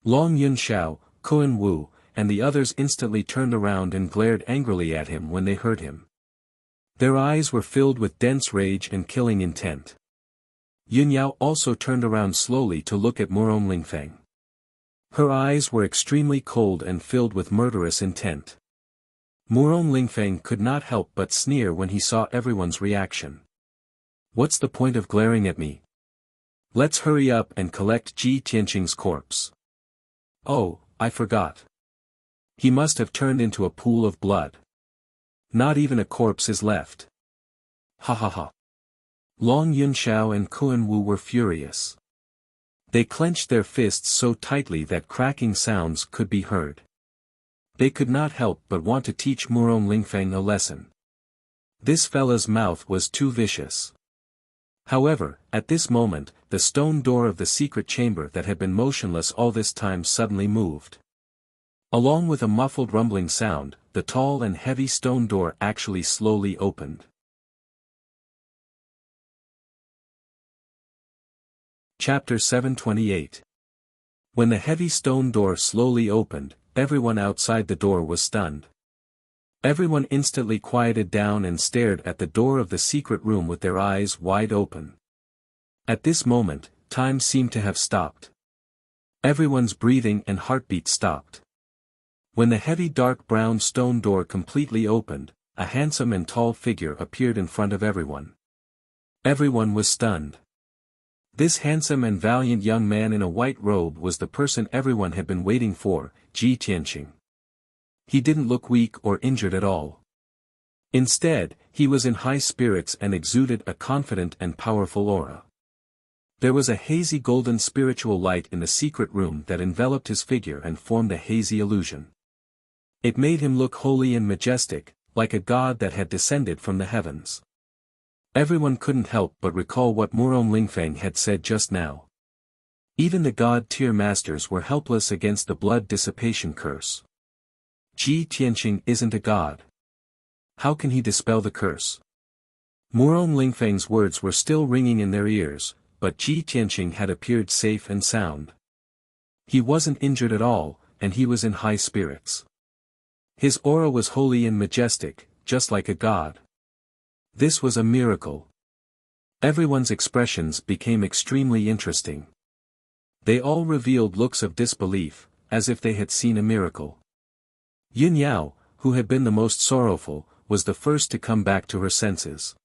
Long Yunshao, Kuan Wu, and the others instantly turned around and glared angrily at him when they heard him. Their eyes were filled with dense rage and killing intent. Yun Yao also turned around slowly to look at Murong Lingfeng. Her eyes were extremely cold and filled with murderous intent. Murong Lingfeng could not help but sneer when he saw everyone's reaction. What's the point of glaring at me? Let's hurry up and collect Ji Tianqing's corpse. Oh, I forgot. He must have turned into a pool of blood. Not even a corpse is left. Ha ha ha. Long Yunshao and Kuan Wu were furious. They clenched their fists so tightly that cracking sounds could be heard. They could not help but want to teach Murong Lingfeng a lesson. This fella's mouth was too vicious. However, at this moment, the stone door of the secret chamber that had been motionless all this time suddenly moved. Along with a muffled rumbling sound, the tall and heavy stone door actually slowly opened. Chapter 728. When the heavy stone door slowly opened, everyone outside the door was stunned. Everyone instantly quieted down and stared at the door of the secret room with their eyes wide open. At this moment, time seemed to have stopped. Everyone's breathing and heartbeat stopped. When the heavy dark brown stone door completely opened, a handsome and tall figure appeared in front of everyone. Everyone was stunned. This handsome and valiant young man in a white robe was the person everyone had been waiting for, Ji Tianqing. He didn't look weak or injured at all. Instead, he was in high spirits and exuded a confident and powerful aura. There was a hazy golden spiritual light in the secret room that enveloped his figure and formed a hazy illusion. It made him look holy and majestic, like a god that had descended from the heavens. Everyone couldn't help but recall what Murong Lingfeng had said just now. Even the god-tier masters were helpless against the blood dissipation curse. Ji Tianqing isn't a god. How can he dispel the curse? Murong Lingfeng's words were still ringing in their ears, but Ji Tianqing had appeared safe and sound. He wasn't injured at all, and he was in high spirits. His aura was holy and majestic, just like a god. This was a miracle. Everyone's expressions became extremely interesting. They all revealed looks of disbelief, as if they had seen a miracle. Yun Yao, who had been the most sorrowful, was the first to come back to her senses.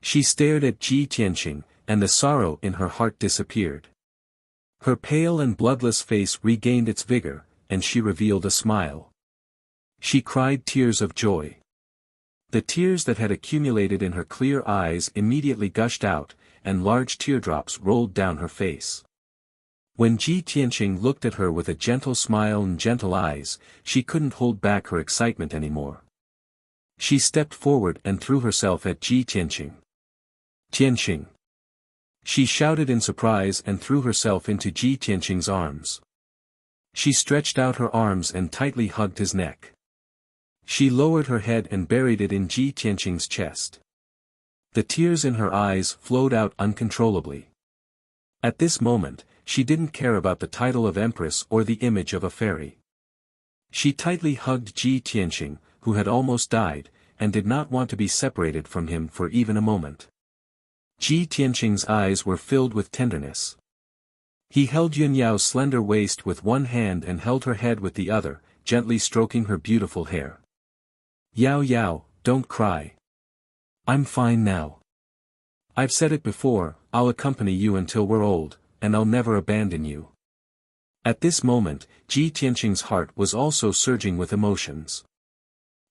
She stared at Ji Tianqing, and the sorrow in her heart disappeared. Her pale and bloodless face regained its vigor, and she revealed a smile. She cried tears of joy. The tears that had accumulated in her clear eyes immediately gushed out, and large teardrops rolled down her face. When Ji Tianqing looked at her with a gentle smile and gentle eyes, she couldn't hold back her excitement anymore. She stepped forward and threw herself at Ji Tianqing. Tianqing! She shouted in surprise and threw herself into Ji Tianqing's arms. She stretched out her arms and tightly hugged his neck. She lowered her head and buried it in Ji Tianqing's chest. The tears in her eyes flowed out uncontrollably. At this moment, she didn't care about the title of empress or the image of a fairy. She tightly hugged Ji Tianqing, who had almost died, and did not want to be separated from him for even a moment. Ji Tianqing's eyes were filled with tenderness. He held Yun Yao's slender waist with one hand and held her head with the other, gently stroking her beautiful hair. Yao Yao, don't cry. I'm fine now. I've said it before, I'll accompany you until we're old, and I'll never abandon you. At this moment, Ji Tianqing's heart was also surging with emotions.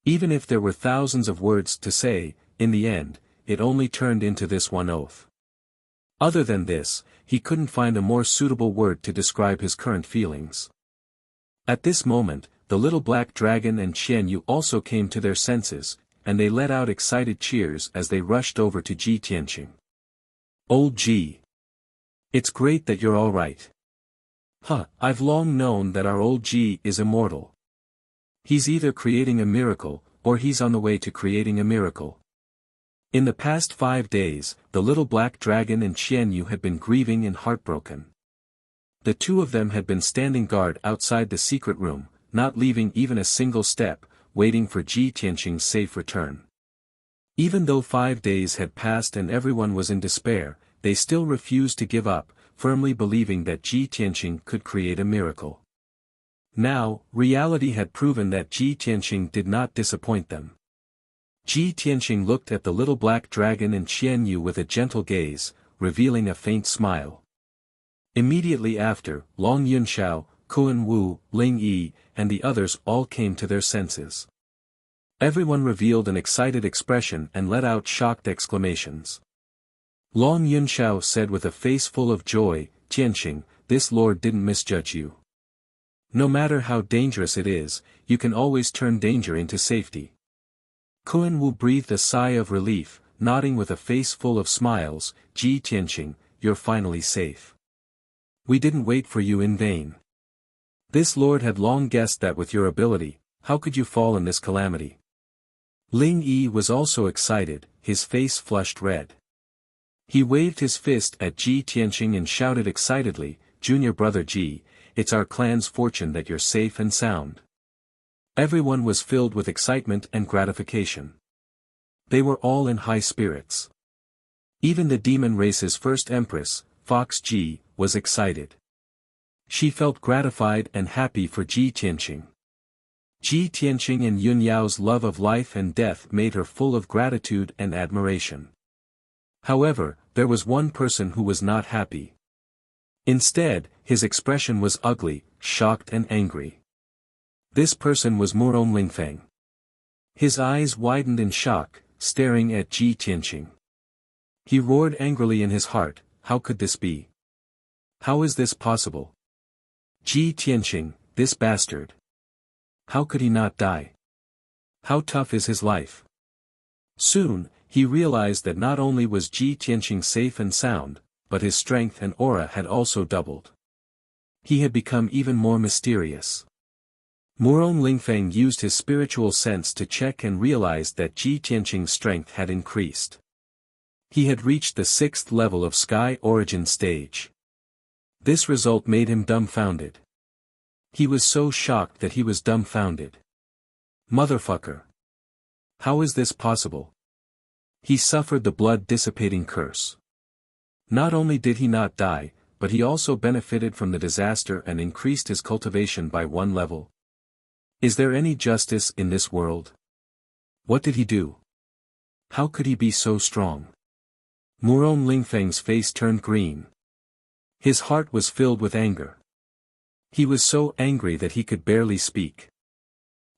Even if there were thousands of words to say, in the end, it only turned into this one oath. Other than this, he couldn't find a more suitable word to describe his current feelings. At this moment, the little black dragon and Qian Yu also came to their senses, and they let out excited cheers as they rushed over to Ji Tianqing. Old Ji! It's great that you're all right. I've long known that our old Ji is immortal. He's either creating a miracle, or he's on the way to creating a miracle. In the past 5 days, the little black dragon and Qian Yu had been grieving and heartbroken. The two of them had been standing guard outside the secret room, not leaving even a single step, waiting for Ji Tianqing's safe return. Even though 5 days had passed and everyone was in despair, they still refused to give up, firmly believing that Ji Tianqing could create a miracle. Now, reality had proven that Ji Tianqing did not disappoint them. Ji Tianqing looked at the little black dragon and Qian Yu with a gentle gaze, revealing a faint smile. Immediately after, Long Yunxiao, Kuan Wu, Ling Yi, and the others all came to their senses. Everyone revealed an excited expression and let out shocked exclamations. Long Yunxiao said with a face full of joy, Tianqing, this lord didn't misjudge you. No matter how dangerous it is, you can always turn danger into safety. Kuan Wu breathed a sigh of relief, nodding with a face full of smiles, Ji Tianqing, you're finally safe. We didn't wait for you in vain. This lord had long guessed that with your ability, how could you fall in this calamity? Ling Yi was also excited, his face flushed red. He waved his fist at Ji Tianqing and shouted excitedly, Junior brother Ji, it's our clan's fortune that you're safe and sound. Everyone was filled with excitement and gratification. They were all in high spirits. Even the demon race's first empress, Fox Ji, was excited. She felt gratified and happy for Ji Tianqing. Ji Tianqing and Yun Yao's love of life and death made her full of gratitude and admiration. However, there was one person who was not happy. Instead, his expression was ugly, shocked and angry. This person was Murong Lingfeng. His eyes widened in shock, staring at Ji Tianqing. He roared angrily in his heart, how could this be? How is this possible? Ji Tianqing, this bastard. How could he not die? How tough is his life? Soon, he realized that not only was Ji Tianqing safe and sound, but his strength and aura had also doubled. He had become even more mysterious. Murong Lingfeng used his spiritual sense to check and realized that Ji Tianqing's strength had increased. He had reached the 6th level of Sky Origin stage. This result made him dumbfounded. He was so shocked that he was dumbfounded. Motherfucker! How is this possible? He suffered the blood-dissipating curse. Not only did he not die, but he also benefited from the disaster and increased his cultivation by 1 level. Is there any justice in this world? What did he do? How could he be so strong? Murong Lingfeng's face turned green. His heart was filled with anger. He was so angry that he could barely speak.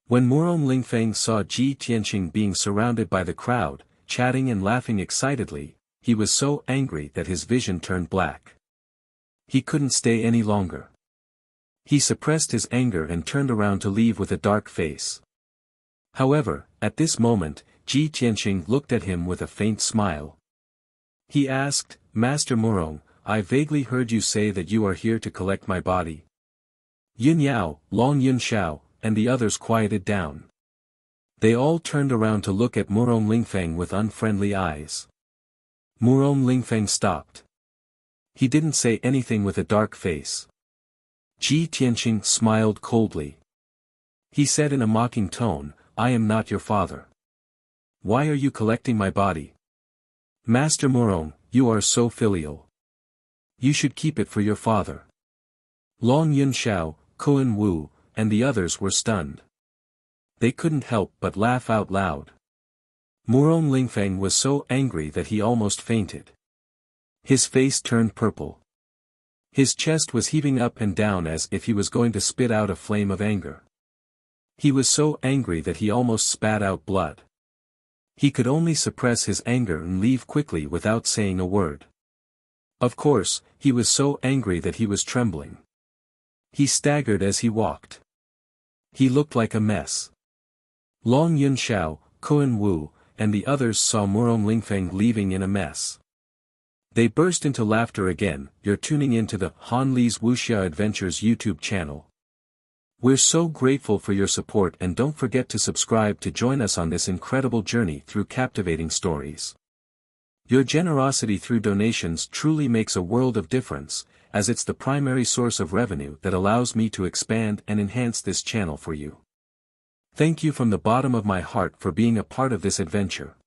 When Murong Lingfeng saw Ji Tianqing being surrounded by the crowd, chatting and laughing excitedly, he was so angry that his vision turned black. He couldn't stay any longer. He suppressed his anger and turned around to leave with a dark face. However, at this moment, Ji Tianqing looked at him with a faint smile. He asked, Master Murong, I vaguely heard you say that you are here to collect my body. Yun Yao, Long Yun Xiao, and the others quieted down. They all turned around to look at Murong Lingfeng with unfriendly eyes. Murong Lingfeng stopped. He didn't say anything with a dark face. Ji Tianqing smiled coldly. He said in a mocking tone, I am not your father. Why are you collecting my body? Master Murong, you are so filial. You should keep it for your father. Long Yun Xiao, Koan Wu, and the others were stunned. They couldn't help but laugh out loud. Murong Lingfeng was so angry that he almost fainted. His face turned purple. His chest was heaving up and down as if he was going to spit out a flame of anger. He was so angry that he almost spat out blood. He could only suppress his anger and leave quickly without saying a word. Of course, he was so angry that he was trembling. He staggered as he walked. He looked like a mess. Long Yun Xiao, Koan Wu, and the others saw Murong Lingfeng leaving in a mess. They burst into laughter again. You're tuning into the Han Li's Wuxia Adventures YouTube channel. We're so grateful for your support and don't forget to subscribe to join us on this incredible journey through captivating stories. Your generosity through donations truly makes a world of difference, as it's the primary source of revenue that allows me to expand and enhance this channel for you. Thank you from the bottom of my heart for being a part of this adventure.